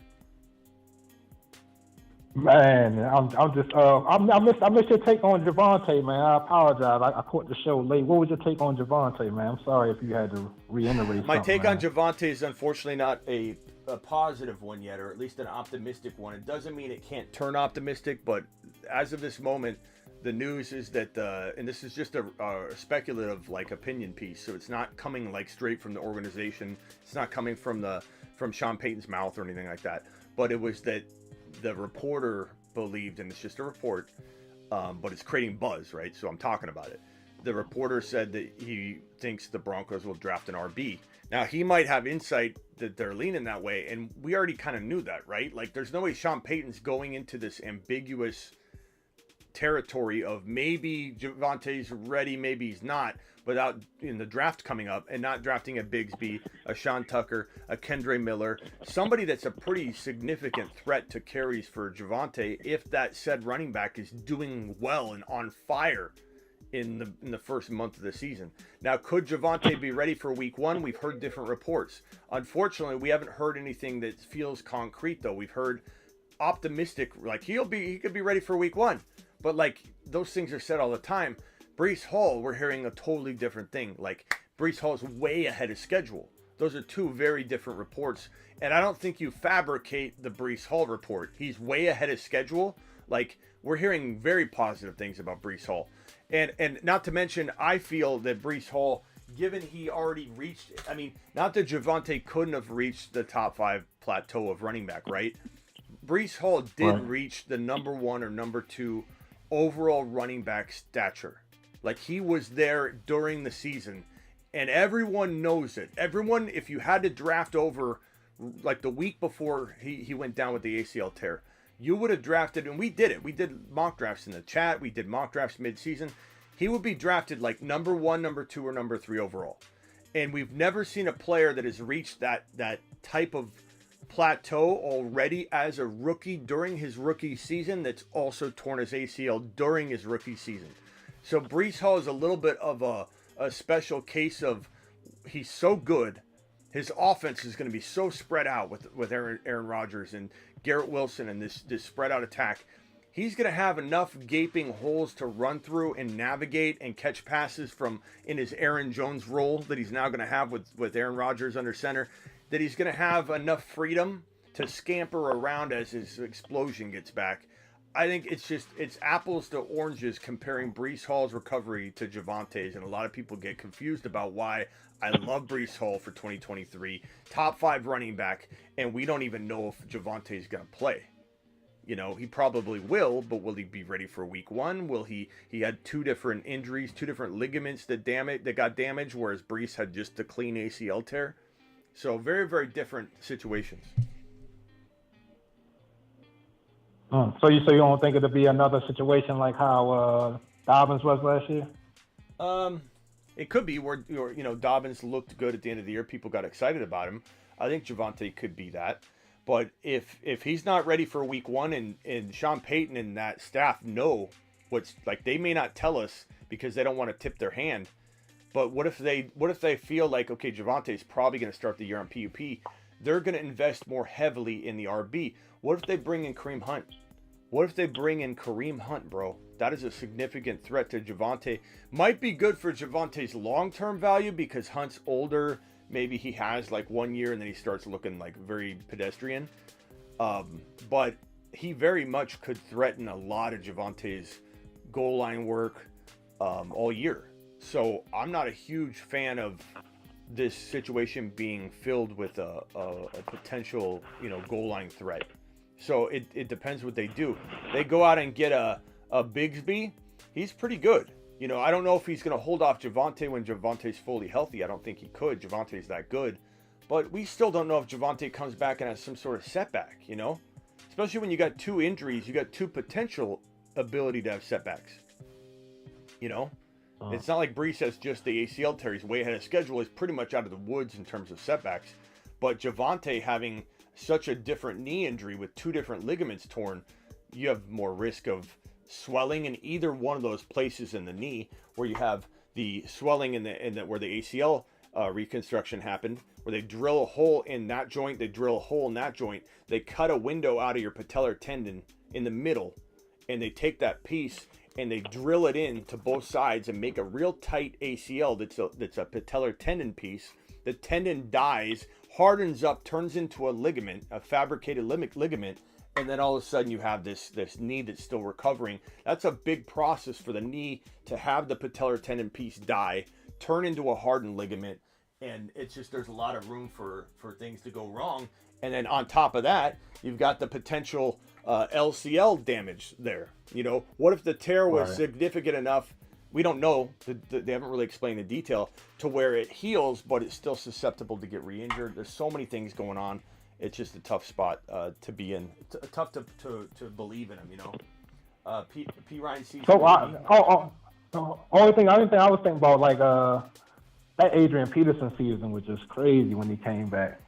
Man, I missed your take on Javonte, man. I apologize. I caught the show late. What was your take on Javonte, man? I'm sorry if you had to reiterate. My take on Javonte is unfortunately not a positive one yet, or at least an optimistic one. It doesn't mean it can't turn optimistic, but as of this moment, the news is that, and this is just a speculative opinion piece, so it's not coming straight from the organization. It's not coming from Sean Payton's mouth or anything like that. But it was that the reporter believed, and it's just a report, but it's creating buzz, right? So I'm talking about it. The reporter said that he thinks the Broncos will draft an RB. Now, he might have insight that they're leaning that way, and we already kind of knew that, right? There's no way Sean Payton's going into this ambiguous territory of maybe Javonte's ready, maybe he's not, without in the draft coming up and not drafting a Bigsby, a Sean Tucker, a Kendre Miller, somebody that's a pretty significant threat to carries for Javonte if that said running back is doing well and on fire in the first month of the season. Now, could Javonte be ready for week one? We've heard different reports. Unfortunately, we haven't heard anything that feels concrete, though. We've heard optimistic, he could be ready for week one. But those things are said all the time. Breece Hall, we're hearing a totally different thing. Breece Hall is way ahead of schedule. Those are two very different reports. And I don't think you fabricate the Breece Hall report. He's way ahead of schedule. We're hearing very positive things about Breece Hall. And not to mention, I feel that Breece Hall, given he already reached, not that Javonte couldn't have reached the top 5 plateau of running back, right? Breece Hall did reach the number 1 or number 2 overall running back stature. He was there during the season, and everyone knows it. Everyone, if you had to draft over the week before he went down with the ACL tear, you would have drafted, and we did it. We did mock drafts in the chat. We did mock drafts mid-season. He would be drafted number 1, number 2, or number 3 overall. And we've never seen a player that has reached that type of plateau already as a rookie during his rookie season that's also torn his ACL during his rookie season. So Breece Hall is a little bit of a special case of he's so good. His offense is going to be so spread out with Aaron Rodgers and Garrett Wilson and this spread out attack. He's going to have enough gaping holes to run through and navigate and catch passes from in his Aaron Jones role that he's now going to have with Aaron Rodgers under center, that he's going to have enough freedom to scamper around as his explosion gets back. I think it's apples to oranges comparing Breece Hall's recovery to Javonte's, and a lot of people get confused about why I love Breece Hall for 2023, top 5 running back, and we don't even know if Javonte's going to play. He probably will, but will he be ready for week 1? Will he had 2 different injuries, 2 different ligaments that got damaged, whereas Brees had just a clean ACL tear. So very, very different situations. So you don't think it'll be another situation like how Dobbins was last year? It could be where Dobbins looked good at the end of the year. People got excited about him. I think Javonte could be that. But if he's not ready for week 1 and Sean Payton and that staff know what's like, they may not tell us because they don't want to tip their hand. But what if they feel like, okay, Javonte is probably going to start the year on PUP. They're going to invest more heavily in the RB. What if they bring in Kareem Hunt? Bro? That is a significant threat to Javonte. Might be good for Javonte's long-term value because Hunt's older. Maybe he has like 1 year and then he starts looking like very pedestrian. But he very much could threaten a lot of Javonte's goal line work all year. So I'm not a huge fan of this situation being filled with a potential, goal line threat. So it depends what they do. They go out and get a Bigsby. He's pretty good. I don't know if he's going to hold off Javonte when Javonte's fully healthy. I don't think he could. Javonte's that good. But we still don't know if Javonte comes back and has some sort of setback, Especially when you got 2 injuries, you got 2 potential ability to have setbacks. It's not like Brees has just the ACL tear. He's way ahead of schedule. He's pretty much out of the woods in terms of setbacks. But Javonte having such a different knee injury with 2 different ligaments torn, you have more risk of swelling in either one of those places in the knee, where you have the swelling in the where the ACL reconstruction happened, where they drill a hole in that joint, they cut a window out of your patellar tendon in the middle, and they take that piece and they drill it in to both sides and make a real tight ACL that's a patellar tendon piece. The tendon dies, hardens up, turns into a ligament, a fabricated ligament, and then all of a sudden you have this knee that's still recovering. That's a big process for the knee to have the patellar tendon piece die, turn into a hardened ligament, and it's just, there's a lot of room for things to go wrong. And then on top of that, you've got the potential LCL damage there. What if the tear was significant enough? We don't know. They haven't really explained the detail to where it heals, but it's still susceptible to get re-injured. There's so many things going on. It's just a tough spot to be in. Tough to believe in him, P. Ryan sees. Only thing I was thinking about, like that Adrian Peterson season was just crazy when he came back.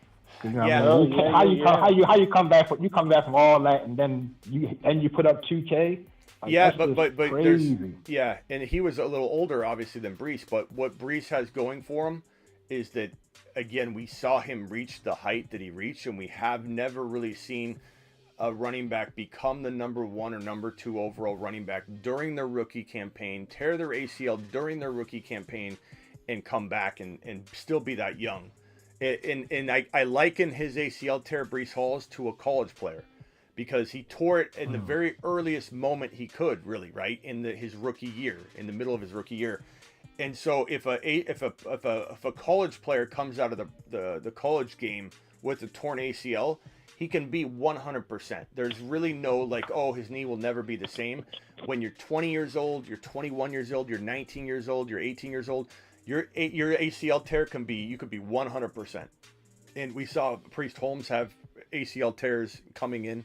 How you come back from all that and then you put up 2K. But crazy. And he was a little older, obviously, than Brees. But what Brees has going for him is that, again, we saw him reach the height that he reached, and we have never really seen a running back become the number 1 or number 2 overall running back during their rookie campaign, tear their ACL during their rookie campaign, and come back and still be that young. And I liken his ACL tear, Brees Hall's, to a college player, because he tore it in the very earliest moment he could, really, right, in his rookie year, in the middle of his rookie year. And so if a college player comes out of the college game with a torn ACL, he can be 100%. There's really no like, oh, his knee will never be the same. When you're 20 years old, you're 21 years old, you're 19 years old, you're 18 years old, your ACL tear you could be 100%. And we saw Priest Holmes have ACL tears coming in.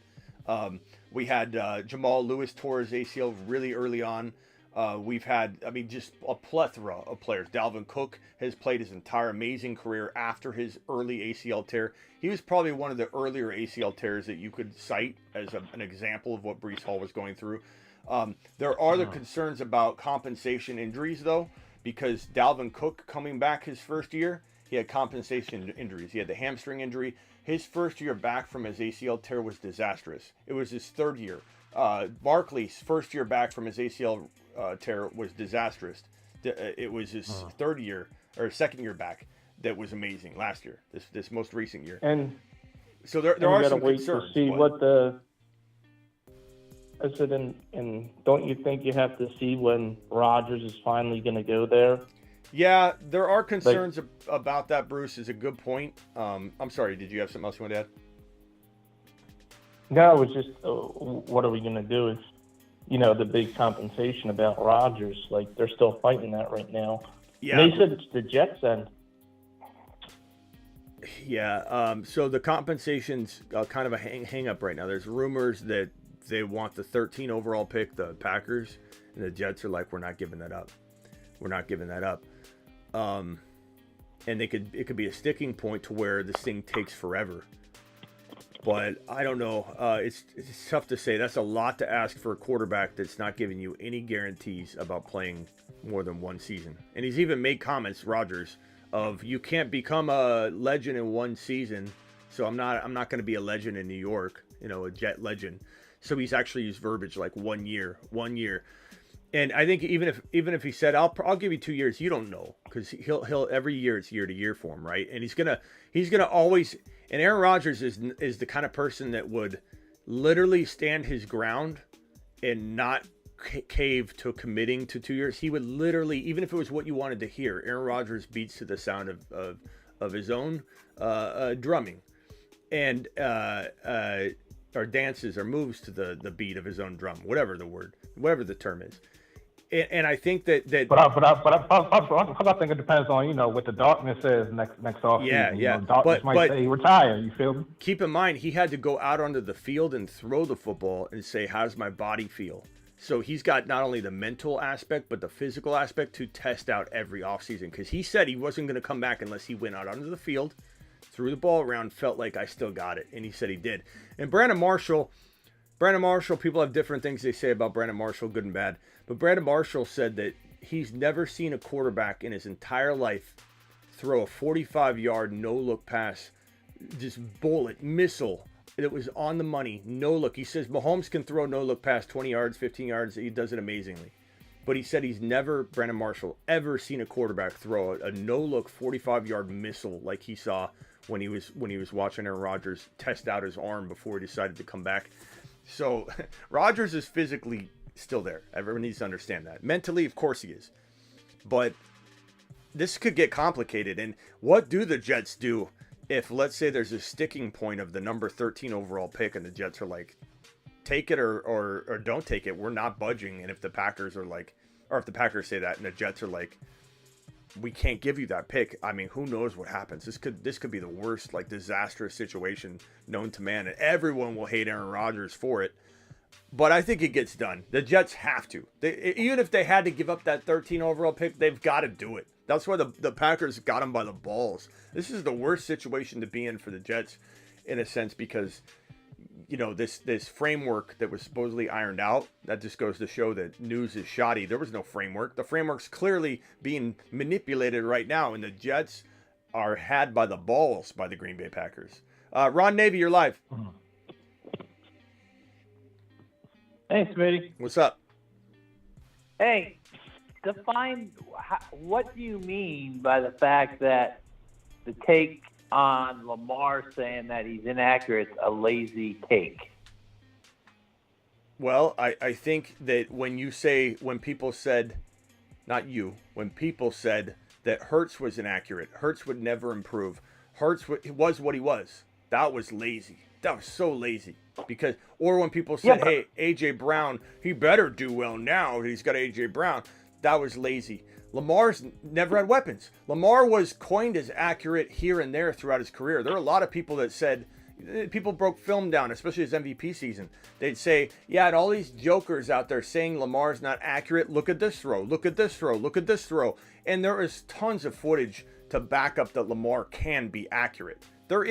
We had Jamal Lewis tore his ACL really early on. We've had, just a plethora of players. Dalvin Cook has played his entire amazing career after his early ACL tear. He was probably one of the earlier ACL tears that you could cite as an example of what Brees Hall was going through. There are the concerns about compensation injuries, though, because Dalvin Cook coming back his first year, he had compensation injuries. He had the hamstring injury. His first year back from his ACL tear was disastrous. It was his third year. Barkley's first year back from his ACL tear was disastrous. It was his third year or second year back that was amazing last year. This most recent year. And so there are some concerns. To see what the. I said, and don't you think you have to see when Rodgers is finally going to go there? Yeah, there are concerns about that. Bruce is a good point. I'm sorry. Did you have something else you want to add? No, it was just, what are we going to do? Is, the big compensation about Rodgers. Like, they're still fighting that right now. Yeah. And they said it's the Jets' end. Yeah. So the compensation's kind of a hang up right now. There's rumors that they want the 13 overall pick, the Packers, and the Jets are like, we're not giving that up. We're not giving that up. And it could be a sticking point to where this thing takes forever. But I don't know. It's tough to say. That's a lot to ask for a quarterback that's not giving you any guarantees about playing more than one season. And he's even made comments, Rodgers, of you can't become a legend in one season. So I'm not going to be a legend in New York, a Jet legend. So he's actually used verbiage like 1 year. And I think even if he said I'll give you 2 years, you don't know, because he'll every year it's year to year for him, right? And he's gonna always. And Aaron Rodgers is the kind of person that would literally stand his ground and not cave to committing to 2 years. He would literally, even if it was what you wanted to hear, Aaron Rodgers beats to the sound of his own drumming, and or dances or moves to the beat of his own drum, whatever the term is. And I think that. But I think it depends on what the darkness says next off. Yeah. Darkness might say retire. You feel me? Keep in mind, he had to go out onto the field and throw the football and say, "How's my body feel?" So he's got not only the mental aspect but the physical aspect to test out every offseason, because he said he wasn't going to come back unless he went out onto the field, threw the ball around, felt like I still got it, and he said he did. And Brandon Marshall, people have different things they say about Brandon Marshall, good and bad. But Brandon Marshall said that he's never seen a quarterback in his entire life throw a 45-yard no-look pass, just bullet, missile, that was on the money, no look. He says Mahomes can throw no-look pass 20 yards, 15 yards. He does it amazingly. But he said he's never, Brandon Marshall, ever seen a quarterback throw a no-look 45-yard missile like he saw when he was watching Aaron Rodgers test out his arm before he decided to come back. So Rodgers is physically still there. Everyone needs to understand that. Mentally, of course he is. But this could get complicated. And what do the Jets do if, let's say, there's a sticking point of the number 13 overall pick and the Jets are like, take it or don't take it. We're not budging. And if the Packers are like, or if the Packers say that and the Jets are like, we can't give you that pick. I mean, who knows what happens? This could be the worst, like, disastrous situation known to man, and everyone will hate Aaron Rodgers for it. But I think it gets done. The Jets have to. Even if they had to give up that 13 overall pick, they've got to do it. That's why the Packers got them by the balls. This is the worst situation to be in for the Jets, in a sense, because this framework that was supposedly ironed out, that just goes to show that news is shoddy. There was no framework. The framework's clearly being manipulated right now, and the Jets are had by the balls by the Green Bay Packers. Ron Navy, you're live. Hey, Smitty. What's up? Hey, define what do you mean by the fact that the take on Lamar saying that he's inaccurate is a lazy take? Well, I think that when people said that Hurts was inaccurate, Hurts would never improve. Hurts was what he was. That was lazy. That was so lazy. Or when people said, hey, A.J. Brown, he better do well now. He's got A.J. Brown. That was lazy. Lamar's never had weapons. Lamar was coined as accurate here and there throughout his career. There are a lot of people that said, people broke film down, especially his MVP season. They'd say, yeah, and all these jokers out there saying Lamar's not accurate. Look at this throw. Look at this throw. Look at this throw. And there is tons of footage to back up that Lamar can be accurate. There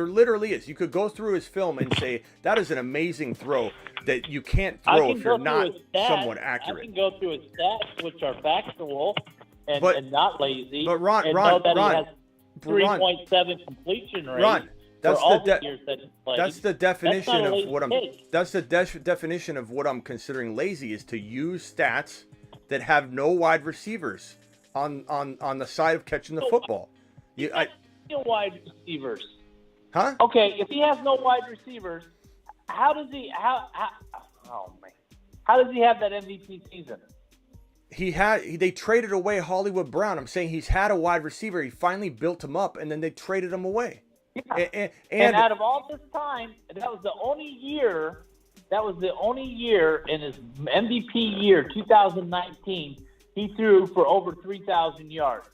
literally is. You could go through his film and say, that is an amazing throw that you can't throw if you're not somewhat accurate. I can go through his stats, which are factual and not lazy. But Ron, he has 3.7 completion rate. Ron, that's the definition of what I'm. That's the definition of what I'm considering lazy, is to use stats that have no wide receivers on the side of catching the football. Wide receivers. Huh? Okay, if he has no wide receivers, how does he have that MVP season? They traded away Hollywood Brown. I'm saying he's had a wide receiver. He finally built him up, and then they traded him away. Yeah. And out of all this time, that was the only year. That was the only year in his MVP year, 2019. He threw for over 3,000 yards.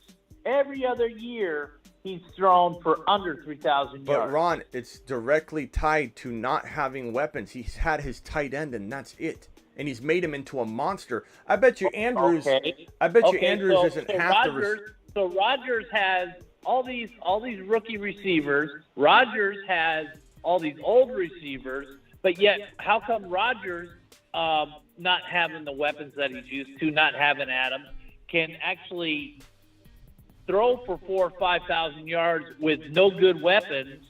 Every other year, he's thrown for under 3,000 yards. But Ron, it's directly tied to not having weapons. He's had his tight end, and that's it. And he's made him into a monster. I bet you Andrews. Okay. I bet you Andrews isn't half the. So Rodgers has all these rookie receivers. Rodgers has all these old receivers. But yet, how come Rodgers, not having the weapons that he's used to, not having Adam, can actually throw for 4,000 or 5,000 yards with no good weapons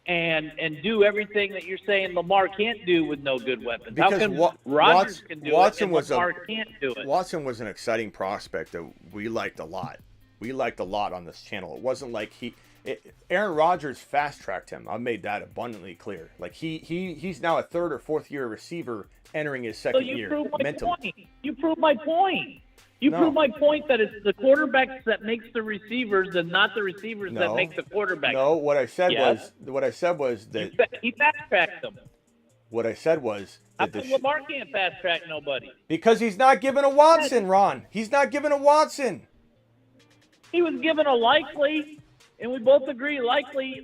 and do everything that you're saying Lamar can't do with no good weapons? Because how come Rodgers can do it and Lamar can't do it? Watson was an exciting prospect that we liked a lot. We liked a lot on this channel. It wasn't like Aaron Rodgers fast-tracked him. I made that abundantly clear. Like he's now a third or fourth year receiver entering his second year mentally. You proved my point. You proved my point that it's the quarterbacks that makes the receivers and not the receivers that make the quarterbacks. No, what I said was that he fast-tracked them. What I said was that Lamar can't fast-track nobody. Because he's not given a Watson, Ron. He's not given a Watson. He was given a likely, and we both agree likely.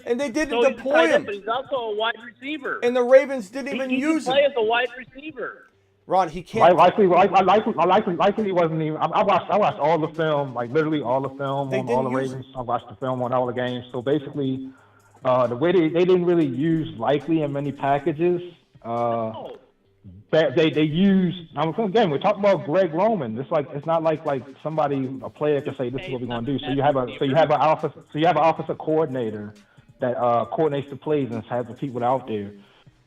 And they didn't so deploy him. But he's also a wide receiver. And the Ravens didn't even use him. He can play as a wide receiver. Ron, he can't. Likely he wasn't even. I watched all the film, like literally all the film on all the Ravens. I watched the film on all the games. So basically, the way they didn't really use likely in many packages. They use. Again, we're talking about Greg Roman. It's not like a player can say this is what we're going to do. So you have an offensive coordinator that coordinates the plays and has the people out there.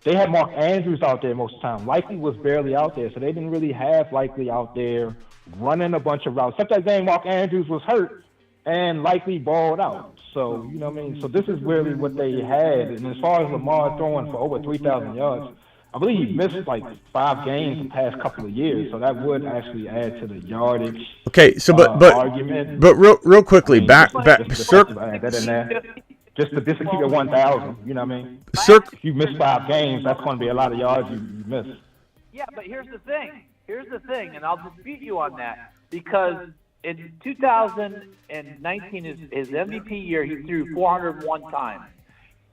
They had Mark Andrews out there most of the time. Likely was barely out there, so they didn't really have Likely out there running a bunch of routes. Except that game, Mark Andrews was hurt and Likely balled out. So, you know what I mean? So this is really what they had. And as far as Lamar throwing for over 3,000 yards, I believe he missed like 5 games the past couple of years. So that would actually add to the yardage. Okay, so argument. But real quickly, back. Just to keep it 1,000, you know what I mean? If you miss 5 games, that's going to be a lot of yards you miss. Yeah, but here's the thing, and I'll dispute you on that, because in 2019, his MVP year, he threw 401 times.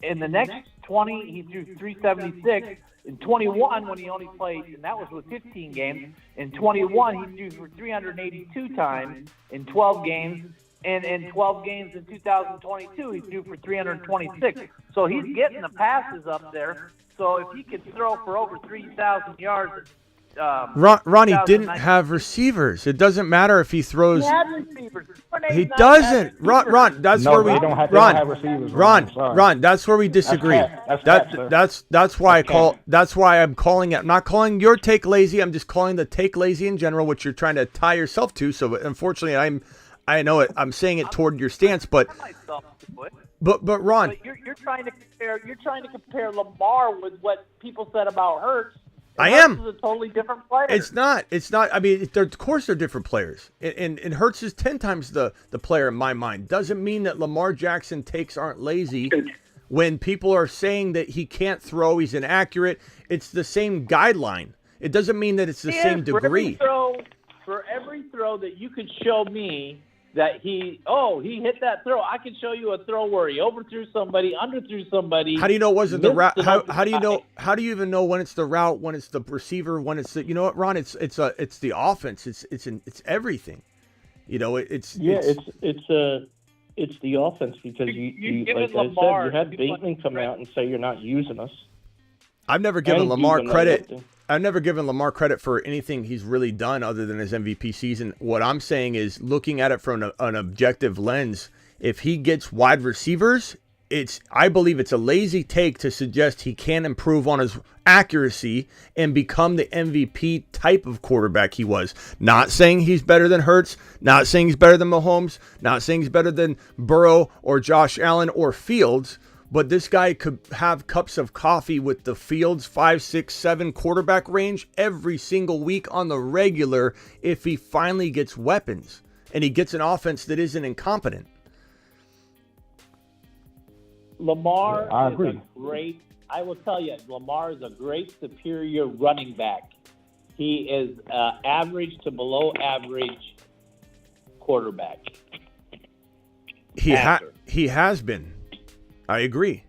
In the next 20, he threw 376. In 21, when he only played, and that was with 15 games, in 21, he threw for 382 times in 12 games. And in 12 games in 2022, he threw for 326. So he's getting the passes up there. So if he could throw for over 3,000 yards. Ronnie didn't have receivers. It doesn't matter if he throws. He had receivers. He doesn't. Ron, that's where we. Ron, that's where we disagree. That's why I call. That's why I'm calling it. I'm not calling your take lazy. I'm just calling the take lazy in general, which you're trying to tie yourself to. So unfortunately, I know it. I'm saying it toward your stance, but Ron, but you're trying to compare Lamar with what people said about Hurts. I am. Hurts is a totally different player. It's not. I mean, of course they're different players, and Hurts is 10 times the player in my mind. Doesn't mean that Lamar Jackson takes aren't lazy. When people are saying that he can't throw, he's inaccurate. It's the same guideline. It doesn't mean that it's the same degree. For every throw that you could show me that he hit that throw, I can show you a throw where he overthrew somebody, underthrew somebody. How do you know it wasn't the route? How do you know? How do you even know when it's the route, when it's the receiver, when it's the, you know what, Ron? It's the offense. It's everything. You know, it's the offense, because you like I said, you had Bateman come out and say you're not using us. I've never given Lamar credit. I've never given Lamar credit for anything he's really done other than his MVP season. What I'm saying is, looking at it from an objective lens, if he gets wide receivers, I believe it's a lazy take to suggest he can improve on his accuracy and become the MVP type of quarterback he was. Not saying he's better than Hurts, not saying he's better than Mahomes, not saying he's better than Burrow or Josh Allen or Fields, but this guy could have cups of coffee with the Fields 5, 6, 7 quarterback range every single week on the regular if he finally gets weapons and he gets an offense that isn't incompetent. Lamar I is agree. a great. I will tell you, Lamar is a great, superior running back. He is average to below average quarterback. He has been. I agree.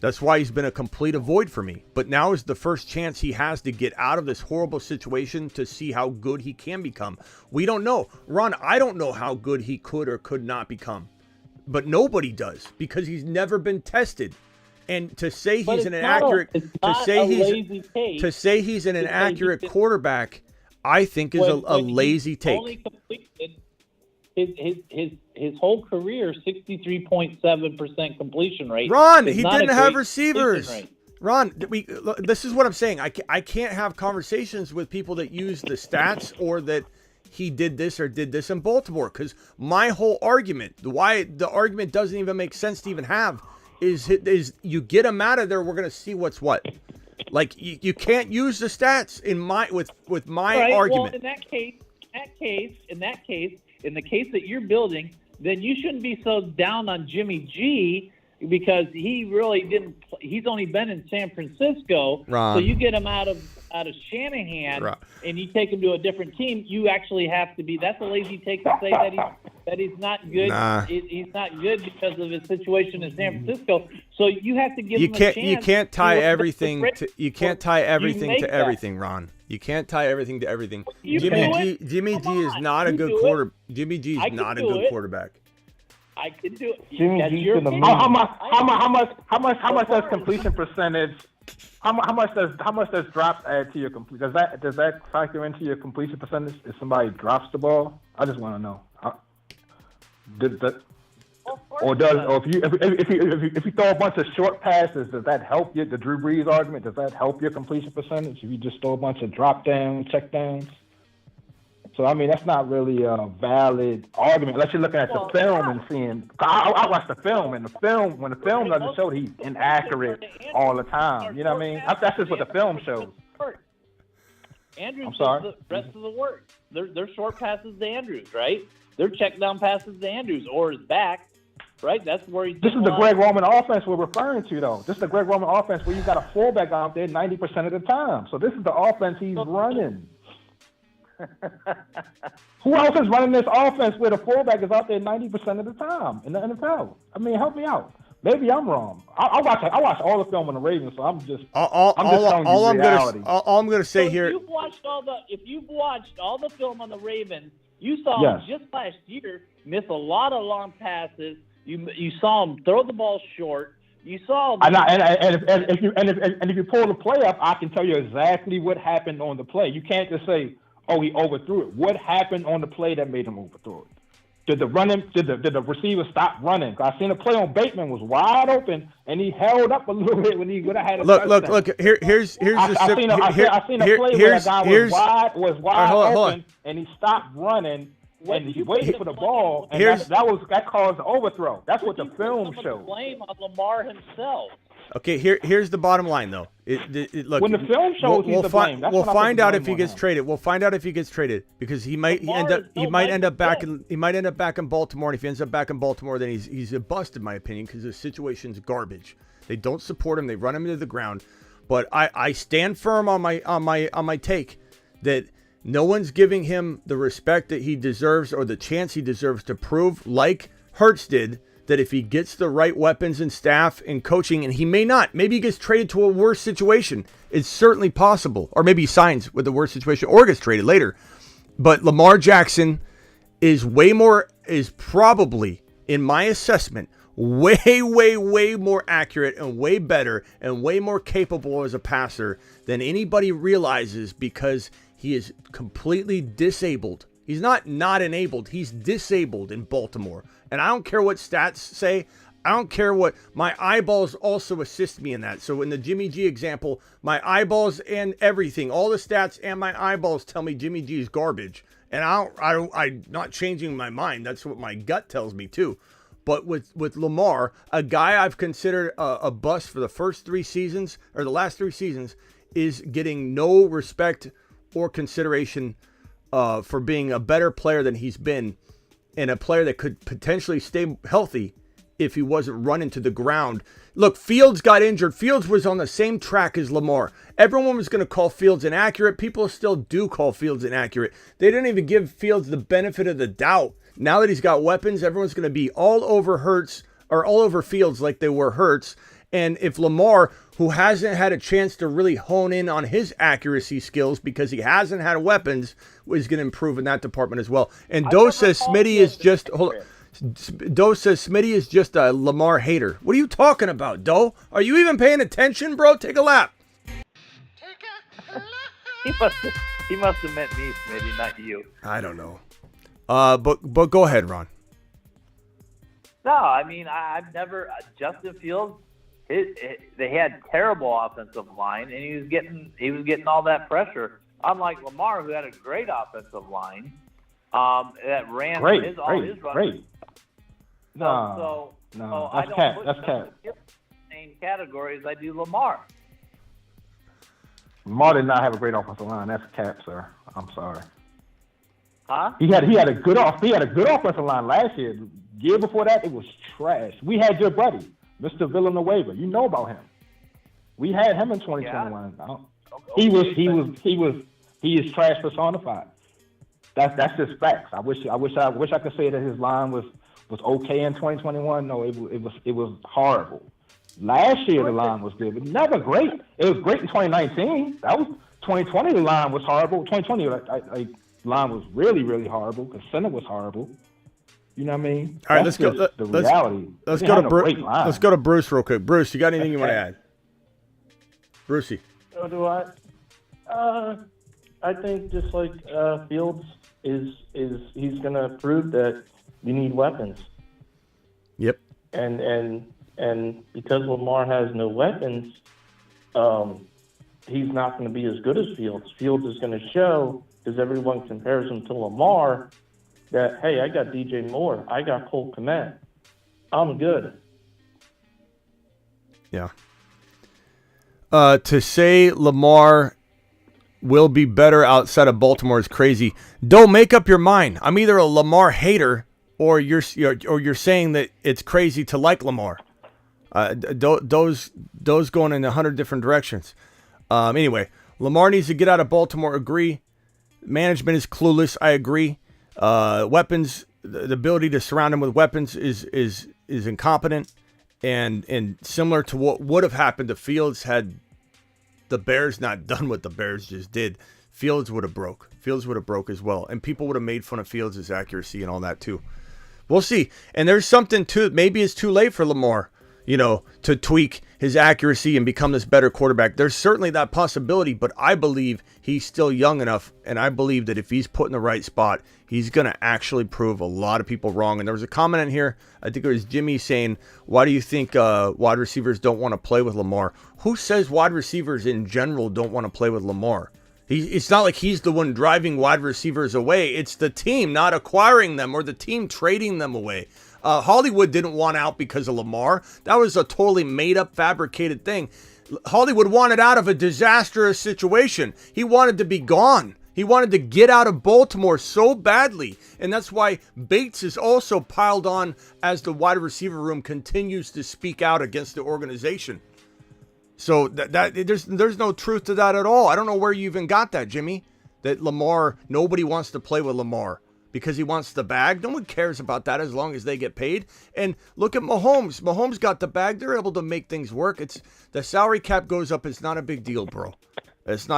That's why he's been a complete avoid for me. But now is the first chance he has to get out of this horrible situation to see how good he can become. We don't know. Ron, I don't know how good he could or could not become. But nobody does because he's never been tested. And to say he's an inaccurate to say he's an inaccurate quarterback, I think is a lazy take. Only completed his whole career 63.7% completion rate. Ron, he didn't have receivers. Ron, this is what I'm saying. I can't have conversations with people that use the stats or that he did this or did this in Baltimore, because my whole argument, why the argument doesn't even make sense to even have, is you get him out of there, we're gonna see what's what. Like you can't use the stats with my argument. Well, in the case that you're building, then you shouldn't be so down on Jimmy G, because he really didn't. He's only been in San Francisco, Ron. So you get him out of Shanahan, Ron. and you take him to a different team. You actually have to be. That's a lazy take to say that he's not good. Nah. He's not good because of his situation in San Francisco. So you have to give him a chance. You can't tie everything to everything, Ron. You can't tie everything to everything. Jimmy G is not a good quarter. Jimmy G is not a good quarterback. I can do it. Jimmy G's in the how much does completion percentage? How much does drops add to your complete? Does that factor into your completion percentage if somebody drops the ball? I just want to know. If you throw a bunch of short passes, does that help you? The Drew Brees argument, does that help your completion percentage if you just throw a bunch of drop downs, check downs? So, I mean, that's not really a valid argument unless you're looking at the film and seeing. I watch the film, and when the film doesn't show that he's inaccurate all the time. You know what I mean? That's just what the film shows. Andrews does the rest of the work. They're short passes to Andrews, right? They're check down passes to Andrews or his back, right? That's where he's. This is the Greg Roman offense we're referring to, though. This is the Greg Roman offense where you've got a fullback out there 90% of the time. So this is the offense he's running. Who else is running this offense where the fullback is out there 90% of the time in the NFL? I mean, help me out. Maybe I'm wrong. I watch all the film on the Ravens, so I'm just telling you reality. All I'm gonna say here. If you've watched all the film on the Ravens, you saw him just last year miss a lot of long passes. You saw him throw the ball short. You saw him. If you pull the play up, I can tell you exactly what happened on the play. You can't just say, "Oh, he overthrew it." What happened on the play that made him overthrow it? Did the receiver stop running? I seen a play on Bateman was wide open, and he held up a little bit when he would have had a touchdown. Look. Here's I seen a play where a guy was wide open, and he stopped running, and he waited for the ball, and that caused the overthrow. That's what the film shows. Blame on Lamar himself. Okay, here's the bottom line, though. Look, when the film shows he's to blame, we'll find out if he gets traded. We'll find out if he gets traded because he might end up back in Baltimore. And if he ends up back in Baltimore, then he's a bust, in my opinion, because the situation's garbage. They don't support him. They run him into the ground. But I stand firm on my take that no one's giving him the respect that he deserves or the chance he deserves to prove, like Hurts did, that if he gets the right weapons and staff and coaching, and he may not, maybe he gets traded to a worse situation. It's certainly possible. Or maybe he signs with the worst situation or gets traded later. But Lamar Jackson is probably, in my assessment, way more accurate and way better and way more capable as a passer than anybody realizes, because he is completely disabled. He's not enabled. He's disabled in Baltimore. And I don't care what stats say. I don't care what my eyeballs also assist me in that. So in the Jimmy G example, my eyeballs and everything, all the stats and my eyeballs tell me Jimmy G is garbage. And I'm not changing my mind. That's what my gut tells me too. But with Lamar, a guy I've considered a bust for the last 3 seasons, is getting no respect or consideration for being a better player than he's been, and a player that could potentially stay healthy if he wasn't running to the ground. Look, Fields got injured. Fields was on the same track as Lamar. Everyone was going to call Fields inaccurate. People still do call Fields inaccurate. They didn't even give Fields the benefit of the doubt. Now that he's got weapons, everyone's going to be all over Hurts or all over Fields like they were Hurts. And if Lamar, who hasn't had a chance to really hone in on his accuracy skills because he hasn't had weapons, is going to improve in that department as well. And Doe says Smitty is just a Lamar hater. What are you talking about, Doe? Are you even paying attention, bro? Take a lap. He must have meant me, Smitty, not you. I don't know. But go ahead, Ron. No, I mean I've never Justin Fields. They had terrible offensive line, and he was getting all that pressure. Unlike Lamar, who had a great offensive line, that ran his runs. Great. So I don't put That's cat. the same category as I do Lamar. Lamar did not have a great offensive line. That's cap, sir. I'm sorry. Huh? He had a good offensive line last year. The year before that, it was trash. We had your buddy, Mr. Villanueva. You know about him. We had him in 2021. Yeah. He is trash personified. That's just facts. I wish I could say that his line was okay in 2021. No, it was horrible. Last year the line was good, but never great. It was great in 2019. That was 2020. The line was horrible. 2020 line was really, really horrible. The center was horrible. You know what I mean? All right, let's go. The reality. Let's go to Bruce. Let's go to Bruce real quick. Bruce, you got anything you want to add? Brucey. So do I. I think just like Fields is he's going to prove that you need weapons. Yep. And because Lamar has no weapons, he's not going to be as good as Fields. Fields is going to show, because everyone compares him to Lamar, that, hey, I got DJ Moore. I got Cole Kmet. I'm good. Yeah. To say Lamar will be better outside of Baltimore is crazy. Don't make up your mind. I'm either a Lamar hater or you're saying that it's crazy to like Lamar. Those going in 100 different directions. Anyway, Lamar needs to get out of Baltimore. Agree. Management is clueless. I agree. Weapons, the ability to surround him with weapons is incompetent, and similar to what would have happened to Fields had the Bears not done what the Bears just did. Fields would have broke. Fields would have broke as well, and people would have made fun of Fields' accuracy and all that too. We'll see. And there's something to maybe it's too late for Lamar, to tweak his accuracy and become this better quarterback. There's certainly that possibility, but I believe he's still young enough, and I believe that if he's put in the right spot, he's going to actually prove a lot of people wrong. And there was a comment in here, I think it was Jimmy, saying, why do you think wide receivers don't want to play with Lamar? Who says wide receivers in general don't want to play with Lamar? It's not like he's the one driving wide receivers away. It's the team not acquiring them or the team trading them away. Hollywood didn't want out because of Lamar. That was a totally made-up, fabricated thing. Hollywood wanted out of a disastrous situation. He wanted to be gone. He wanted to get out of Baltimore so badly. And that's why Bates is also piled on as the wide receiver room continues to speak out against the organization. So there's no truth to that at all. I don't know where you even got that, Jimmy. That Lamar, nobody wants to play with Lamar because he wants the bag. No one cares about that as long as they get paid. And look at Mahomes. Mahomes got the bag. They're able to make things work. It's the salary cap goes up. It's not a big deal, bro. It's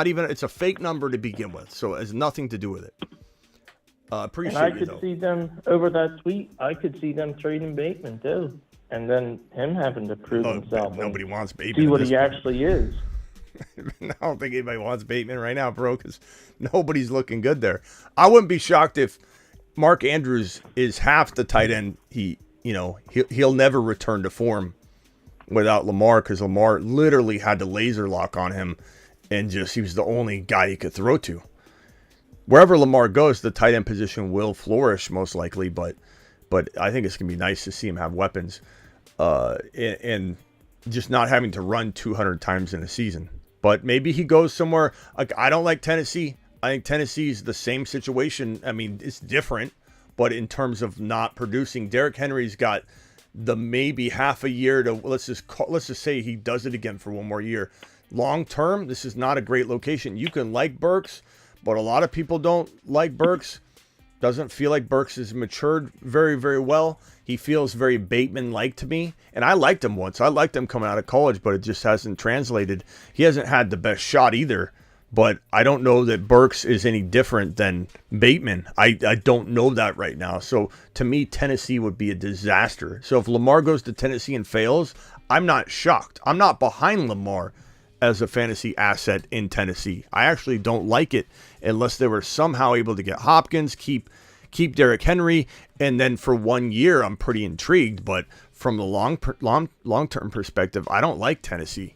a fake number to begin with. So it has nothing to do with it. Appreciate and I could see them over that tweet. I could see them trading Bateman too. And then him having to prove himself. Nobody wants Bateman. See what he actually is. I don't think anybody wants Bateman right now, bro, because nobody's looking good there. I wouldn't be shocked if Mark Andrews is half the tight end. He'll never return to form without Lamar, because Lamar literally had the laser lock on him, and he was the only guy he could throw to. Wherever Lamar goes, the tight end position will flourish most likely, but I think it's going to be nice to see him have weapons and just not having to run 200 times in a season. But maybe he goes somewhere. Like, I don't like Tennessee. I think Tennessee's the same situation. I mean, it's different, but in terms of not producing, Derrick Henry's got the maybe half a year to let's just say he does it again for one more year. Long term, this is not a great location. You can like Burks, but a lot of people don't like Burks. Doesn't feel like Burks has matured very, very well. He feels very Bateman-like to me. And I liked him once. I liked him coming out of college, but it just hasn't translated. He hasn't had the best shot either. But I don't know that Burks is any different than Bateman. I don't know that right now. So to me, Tennessee would be a disaster. So if Lamar goes to Tennessee and fails, I'm not shocked. I'm not behind Lamar as a fantasy asset in Tennessee. I actually don't like it unless they were somehow able to get Hopkins, keep Derrick Henry, and then for 1 year I'm pretty intrigued. But from the long-term perspective, I don't like Tennessee.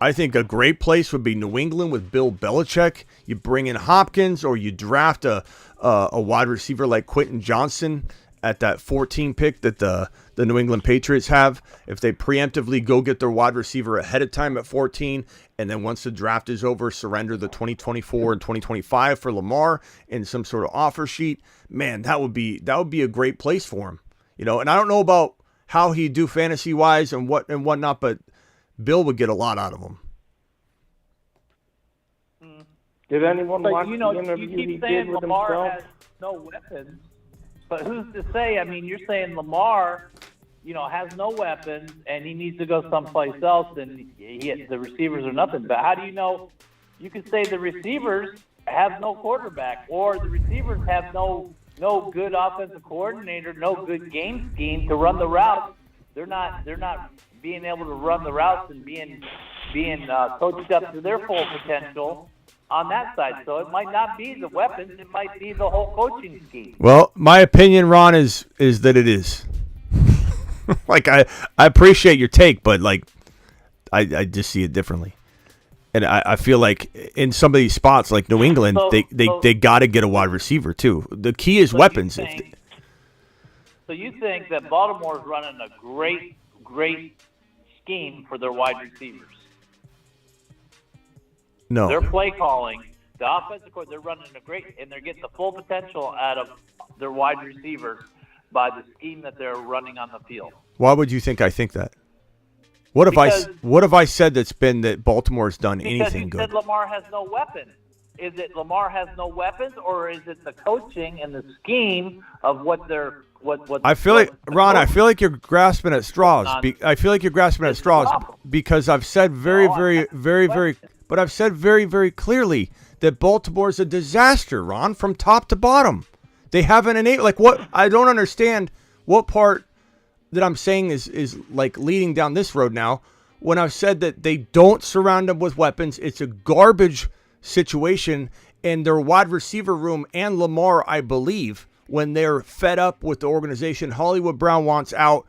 I think a great place would be New England with Bill Belichick. You bring in Hopkins, or you draft a wide receiver like Quentin Johnson at that 14 pick that the New England Patriots have. If they preemptively go get their wide receiver ahead of time at 14, and then once the draft is over, surrender the 2024 and 2025 for Lamar in some sort of offer sheet, man, that would be a great place for him. You know, and I don't know about how he'd do fantasy wise and whatnot, but Bill would get a lot out of him. Did anyone watch You know, the interview you he keep did saying with Lamar himself? has no weapons, but who's to say? I mean, you're saying Lamar, you know, has no weapons and he needs to go someplace else, and the receivers are nothing. But how do you know? You could say the receivers have no quarterback, or the receivers have no good offensive coordinator, no good game scheme to run the routes. They're not being able to run the routes and being coached up to their full potential on that side. So it might not be the weapons, it might be the whole coaching scheme. Well, my opinion, Ron, is that it is. Like, I appreciate your take, but like I just see it differently. And I feel like in some of these spots, like New England, they got to get a wide receiver too. The key is weapons. So you think that Baltimore's running a great scheme for their wide receivers? No. Their play calling, the offensive court, they're running and they're getting the full potential out of their wide receivers by the scheme that they're running on the field. Why would you think I think that? What have I said that's been that Baltimore's done anything good? Because you said Lamar has no weapons. Is it Lamar has no weapons, or is it the coaching and the scheme of what they're what? I feel like Ron. I feel like you're grasping at straws. I feel like you're grasping at straws because I've said very clearly that Baltimore's a disaster, Ron, from top to bottom. They haven't what I don't understand what part that I'm saying is like leading down this road now. When I've said that they don't surround them with weapons, it's a garbage situation, and their wide receiver room and Lamar, I believe, when they're fed up with the organization Hollywood Brown wants out,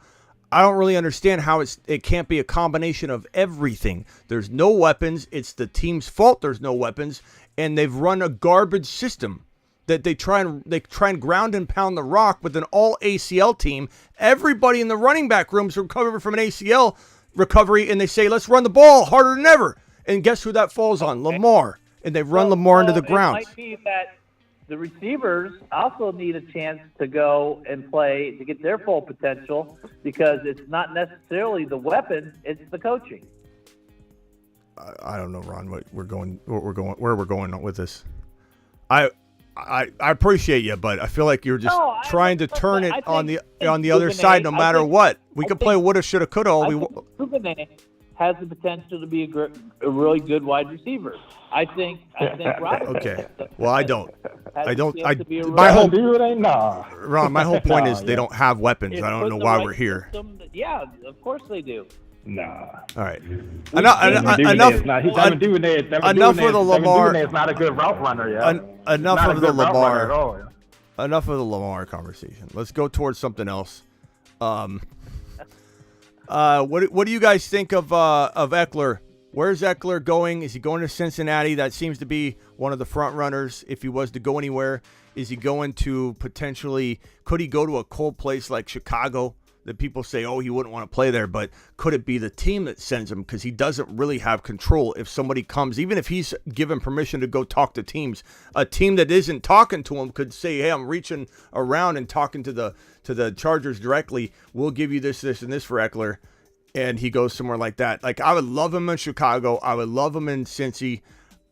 I don't really understand how it can't be a combination of everything. There's no weapons. It's the team's fault there's no weapons, and they've run a garbage system that they try and ground and pound the rock with an all ACL team. Everybody in the running back room's recovered from an ACL recovery, and they say, let's run the ball harder than ever. And guess who that falls on? Lamar. And they've run Lamar into the ground. It might be that the receivers also need a chance to go and play to get their full potential, because it's not necessarily the weapons, it's the coaching. I don't know, Ron, where we're going with this. I appreciate you, but I feel like you're just trying to turn it on the other side, no matter what. We could play woulda, shoulda, coulda. Duvernay has the potential to be a really good wide receiver. I think Robinson. Okay. Well, I don't. Ron, my whole point is they don't have weapons. I don't know why we're here. Yeah, of course they do. Nah. All right. Enough of the Lamar. Duvernay's not a good route runner yet. Enough of the Lamar. Enough of the Lamar conversation. Let's go towards something else. What do you guys think of Eckler? Where's Eckler going? Is he going to Cincinnati? That seems to be one of the front runners. If he was to go anywhere, is he going to could he go to a cold place like Chicago? that people say, oh, he wouldn't want to play there, but could it be the team that sends him? Because he doesn't really have control. If somebody comes, even if he's given permission to go talk to teams, a team that isn't talking to him could say, hey, I'm reaching around and talking to the Chargers directly. We'll give you this, this, and this for Eckler. And he goes somewhere like that. Like, I would love him in Chicago. I would love him in Cincy.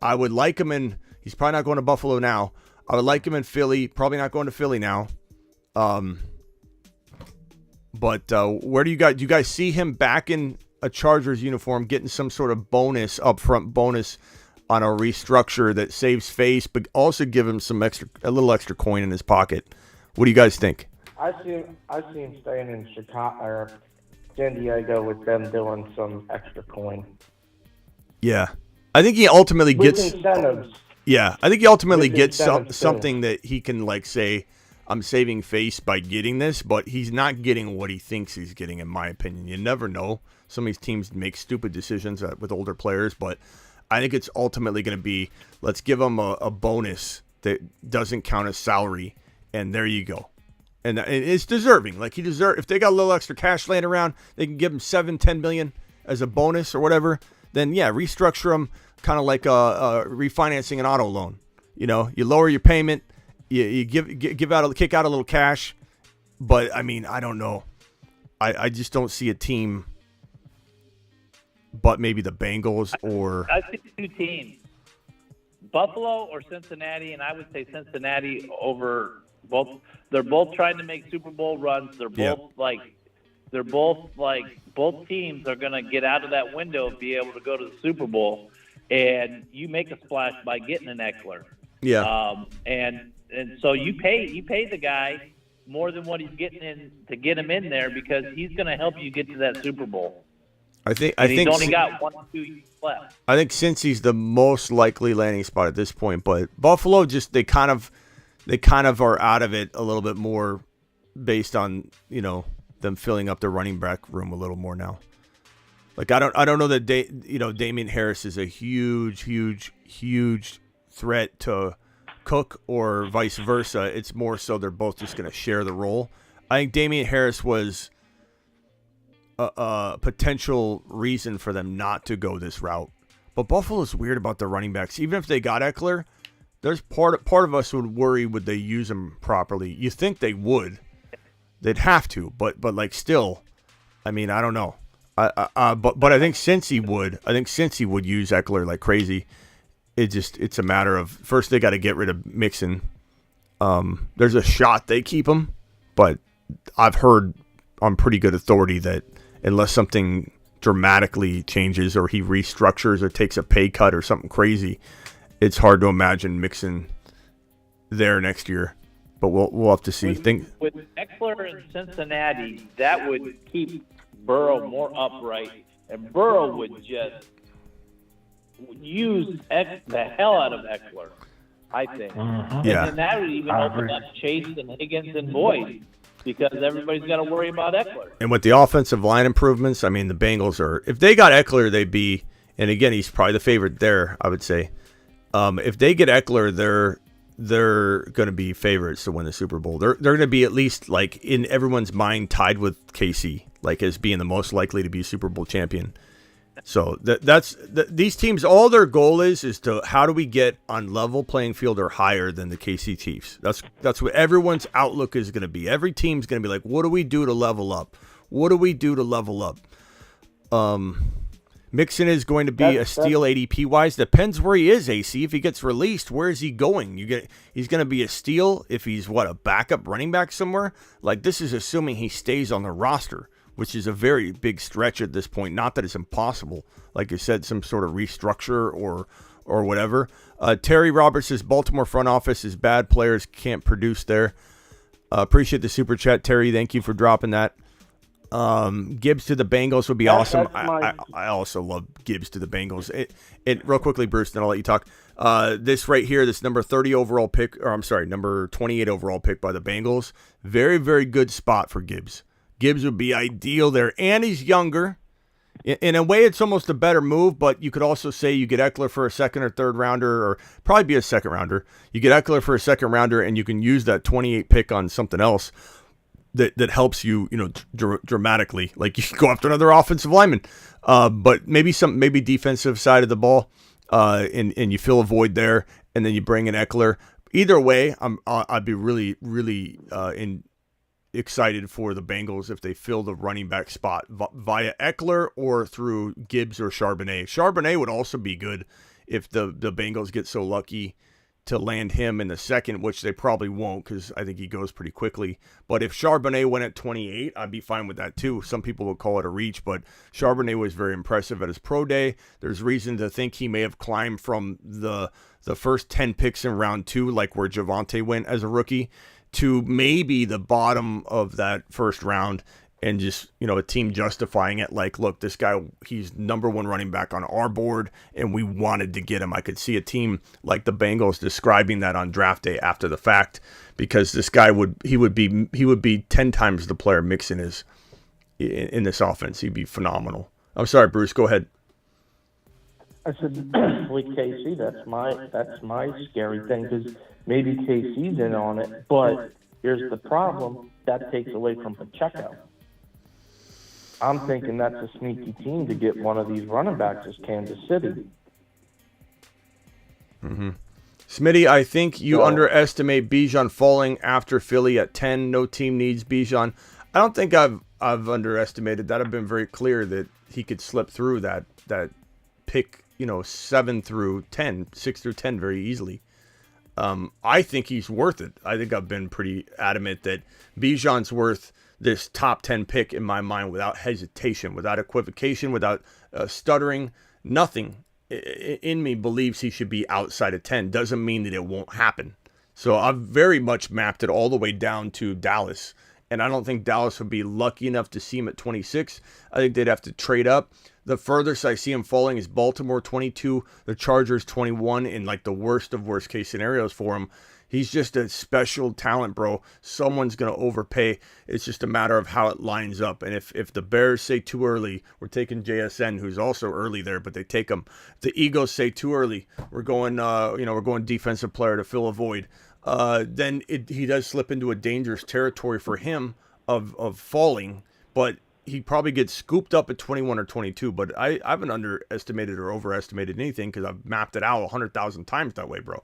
I would like him in, he's probably not going to Buffalo now. I would like him in Philly. Probably not going to Philly now. But where do you guys see him back in a Chargers uniform, getting some sort of bonus, upfront bonus on a restructure that saves face, but also give him a little extra coin in his pocket? What do you guys think? I see him staying in Chicago or San Diego with them doing some extra coin. Yeah, I think he ultimately With gets incentives. Yeah, I think he ultimately With gets incentives, something that he can like say, I'm saving face by getting this, but he's not getting what he thinks he's getting, in my opinion. You never know. Some of these teams make stupid decisions with older players, but I think it's ultimately going to be, let's give him a bonus that doesn't count as salary, and there you go. And it's deserving. Like, if they got a little extra cash laying around, they can give him $7-10 million as a bonus or whatever. Then yeah, restructure him kind of like refinancing an auto loan. You know, you lower your payment. You kick out a little cash, but I mean, I don't know. I just don't see a team, but maybe the Bengals or I see two teams, Buffalo or Cincinnati, and I would say Cincinnati over both. They're both trying to make Super Bowl runs. They're both both teams are going to get out of that window and be able to go to the Super Bowl, and you make a splash by getting an Eckler. Yeah. And so you pay the guy more than what he's getting in to get him in there because he's going to help you get to that Super Bowl. I think he's only got 1 or 2 years left. I think Cincy's the most likely landing spot at this point, but Buffalo just they kind of are out of it a little bit more based on, you know, them filling up their running back room a little more now. Like I don't know that Damian Harris is a huge threat to Cook or vice versa. It's more so they're both just going to share the role. I think Damian Harris was a potential reason for them not to go this route. But Buffalo's weird about their running backs. Even if they got Eckler, there's part of us would worry, would they use him properly? You think they would. They'd have to, but like still, I mean, I don't know. But I think Cincy would. I think Cincy would use Eckler like crazy. It's a matter of first they got to get rid of Mixon. There's a shot they keep him, but I've heard on pretty good authority that unless something dramatically changes or he restructures or takes a pay cut or something crazy, it's hard to imagine Mixon there next year. But we'll have to see. With Eckler in Cincinnati, that would keep Burrow more upright, and Burrow would just use the hell out of Eckler, I think. Yeah. And then that would even open up Chase and Higgins and Boyd because everybody's got to worry about Eckler. And with the offensive line improvements, I mean, the Bengals are, if they got Eckler, they'd be, and again, he's probably the favorite there, I would say. If they get Eckler, they're going to be favorites to win the Super Bowl. They're going to be at least like in everyone's mind tied with KC, like as being the most likely to be Super Bowl champion. So these teams, all their goal is to how do we get on level playing field or higher than the KC Chiefs. That's what everyone's outlook is going to be. Every team's going to be like, what do we do to level up? What do we do to level up? Mixon is going to be a steal ADP wise. Depends where he is, AC. If he gets released, where is he going? He's going to be a steal if he's a backup running back somewhere. Like this is assuming he stays on the roster, which is a very big stretch at this point. Not that it's impossible. Like you said, some sort of restructure or whatever. Terry Roberts says Baltimore front office is bad. Players can't produce there. Appreciate the super chat, Terry. Thank you for dropping that. Gibbs to the Bengals would be awesome. I also love Gibbs to the Bengals. It real quickly, Bruce, then I'll let you talk. This right here, this number 30 overall pick, or I'm sorry, number 28 overall pick by the Bengals. Very, very good spot for Gibbs. Gibbs would be ideal there, and he's younger. In a way, it's almost a better move, but you could also say you get Eckler for a second or third rounder, or probably be a second rounder. You get Eckler for a second rounder, and you can use that 28 pick on something else. that helps you, dramatically. Like you go after another offensive lineman, but maybe defensive side of the ball, and you fill a void there, and then you bring in Eckler. Either way, I'd be really, really excited for the Bengals if they fill the running back spot via Eckler or through Gibbs or Charbonnet. Charbonnet would also be good if the Bengals get so lucky to land him in the second, which they probably won't because I think he goes pretty quickly. But if Charbonnet went at 28, I'd be fine with that too. Some people would call it a reach, but Charbonnet was very impressive at his pro day. There's reason to think he may have climbed from the first 10 picks in round 2, like where Javonte went as a rookie, to maybe the bottom of that first round, and just, a team justifying it like, look, this guy, he's number 1 running back on our board, and we wanted to get him. I could see a team like the Bengals describing that on draft day after the fact, because this guy would be 10 times the player Mixon is in this offense. He'd be phenomenal. I'm sorry, Bruce, go ahead. I said, with KC, that's my scary thing, because maybe KC's in on it, but here's the problem, that takes away from Pacheco. I'm thinking that's a sneaky team to get one of these running backs as Kansas City. Mm-hmm. Smitty, I think you underestimate Bijan falling after Philly at 10. No team needs Bijan. I don't think I've underestimated that. I've been very clear that he could slip through that pick, 7 through 10, 6 through 10 very easily. I think he's worth it. I think I've been pretty adamant that Bijan's worth this top 10 pick in my mind without hesitation, without equivocation, without stuttering. Nothing in me believes he should be outside of 10. Doesn't mean that it won't happen. So I've very much mapped it all the way down to Dallas. And I don't think Dallas would be lucky enough to see him at 26. I think they'd have to trade up. The furthest I see him falling is Baltimore 22, the Chargers 21, in like the worst of worst case scenarios for him. He's just a special talent, bro. Someone's going to overpay. It's just a matter of how it lines up. And if the Bears say too early, we're taking JSN, who's also early there, but they take him. The Eagles say too early, we're going defensive player to fill a void. Then he does slip into a dangerous territory for him of falling, but he probably gets scooped up at 21 or 22. But I haven't underestimated or overestimated anything because I've mapped it out 100,000 times that way, bro.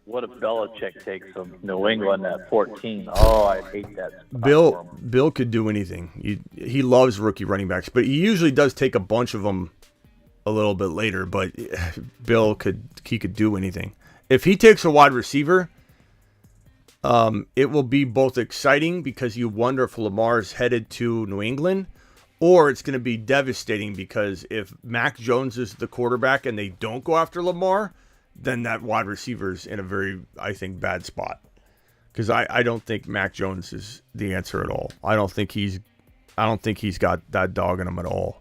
What if Belichick takes him New England at 14? Oh, I hate that. Bill could do anything. He loves rookie running backs, but he usually does take a bunch of them a little bit later. But Bill could do anything. If he takes a wide receiver, it will be both exciting because you wonder if Lamar's headed to New England, or it's going to be devastating because if Mac Jones is the quarterback and they don't go after Lamar, then that wide receiver's in a very, I think, bad spot. Because I don't think Mac Jones is the answer at all. I don't think he's got that dog in him at all.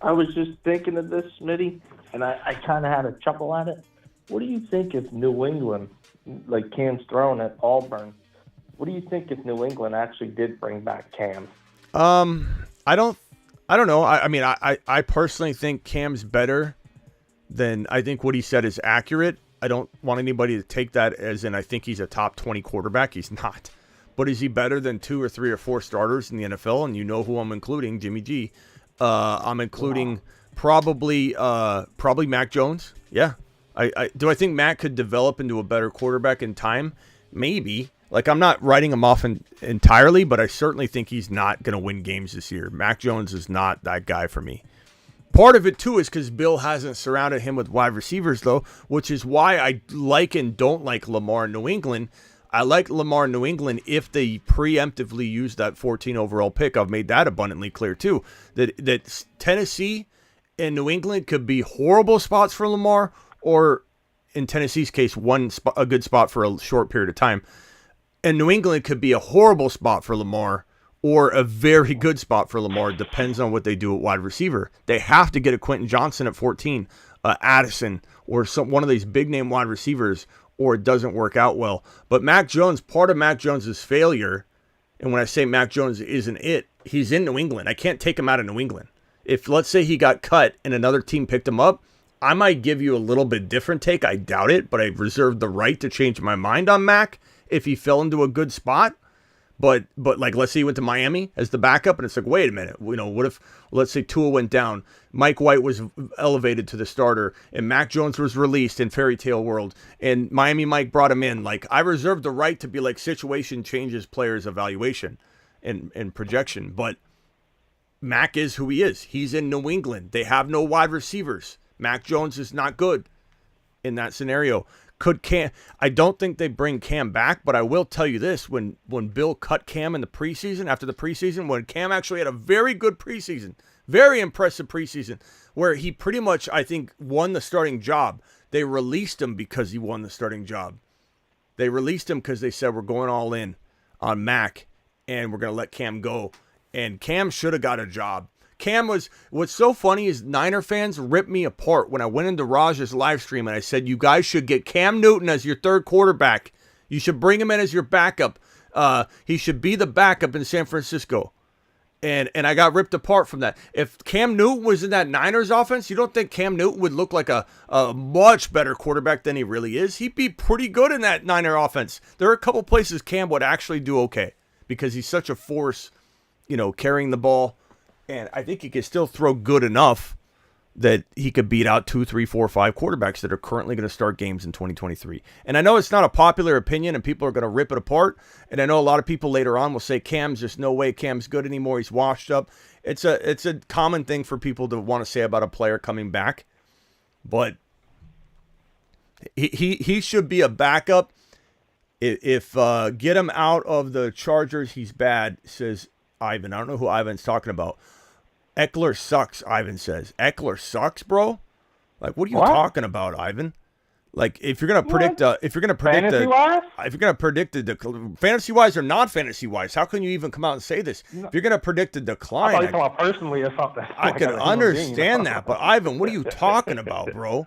I was just thinking of this, Smitty, and I kind of had a chuckle at it. What do you think if New England, like Cam's thrown at Auburn, what do you think if New England actually did bring back Cam? I don't know. I personally think Cam's better than, I think what he said is accurate. I don't want anybody to take that as in I think he's a top 20 quarterback. He's not. But is he better than 2 or 3 or 4 starters in the NFL? And you know who I'm including, Jimmy G. I'm including probably Mac Jones. Yeah. Do I think Mac could develop into a better quarterback in time? Maybe. Like, I'm not writing him off entirely, but I certainly think he's not going to win games this year. Mac Jones is not that guy for me. Part of it, too, is because Bill hasn't surrounded him with wide receivers, though, which is why I like and don't like Lamar in New England. I like Lamar in New England if they preemptively use that 14 overall pick. I've made that abundantly clear, too, that Tennessee and New England could be horrible spots for Lamar, or in Tennessee's case, a good spot for a short period of time. And New England could be a horrible spot for Lamar or a very good spot for Lamar. Depends on what they do at wide receiver. They have to get a Quentin Johnson at 14, Addison, or one of these big-name wide receivers, or it doesn't work out well. But Mac Jones, part of Mac Jones' failure, and when I say Mac Jones isn't it, he's in New England. I can't take him out of New England. If, let's say, he got cut and another team picked him up, I might give you a little bit different take. I doubt it, but I reserve the right to change my mind on Mac if he fell into a good spot. But like, let's say he went to Miami as the backup, and it's like, wait a minute, what if, let's say Tua went down, Mike White was elevated to the starter, and Mac Jones was released in Fairy Tale World, and Miami Mike brought him in. Like, I reserve the right to be like, situation changes players' evaluation and projection. But Mac is who he is. He's in New England. They have no wide receivers. Mac Jones is not good in that scenario. Could Cam? I don't think they bring Cam back, but I will tell you this: when Bill cut Cam in the preseason, after the preseason, when Cam actually had a very good preseason, very impressive preseason, where he pretty much, I think, won the starting job. They released him because he won the starting job. They released him because they said, we're going all in on Mac, and we're going to let Cam go. And Cam should have got a job. What's so funny is Niner fans ripped me apart when I went into Raj's live stream and I said, you guys should get Cam Newton as your third quarterback. You should bring him in as your backup. He should be the backup in San Francisco. And I got ripped apart from that. If Cam Newton was in that Niners offense, you don't think Cam Newton would look like a much better quarterback than he really is? He'd be pretty good in that Niner offense. There are a couple places Cam would actually do okay because he's such a force, carrying the ball. And I think he could still throw good enough that he could beat out 2, 3, 4, 5 quarterbacks that are currently going to start games in 2023. And I know it's not a popular opinion and people are going to rip it apart. And I know a lot of people later on will say Cam's just no way Cam's good anymore. He's washed up. It's a common thing for people to want to say about a player coming back. But he should be a backup. If get him out of the Chargers, he's bad, says Ivan. I don't know who Ivan's talking about. Eckler sucks, Ivan says. Eckler sucks, bro? Like, what are you talking about, Ivan? Like, if you're gonna predict fantasy wise or not fantasy wise, how can you even come out and say this? If you're gonna predict a decline, I thought you were talking about personally or something. I can understand that, but Ivan, what are you talking about, bro?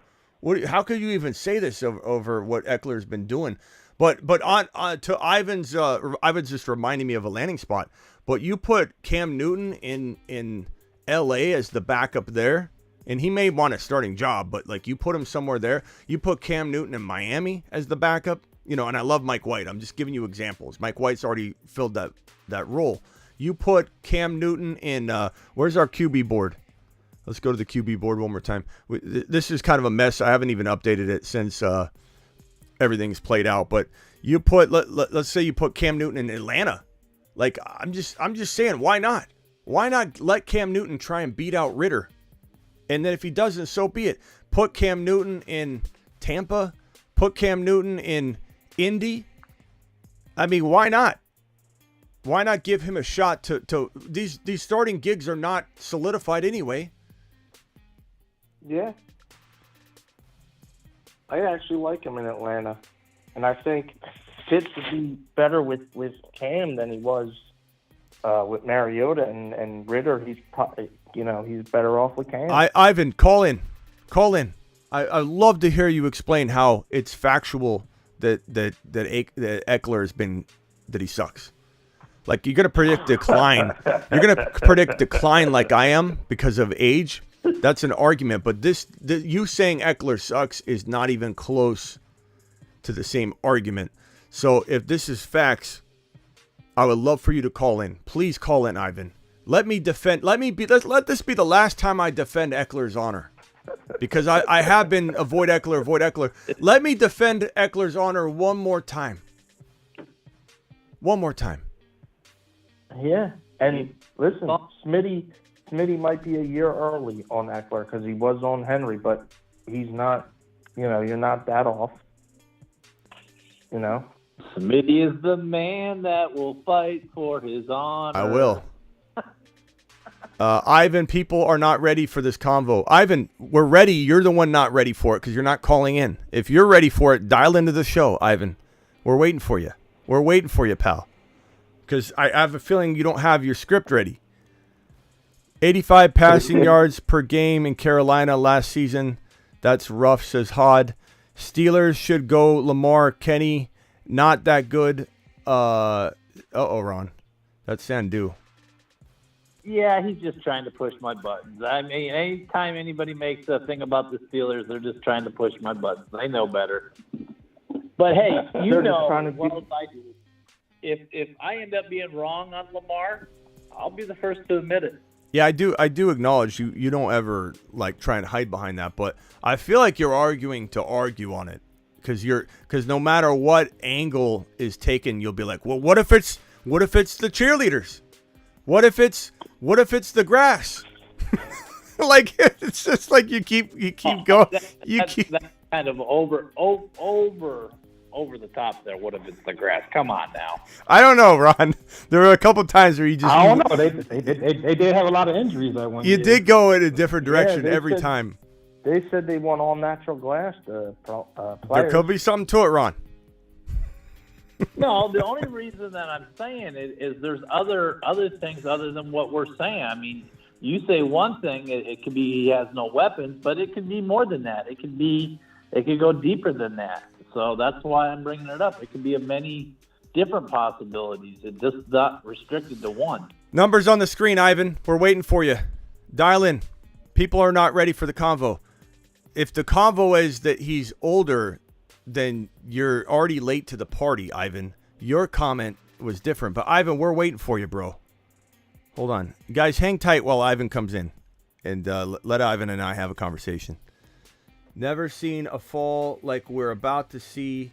How could you even say this over what Eckler's been doing? But on to Ivan's just reminding me of a landing spot. But you put Cam Newton in LA as the backup there, and he may want a starting job, but like you put him somewhere there. You put Cam Newton in Miami as the backup, and I love Mike White. I'm just giving you examples. Mike White's already filled that role. You put Cam Newton in where's our QB board? Let's go to the QB board one more time. This is kind of a mess. I haven't even updated it since everything's played out. But you put let's say you put Cam Newton in Atlanta. Like, I'm just saying, why not? Why not let Cam Newton try and beat out Ritter? And then if he doesn't, so be it. Put Cam Newton in Tampa. Put Cam Newton in Indy. I mean, why not? Why not give him a shot to these starting gigs are not solidified anyway. Yeah. I actually like him in Atlanta. And I think fits to be better with Cam than he was with Mariota and Ritter. He's he's better off with Cam. Ivan, call in. I love to hear you explain how it's factual that Eckler has been, that he sucks. Like, you're gonna predict decline. You're gonna predict decline like I am because of age. That's an argument, but you saying Eckler sucks is not even close to the same argument. So if this is facts, I would love for you to call in. Please call in, Ivan. Let this be the last time I defend Eckler's honor. Because I have been avoid Eckler. Let me defend Eckler's honor one more time. One more time. Yeah. And listen, Smitty might be a year early on Eckler because he was on Henry, but he's not, you're not that off. Smitty is the man that will fight for his honor. I will. Ivan, people are not ready for this convo. Ivan, we're ready. You're the one not ready for it because you're not calling in. If you're ready for it, dial into the show, Ivan. We're waiting for you. We're waiting for you, pal. Because I have a feeling you don't have your script ready. 85 passing yards per game in Carolina last season. That's rough, says Hod. Steelers should go Lamar, Kenny. Not that good. Ron. That's Sandu. Yeah, he's just trying to push my buttons. I mean, anytime anybody makes a thing about the Steelers, they're just trying to push my buttons. They know better. But hey, you know as well as I do. If I end up being wrong on Lamar, I'll be the first to admit it. Yeah, I do acknowledge you don't ever like try and hide behind that, but I feel like you're arguing to argue on it because no matter what angle is taken, you'll be like, well, what if it's the cheerleaders? What if it's the grass? Like it's just like you keep going. That's kind of over the top there. What if it's the grass? Come on now. I don't know, Ron. There were a couple times where you just. I don't know. They did have a lot of injuries that one. You did go in a different direction every time. They said they want all natural glass to players. There could be something to it, Ron. No, the only reason that I'm saying it is there's other things other than what we're saying. I mean, you say one thing, it could be he has no weapons, but it could be more than that. It could go deeper than that. So that's why I'm bringing it up. It could be of many different possibilities. It's just not restricted to one. Numbers on the screen, Ivan. We're waiting for you. Dial in. People are not ready for the convo. If the convo is that he's older, then you're already late to the party, Ivan. Your comment was different. But, Ivan, we're waiting for you, bro. Hold on. Guys, hang tight while Ivan comes in. And let Ivan and I have a conversation. Never seen a fall like we're about to see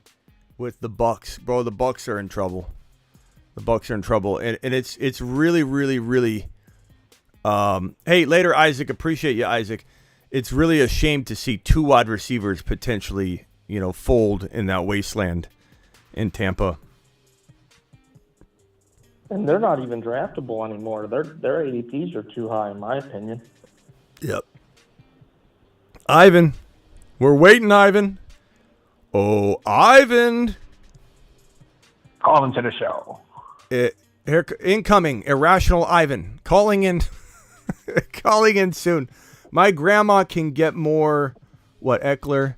with the Bucks. Bro, the Bucks are in trouble. The Bucks are in trouble. And it's really, really, really... hey, later, Isaac. Appreciate you, Isaac. It's really a shame to see two wide receivers potentially, fold in that wasteland in Tampa. And they're not even draftable anymore. Their ADPs are too high, in my opinion. Yep. Ivan. We're waiting, Ivan. Oh, Ivan. Call into the show. Here, incoming, irrational Ivan. Calling in. Calling in soon. My grandma can get more. What, Eckler?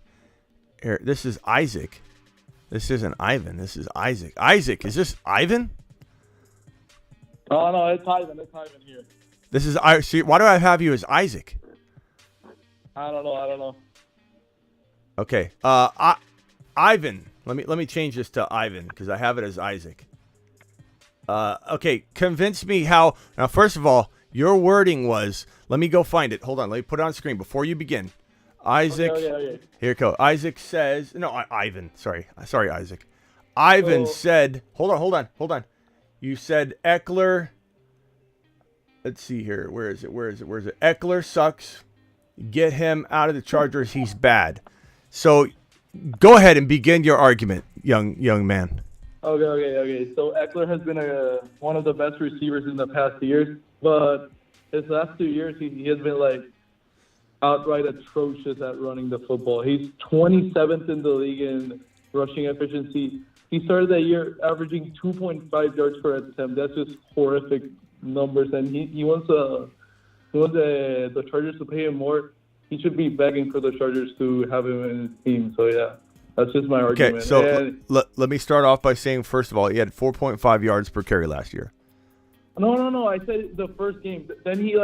Here, this is Isaac. This isn't Ivan. This is Isaac. Isaac, is this Ivan? Oh, no, it's Ivan. It's Ivan here. This is see, why do I have you as Isaac? I don't know. Okay. Ivan. Let me change this to Ivan because I have it as Isaac. Okay. Convince me how. Now, first of all, your wording was. Let me go find it. Hold on. Let me put it on screen before you begin. Isaac. Okay. Here it goes. Isaac says. No, Ivan. Sorry, Isaac. Ivan said. Hold on. You said Eckler. Let's see here. Where is it? Eckler sucks. Get him out of the Chargers. He's bad. So, go ahead and begin your argument, young man. Okay. So Eckler has been one of the best receivers in the past years, but his last 2 years he has been like outright atrocious at running the football. He's 27th in the league in rushing efficiency. He started that year averaging 2.5 yards per attempt. That's just horrific numbers, and he wants the Chargers to pay him more. He should be begging for the Chargers to have him in his team. So, yeah, that's just my argument. Okay, so let me start off by saying, first of all, he had 4.5 yards per carry last year. No. I said the first game. Then he,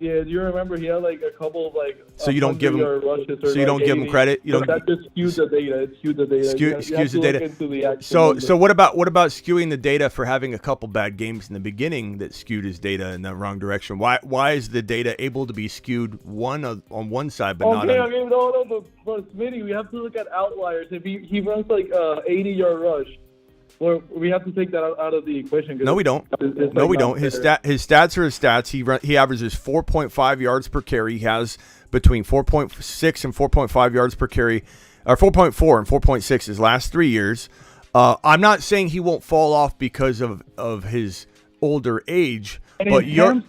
do you remember he had, a couple of, So you don't give him rushes or you don't give him credit? You don't. That just skews the data. It skews the data. Skews the data. So what about skewing the data for having a couple bad games in the beginning that skewed his data in the wrong direction? Why is the data able to be skewed on one side but not on? Okay, no, but Smitty, we have to look at outliers. If he runs 80-yard rush, well, we have to take that out of the equation. No, we don't. No, we don't. His stats are his stats. He averages 4.5 yards per carry. He has between 4.6 and 4.5 yards per carry, or 4.4 and 4.6 his last 3 years. I'm not saying he won't fall off because of his older age, but your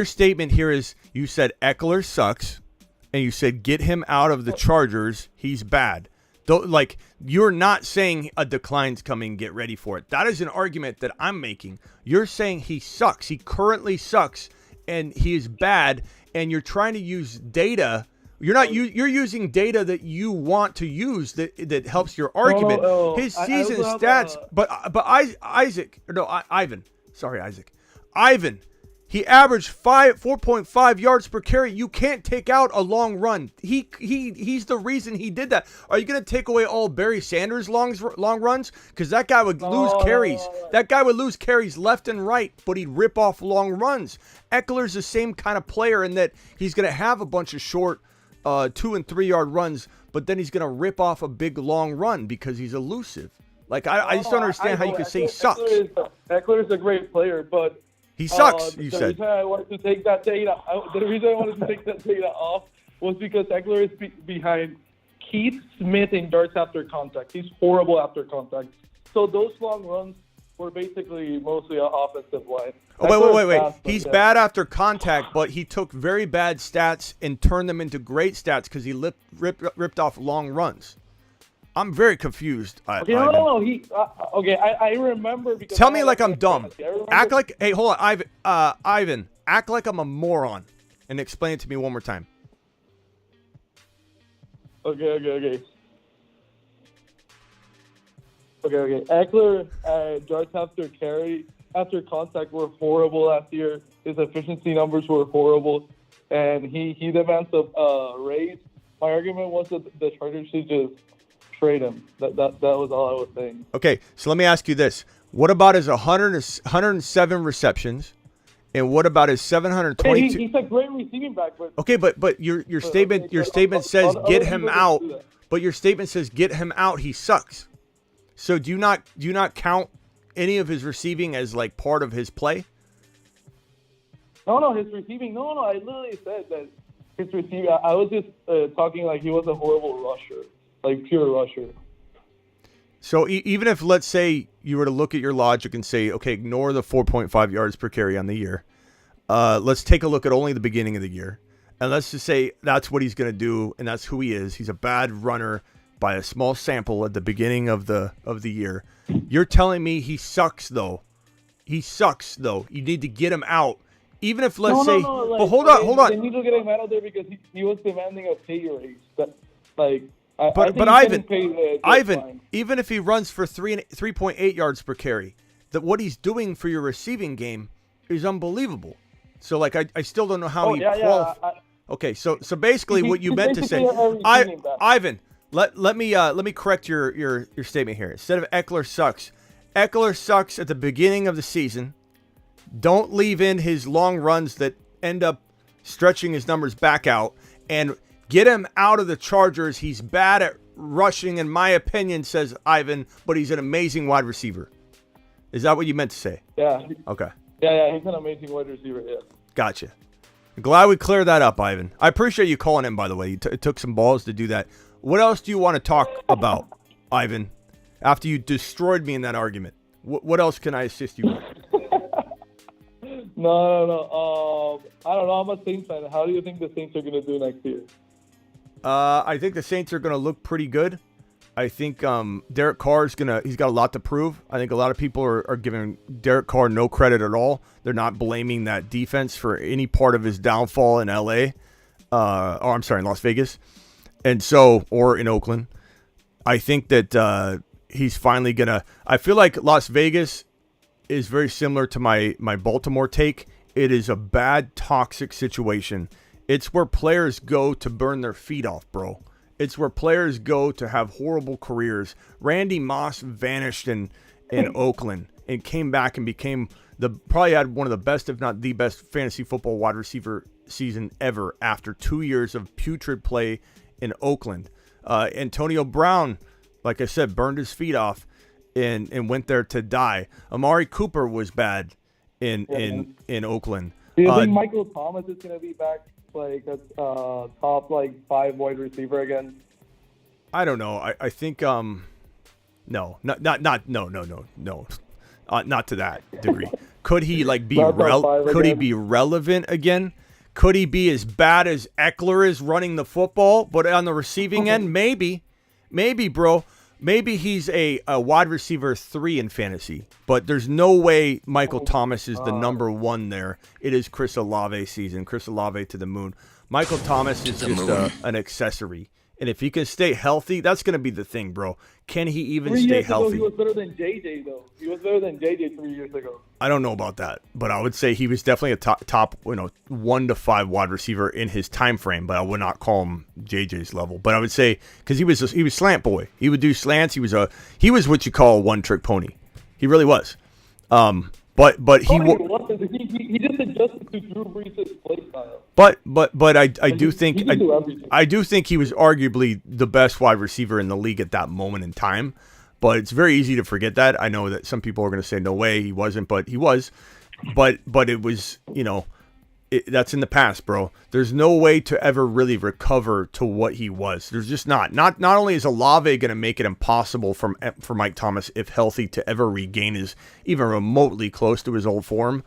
statement here is you said Eckler sucks, and you said get him out of the Chargers. He's bad. You're not saying a decline's coming, get ready for it. That is an argument that I'm making. You're saying he sucks. He currently sucks, and he is bad, and you're trying to use data. You're using data that you want to use that helps your argument. His season stats, Ivan. Sorry, Isaac. Ivan, he averaged 4.5 yards per carry. You can't take out a long run. He's the reason he did that. Are you going to take away all Barry Sanders' long runs? Because that guy would lose carries. That guy would lose carries left and right, but he'd rip off long runs. Eckler's the same kind of player in that he's going to have a bunch of short 2 and 3 yard runs, but then he's going to rip off a big long run because he's elusive. Like, I just don't understand how you can say he sucks. Eckler is a great player, but he sucks, you the said. Reason I wanted to take that data, the reason I wanted to take that data off was because Eckler is behind Keith Smith in yards after contact. He's horrible after contact. So those long runs were basically mostly an offensive line. Oh, wait. He's bad after contact, but he took very bad stats and turned them into great stats because he ripped off long runs. I'm very confused. Okay, no. I remember. Because Tell me like I'm dumb. Act like, hey, hold on, Ivan. Act like I'm a moron, and explain it to me one more time. Okay. Eckler yards after contact were horrible last year. His efficiency numbers were horrible, and he demands a raise. My argument was that the Chargers should just trade him. That was all I was saying. Okay, so let me ask you this: what about his 107 receptions, and what about his 722? He's a great receiving back, but okay, but your statement says get him out, but your statement says get him out. He sucks. So do you not count any of his receiving as like part of his play? No, his receiving. No, I literally said that his receiving. I was just talking like he was a horrible rusher. Like pure rusher. So even if, let's say, you were to look at your logic and say, okay, ignore the 4.5 yards per carry on the year. Let's take a look at only the beginning of the year. And let's just say that's what he's going to do, and that's who he is. He's a bad runner by a small sample at the beginning of the year. You're telling me he sucks, though. He sucks, though. You need to get him out. Even if, let's say... Like, but hold on. They need to get him out of there because he was demanding a pay raise. But Ivan, even if he runs for 3.8 yards per carry, that what he's doing for your receiving game is unbelievable. So like I still don't know how he qualifies. Okay, so basically what you meant to say, Ivan, let me correct your statement here. Instead of Eckler sucks at the beginning of the season. Don't leave in his long runs that end up stretching his numbers back out, and get him out of the Chargers. He's bad at rushing, in my opinion, says Ivan, but he's an amazing wide receiver. Is that what you meant to say? Yeah. Okay. Yeah, he's an amazing wide receiver, yeah. Gotcha. Glad we cleared that up, Ivan. I appreciate you calling in, by the way. It took some balls to do that. What else do you want to talk about, Ivan, after you destroyed me in that argument? What else can I assist you with? No. I don't know. I'm a Saints fan. How do you think the Saints are going to do next year? I think the Saints are going to look pretty good. I think Derek Carr he's got a lot to prove. I think a lot of people are giving Derek Carr no credit at all. They're not blaming that defense for any part of his downfall in LA. In Las Vegas. Or in Oakland. I think that he's finally going to, I feel like Las Vegas is very similar to my Baltimore take. It is a bad, toxic situation. It's where players go to burn their feet off, bro. It's where players go to have horrible careers. Randy Moss vanished in Oakland and came back and became probably had one of the best, if not the best, fantasy football wide receiver season ever after 2 years of putrid play in Oakland. Antonio Brown, like I said, burned his feet off and went there to die. Amari Cooper was bad in Oakland. Do you think Michael Thomas is going to be back like a top 5 wide receiver again? I don't know. I think no, not to that degree. Could he be relevant again? Could he be as bad as Eckler is running the football, but on the receiving end? Maybe, bro. Maybe he's a wide receiver 3 in fantasy, but there's no way Michael Thomas is the number 1 there. It is Chris Olave season. Chris Olave to the moon. Michael Thomas is just an accessory And if he can stay healthy, that's going to be the thing, bro. Can he even 3 stay years ago, healthy? he was better than JJ, though. He was better than JJ 3 years ago. I don't know about that, but I would say he was definitely a top 1 to 5 wide receiver in his time frame. But I would not call him JJ's level. But I would say because he was slant boy. He would do slants. He was what you call a one trick pony. He really was. But he just adjusted to Drew Brees' play style. But I do think he was arguably the best wide receiver in the league at that moment in time. But it's very easy to forget that. I know that some people are going to say no way he wasn't, but he was. But it was, that's in the past, bro. There's no way to ever really recover to what he was. There's just not. Not only is Olave going to make it impossible for Mike Thomas, if healthy, to ever regain his even remotely close to his old form.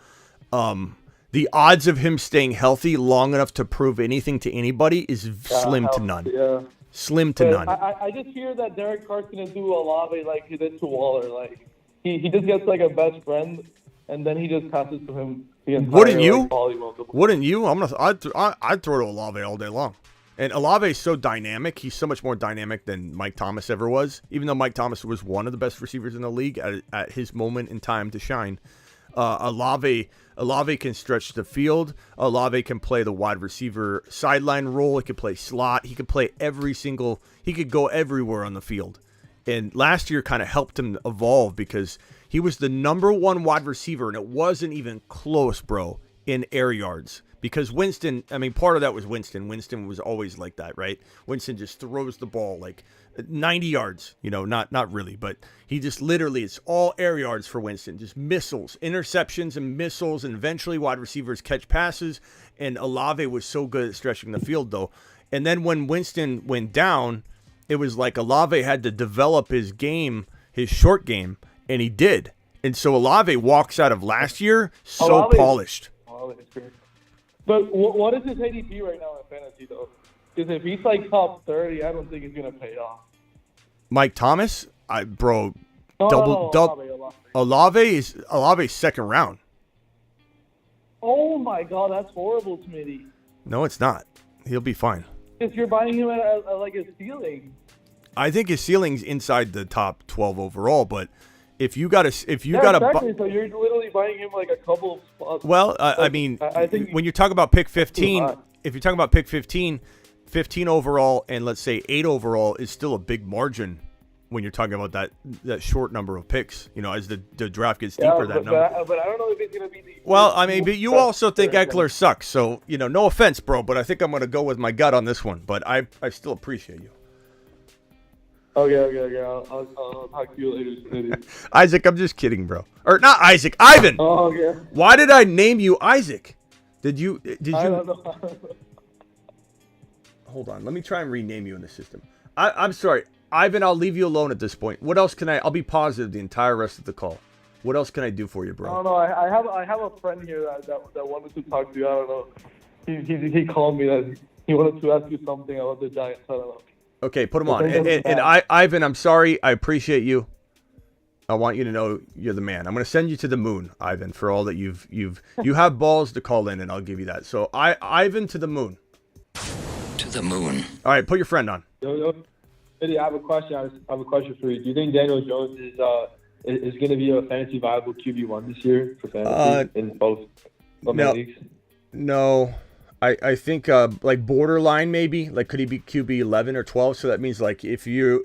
The odds of him staying healthy long enough to prove anything to anybody is slim to none. Yeah. Slim to none. I just hear that Derek Carr's going to do Olave like he did to Waller. Like he just gets like a best friend, and then he just passes to him. Wouldn't you? Wouldn't you? I'd throw to Olave all day long. And Olave is so dynamic. He's so much more dynamic than Mike Thomas ever was. Even though Mike Thomas was one of the best receivers in the league at his moment in time to shine. Olave can stretch the field. Olave can play the wide receiver sideline role. He could play slot. He could play he could go everywhere on the field. And last year kind of helped him evolve because he was the number 1 wide receiver, and it wasn't even close, bro, in air yards. Because Winston, part of that was Winston. Winston was always like that, right? Winston just throws the ball like 90 yards, not really, but he just literally, it's all air yards for Winston. Just missiles, interceptions and missiles, and eventually wide receivers catch passes. And Olave was so good at stretching the field, though. And then when Winston went down, it was like Olave had to develop his game, his short game, and he did. And so Olave walks out of last year so polished. But what is his ADP right now in fantasy, though? Because if he's like top 30, I don't think it's going to pay off. Mike Thomas? Olave is second round. Oh, my God. That's horrible, Smitty. No, it's not. He'll be fine. If you're buying him at like his ceiling. I think his ceiling's inside the top 12 overall, but so you're literally buying him like a couple of spots. Well, I think when you talk about pick 15, if you're talking about pick 15 overall and let's say 8 overall is still a big margin when you're talking about that short number of picks, as the draft gets deeper, that number. But I don't know if it's going to be but you also think Eckler sucks, so, no offense, bro, but I think I'm going to go with my gut on this one, but I still appreciate you. Okay. I'll talk to you later. Isaac, I'm just kidding, bro. Or not Isaac, Ivan. Oh, okay. Why did I name you Isaac? Did you? I don't know. Hold on, let me try and rename you in the system. I'm sorry, Ivan. I'll leave you alone at this point. What else can I'll be positive the entire rest of the call. What else can I do for you, bro? No. I have a friend here that wanted to talk to you. I don't know. He called me that he wanted to ask you something about the Giants. I don't know. Okay, put him on. And Ivan, I'm sorry. I appreciate you. I want you to know you're the man. I'm going to send you to the moon, Ivan, for all that you have balls to call in, and I'll give you that. So, Ivan, to the moon. To the moon. All right, put your friend on. Yo, Eddie, I have a question. I have a question for you. Do you think Daniel Jones is going to be a fantasy viable QB1 this year for fantasy in both leagues? No. I think like borderline maybe, like could he be QB 11 or 12? So that means like if you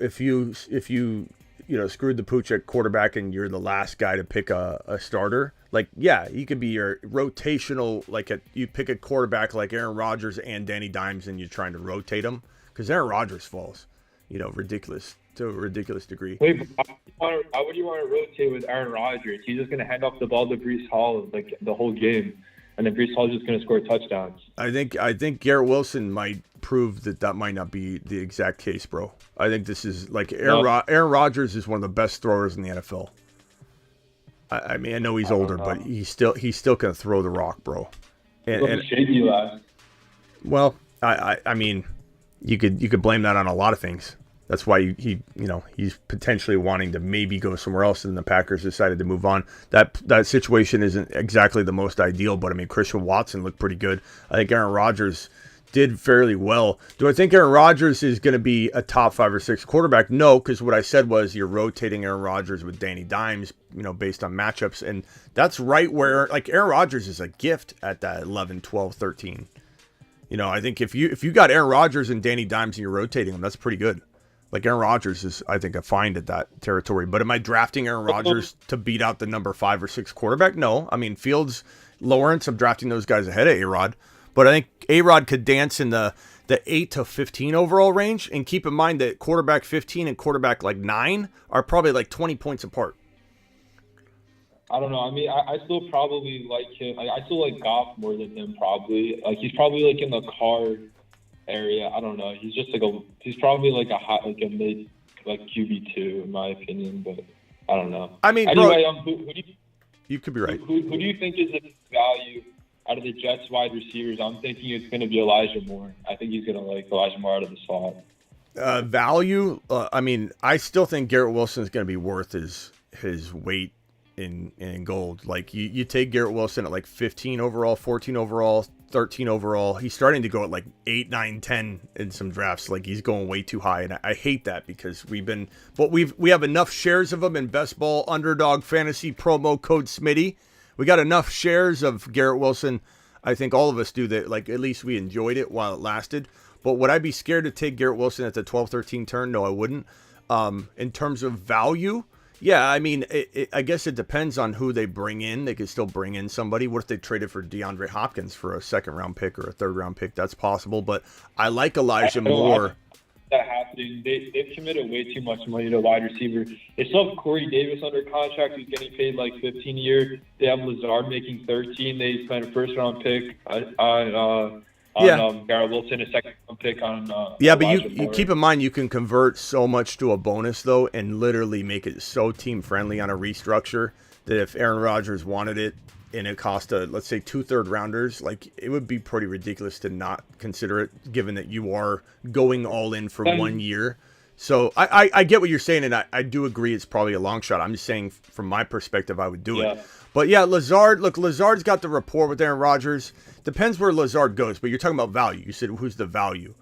screwed the pooch at quarterback and you're the last guy to pick a starter, like yeah, he could be your rotational. Like you pick a quarterback like Aaron Rodgers and Danny Dimes, and you're trying to rotate them because Aaron Rodgers falls, ridiculous to a ridiculous degree. Wait, why would you want to rotate with Aaron Rodgers? He's just going to hand off the ball to Breece Hall like the whole game. And then Breece Hall's just going to score touchdowns. I think Garrett Wilson might prove that might not be the exact case, bro. I think this is like Aaron Rodgers is one of the best throwers in the NFL. I mean, I know he's older, but he's still going to throw the rock, bro. And shaky last. Well, I mean, you could blame that on a lot of things. That's why he's potentially wanting to maybe go somewhere else, and the Packers decided to move on. That situation isn't exactly the most ideal, but I mean Christian Watson looked pretty good. I think Aaron Rodgers did fairly well. Do I think Aaron Rodgers is going to be a top 5 or 6 quarterback? No, because what I said was you're rotating Aaron Rodgers with Danny Dimes, based on matchups. And that's right where, like, Aaron Rodgers is a gift at that 11, 12, 13. I think if you got Aaron Rodgers and Danny Dimes and you're rotating them, that's pretty good. Like, Aaron Rodgers is, I think, a find at that territory. But am I drafting Aaron Rodgers to beat out the number 5 or 6 quarterback? No. I mean, Fields, Lawrence, I'm drafting those guys ahead of A-Rod. But I think A-Rod could dance in the 8 to 15 overall range. And keep in mind that quarterback 15 and quarterback, 9 are probably, 20 points apart. I don't know. I mean, I still probably like him. I still like Goff more than him, probably. He's probably, in the car area. I don't know. He's just he's probably a mid QB2 in my opinion, but I don't know. I mean, anyway, bro, you could be right. Who do you think is the value out of the Jets wide receivers? I'm thinking it's going to be Elijah Moore. I think he's going to Elijah Moore out of the slot. Value. I mean, I still think Garrett Wilson is going to be worth his weight in gold. You take Garrett Wilson at 15 overall, 14 overall, 13 overall. He's starting to go at 8, 9, 10 in some drafts. He's going way too high, and I hate that because we have enough shares of him in Best Ball Underdog Fantasy promo code Smitty. We got enough shares of Garrett Wilson. I think all of us do that. At least we enjoyed it while it lasted. But would I be scared to take Garrett Wilson at the 12, 13 turn? No, I wouldn't. In terms of value, yeah, I mean, I guess it depends on who they bring in. They could still bring in somebody. What if they traded for DeAndre Hopkins for a 2nd-round pick or a 3rd-round pick? That's possible. But I like Elijah Moore. That happening. They've committed way too much money to wide receiver. They still have Corey Davis under contract, who's getting paid 15 a year. They have Lazard making 13. They spent a 1st-round pick on Garrett Wilson, a 2nd-round pick on. But you keep in mind you can convert so much to a bonus though, and literally make it so team friendly on a restructure that if Aaron Rodgers wanted it and it cost let's say 2 3rd-rounders, it would be pretty ridiculous to not consider it, given that you are going all in for 1 year. So I get what you're saying, and I do agree it's probably a long shot. I'm just saying from my perspective I would do it. But yeah, Lazard's got the rapport with Aaron Rodgers. Depends where Lazard goes, but you're talking about value. You said who's the value?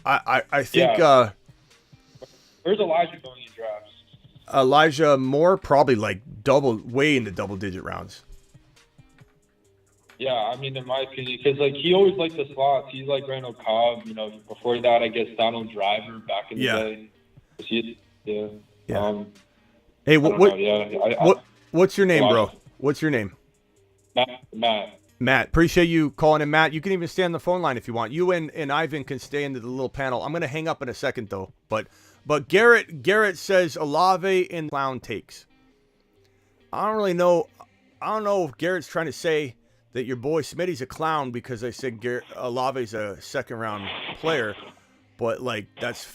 I think where's Elijah going in drafts? Elijah Moore probably way into double-digit rounds. Yeah, I mean, in my opinion, because he always liked the slots. He's like Randall Cobb. Before that, I guess Donald Driver back in the day. Yeah. Hey, what's your name, bro? What's your name? Matt. Appreciate you calling in, Matt. You can even stay on the phone line if you want. You and Ivan can stay into the little panel. I'm going to hang up in a second though. But Garrett says Olave in clown takes. I don't really know. I don't know if Garrett's trying to say that your boy Smitty's a clown because I said Olave's a 2nd-round player, but that's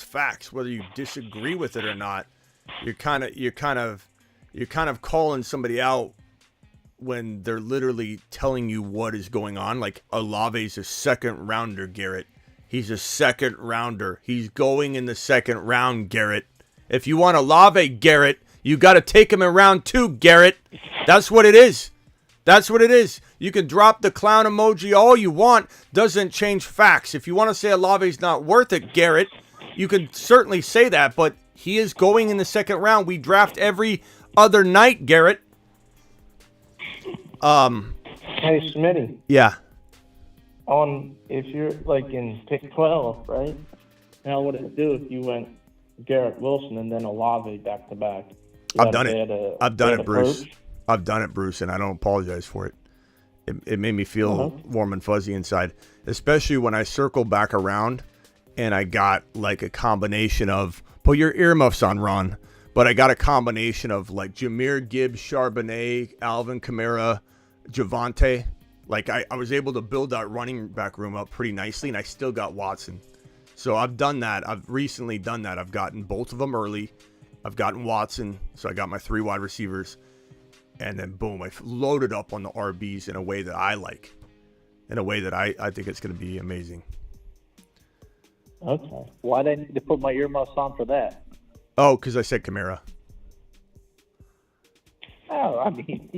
facts. Whether you disagree with it or not, you're kind of calling somebody out when they're literally telling you what is going on. Olave's a 2nd-rounder, Garrett. He's a 2nd-rounder. He's going in the 2nd round, Garrett. If you want Olave, Garrett, you got to take him in round 2, Garrett. That's what it is. That's what it is. You can drop the clown emoji all you want. Doesn't change facts. If you want to say Olave's not worth it, Garrett, you can certainly say that, but he is going in the 2nd round. We draft every other night, Garrett. Hey, Smitty. Yeah. If you're in pick 12, right? How would it do if you went Garrett Wilson and then Olave back to back? I've done it, Bruce. I've done it, Bruce, and I don't apologize for it. It made me feel warm and fuzzy inside, especially when I circled back around and I got a combination of, put your earmuffs on, Ron, but I got a combination of Jahmyr Gibbs, Charbonnet, Alvin Kamara, Javonte. I was able to build that running back room up pretty nicely, and I still got Watson. So I've done that. I've recently done that. I've gotten both of them early. I've gotten Watson, so I got my 3 wide receivers. And then, boom, I loaded up on the RBs in a way that I like. In a way that I think it's going to be amazing. Okay. Why did I need to put my earmuffs on for that? Oh, because I said Kamara. Oh, I mean,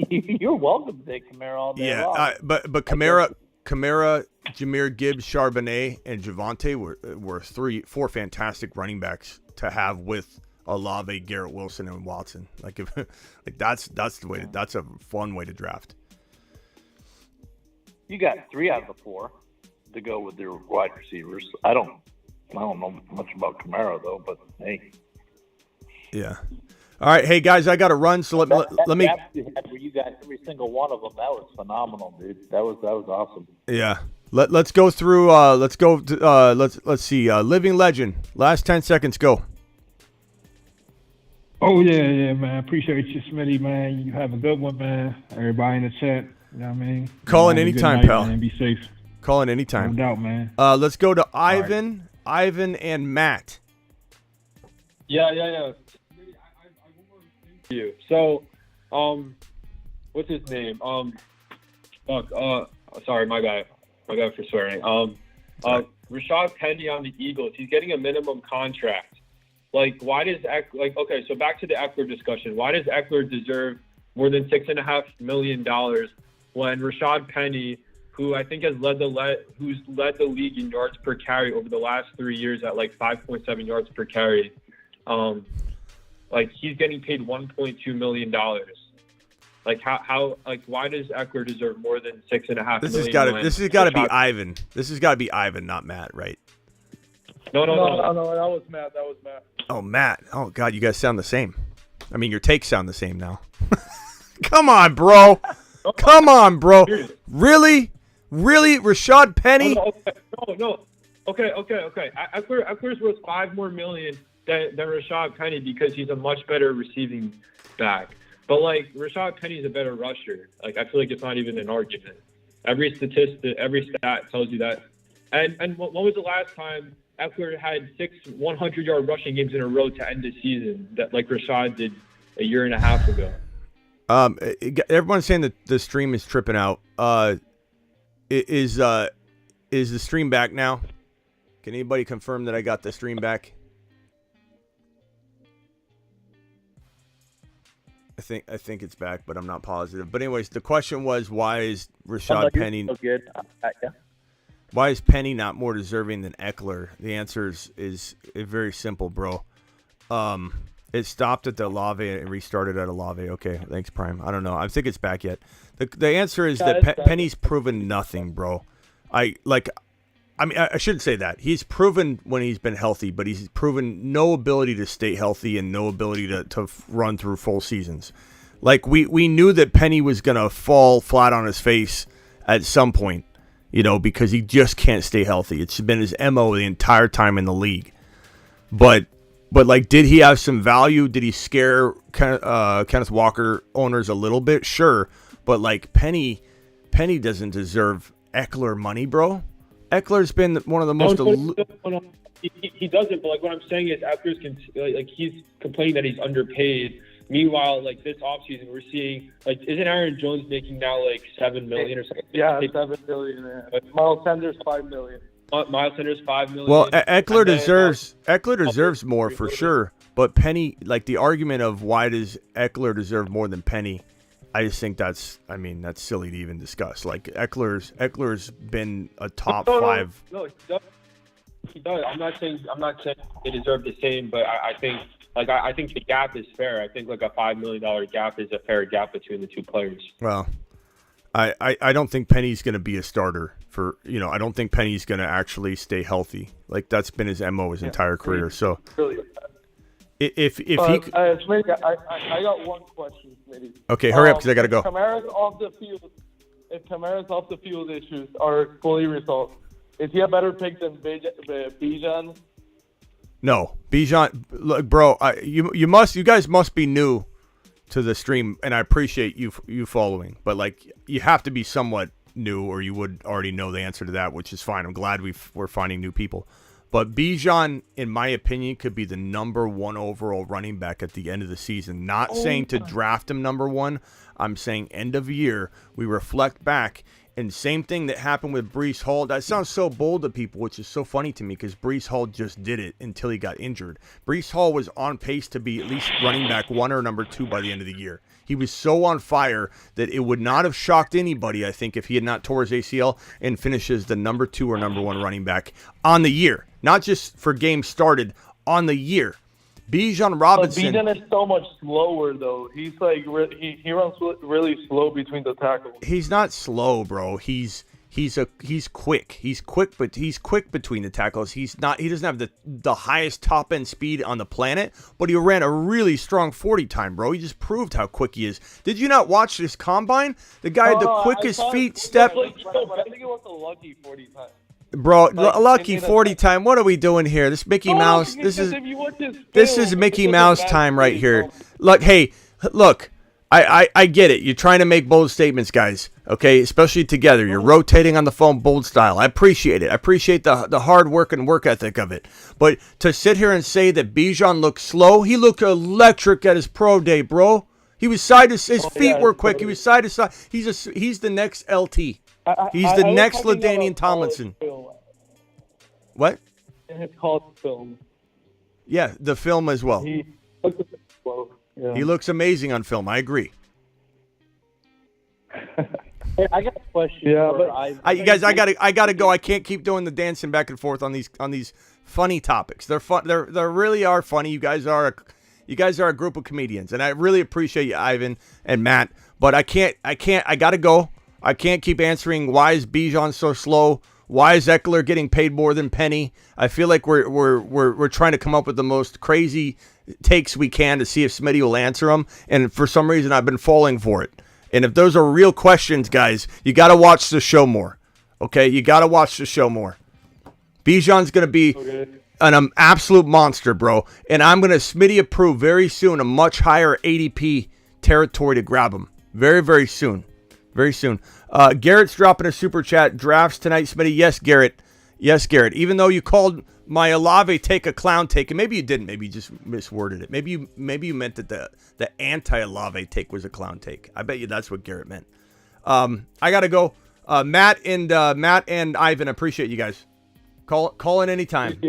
you're welcome to take Kamara all day long. But Kamara Jahmyr Gibbs, Charbonnet, and Javonte were 4 fantastic running backs to have with Olave, Garrett Wilson, and Watson. Like that's the way. That's a fun way to draft. You got 3 out of the 4 to go with your wide receivers. I don't know much about Kamara though, but hey. Yeah. All right, hey guys, I got to run. So let me. Where you got every single one of them. That was phenomenal, dude. That was awesome. Yeah. Let's go through. Let's see. Living legend. Last 10 seconds. Go. Oh yeah, man. Appreciate you, Smitty, man. You have a good one, man. Everybody in the chat. You know what I mean? Call in anytime, pal. Man. Be safe. Call in anytime. No doubt, man. Let's go to Ivan, right. Ivan, and Matt. Yeah. You. So, what's his name? Sorry, my bad for swearing. Rashad Penny on the Eagles. He's getting a minimum contract. Like, why does okay? So back to the Eckler discussion. Why does Eckler deserve more than $6.5 million when Rashad Penny, who I think has led the league in yards per carry over the last 3 years at like 5.7 yards per carry, like he's getting paid $1.2 million. Like how why does Eckler deserve more than $6.5 million? This has got to be Ivan. This has got to be Ivan, not Matt, right? No. That was Matt. Oh, Matt. Oh God, you guys sound the same. I mean, your takes sound the same now. Come on, bro. Come on, bro. Really, Rashad Penny? No. Okay. Eckler's worth $5 more million than Rashad Penny because he's a much better receiving back. But like Rashad Penny's a better rusher. Like I feel like it's not even an argument. Every statistic, every stat tells you that. And when was the last time Eckler had 6 100-yard rushing games in a row to end the season that like Rashad did a year and a half ago? Everyone's saying that the stream is tripping out. Is the stream back now? Can anybody confirm that I got the stream back? I think it's back, but I'm not positive. But anyways, the question was, why is Rashad Penny? Why is Penny not more deserving than Eckler? The answer is very simple, bro. It stopped at the Olave and restarted at Olave. Okay, thanks, Prime. I don't know. I think it's back yet. The answer is that Penny's proven nothing, bro. I mean, I shouldn't say that. He's proven when he's been healthy, but he's proven no ability to stay healthy and no ability to run through full seasons. Like, we knew that Penny was going to fall flat on his face at some point, you know, because he just can't stay healthy. It's been his MO the entire time in the league. But like, did he have some value? Did he scare Kenneth Walker owners a little bit? Sure. But, like, Penny doesn't deserve Eckler money, bro. Eckler's been one of the most. He doesn't, but like what I'm saying is, Eckler's he's complaining that he's underpaid. Meanwhile, like this offseason, we're seeing like isn't Aaron Jones making now like $7 million or something? Yeah, $7 million. Yeah. Miles Sanders $5 million. Miles Sanders $5 million. Well, Eckler deserves more for sure. But Penny, like the argument of why does Eckler deserve more than Penny? I just think that's silly to even discuss. Like Eckler's been a top 5. No, he does. I'm not saying they deserve the same, but I think the gap is fair. I think like a $5 million gap is a fair gap between the two players. Well, I don't think Penny's going to be a starter for, you know, I don't think Penny's going to actually stay healthy. Like that's been his MO his entire career. So if he Smitty, I got one question, Smitty. Okay, hurry up because I got to go. If Kamara's off the field issues are fully resolved, is he a better pick than Bijan? No, Bijan. Look, bro, you guys must be new to the stream, and I appreciate you following, but like you have to be somewhat new, or you would already know the answer to that, which is fine. I'm glad we're finding new people. But Bijan, in my opinion, could be the number 1 overall running back at the end of the season. Not saying to draft him number 1. I'm saying end of year, we reflect back, And same thing that happened with Breece Hall. That sounds so bold to people, which is so funny to me because Breece Hall just did it until he got injured. Breece Hall was on pace to be at least running back 1 or number 2 by the end of the year. He was so on fire that it would not have shocked anybody, I think, if he had not tore his ACL and finishes the number 2 or number 1 running back on the year. Not just for games started, on the year. Bijan Robinson. But Bijan is so much slower, though. He's like he runs really slow between the tackles. He's not slow, bro. He's quick. He's quick, but he's quick between the tackles. He doesn't have the highest top end speed on the planet, but he ran a really strong 40 time, bro. He just proved how quick he is. Did you not watch this combine? The guy had the quickest feet step. I think it was a lucky 40 time. Bro, lucky 40 time. What are we doing here? This Mickey Mouse. This is Mickey Mouse time right here. Look, hey, look. I get it. You're trying to make bold statements, guys. Okay, especially together. You're rotating on the phone, bold style. I appreciate it. I appreciate the hard work and work ethic of it. But to sit here and say that Bijan looked slow, he looked electric at his pro day, bro. He was side to his feet were quick. He was side to side. He's the next LT. He's the next LaDainian Tomlinson. What? It's called film. Yeah, the film as well. He looks slow. Yeah. He looks amazing on film. I agree. Hey, I got a question. Yeah, but you guys, I gotta go. I can't keep doing the dancing back and forth on these funny topics. They're fun. They really are funny. You guys are a group of comedians, and I really appreciate you, Ivan and Matt. But I gotta go. I can't keep answering why is Bijan so slow. Why is Eckler getting paid more than Penny? I feel like we're trying to come up with the most crazy takes we can to see if Smitty will answer them. And for some reason, I've been falling for it. And if those are real questions, guys, you got to watch the show more. Okay? You got to watch the show more. Bijan's going to be an absolute monster, bro. And I'm going to Smitty approve very soon a much higher ADP territory to grab him. Very, very soon. Very soon. Garrett's dropping a super chat. Drafts tonight, Smitty. Yes, Garrett. Yes, Garrett. Even though you called my Olave take a clown take, and maybe you didn't. Maybe you just misworded it. Maybe you meant that the anti-Olave take was a clown take. I bet you that's what Garrett meant. I gotta go. Matt and Ivan, I appreciate you guys. Call in anytime.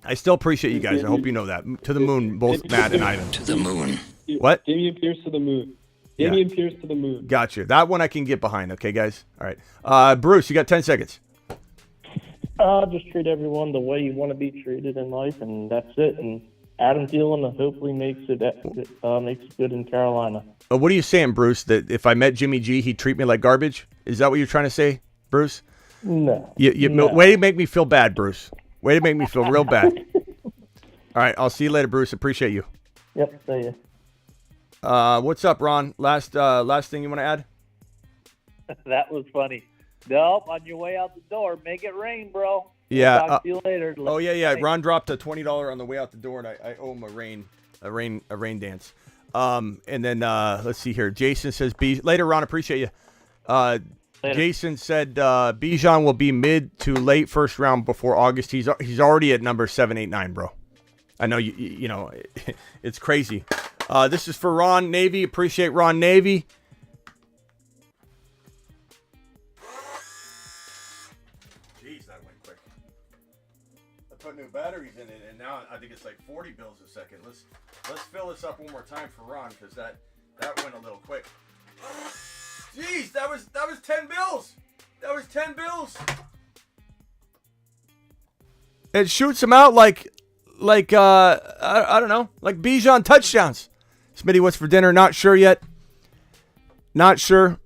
I still appreciate you guys. I hope you know that. To the moon, both Matt and Ivan. To the moon. What? Damian Pierce to the moon. Damian Pierce to the moon. Gotcha. That one I can get behind. Okay, guys. All right. Bruce, you got 10 seconds. Just treat everyone the way you want to be treated in life, and that's it. And Adam Thielen hopefully makes it good in Carolina. What are you saying, Bruce? That if I met Jimmy G, he'd treat me like garbage? Is that what you're trying to say, Bruce? No. No. Way to make me feel bad, Bruce. Way to make me feel real bad. All right. I'll see you later, Bruce. Appreciate you. Yep. See ya. What's up, Ron? Last thing you want to add? That was funny. Nope, on your way out the door, make it rain, bro. Yeah. Talk to you later. Yeah. Ron dropped a $20 on the way out the door, and I owe him a rain dance. And then let's see here. Jason says later, Ron. Appreciate you. Jason said Bijan will be mid to late first round before August. He's already at number 7, 8, 9, bro. I know you know it's crazy. This is for Ron Navy. Appreciate Ron Navy. Jeez, that went quick. I put new batteries in it, and now I think it's like 40 bills a second. Let's fill this up one more time for Ron because that went a little quick. Jeez, that was 10 bills. That was 10 bills. It shoots him out like I don't know, like Bijan touchdowns. Smitty, what's for dinner? Not sure yet. Not sure.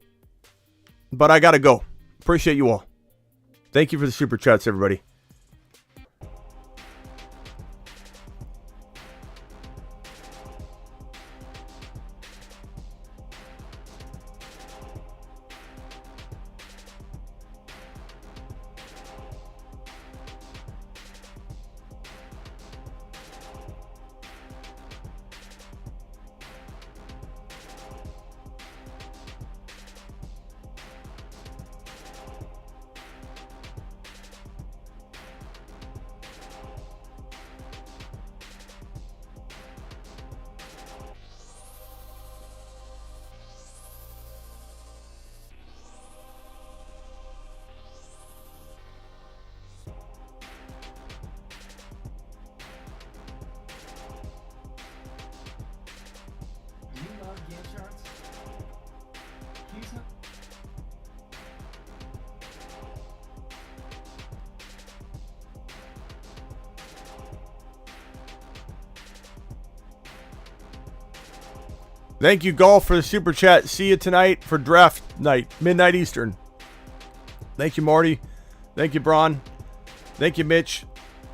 But I gotta go. Appreciate you all. Thank you for the super chats, everybody. Thank you, Golf, for the super chat. See you tonight for draft night, midnight Eastern. Thank you, Marty. Thank you, Braun. Thank you, Mitch.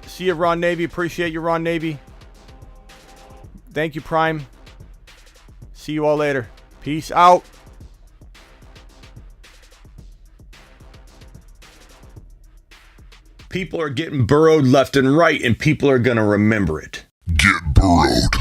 See you, Ron Navy. Appreciate you, Ron Navy. Thank you, Prime. See you all later. Peace out. People are getting burrowed left and right, and people are going to remember it. Get burrowed.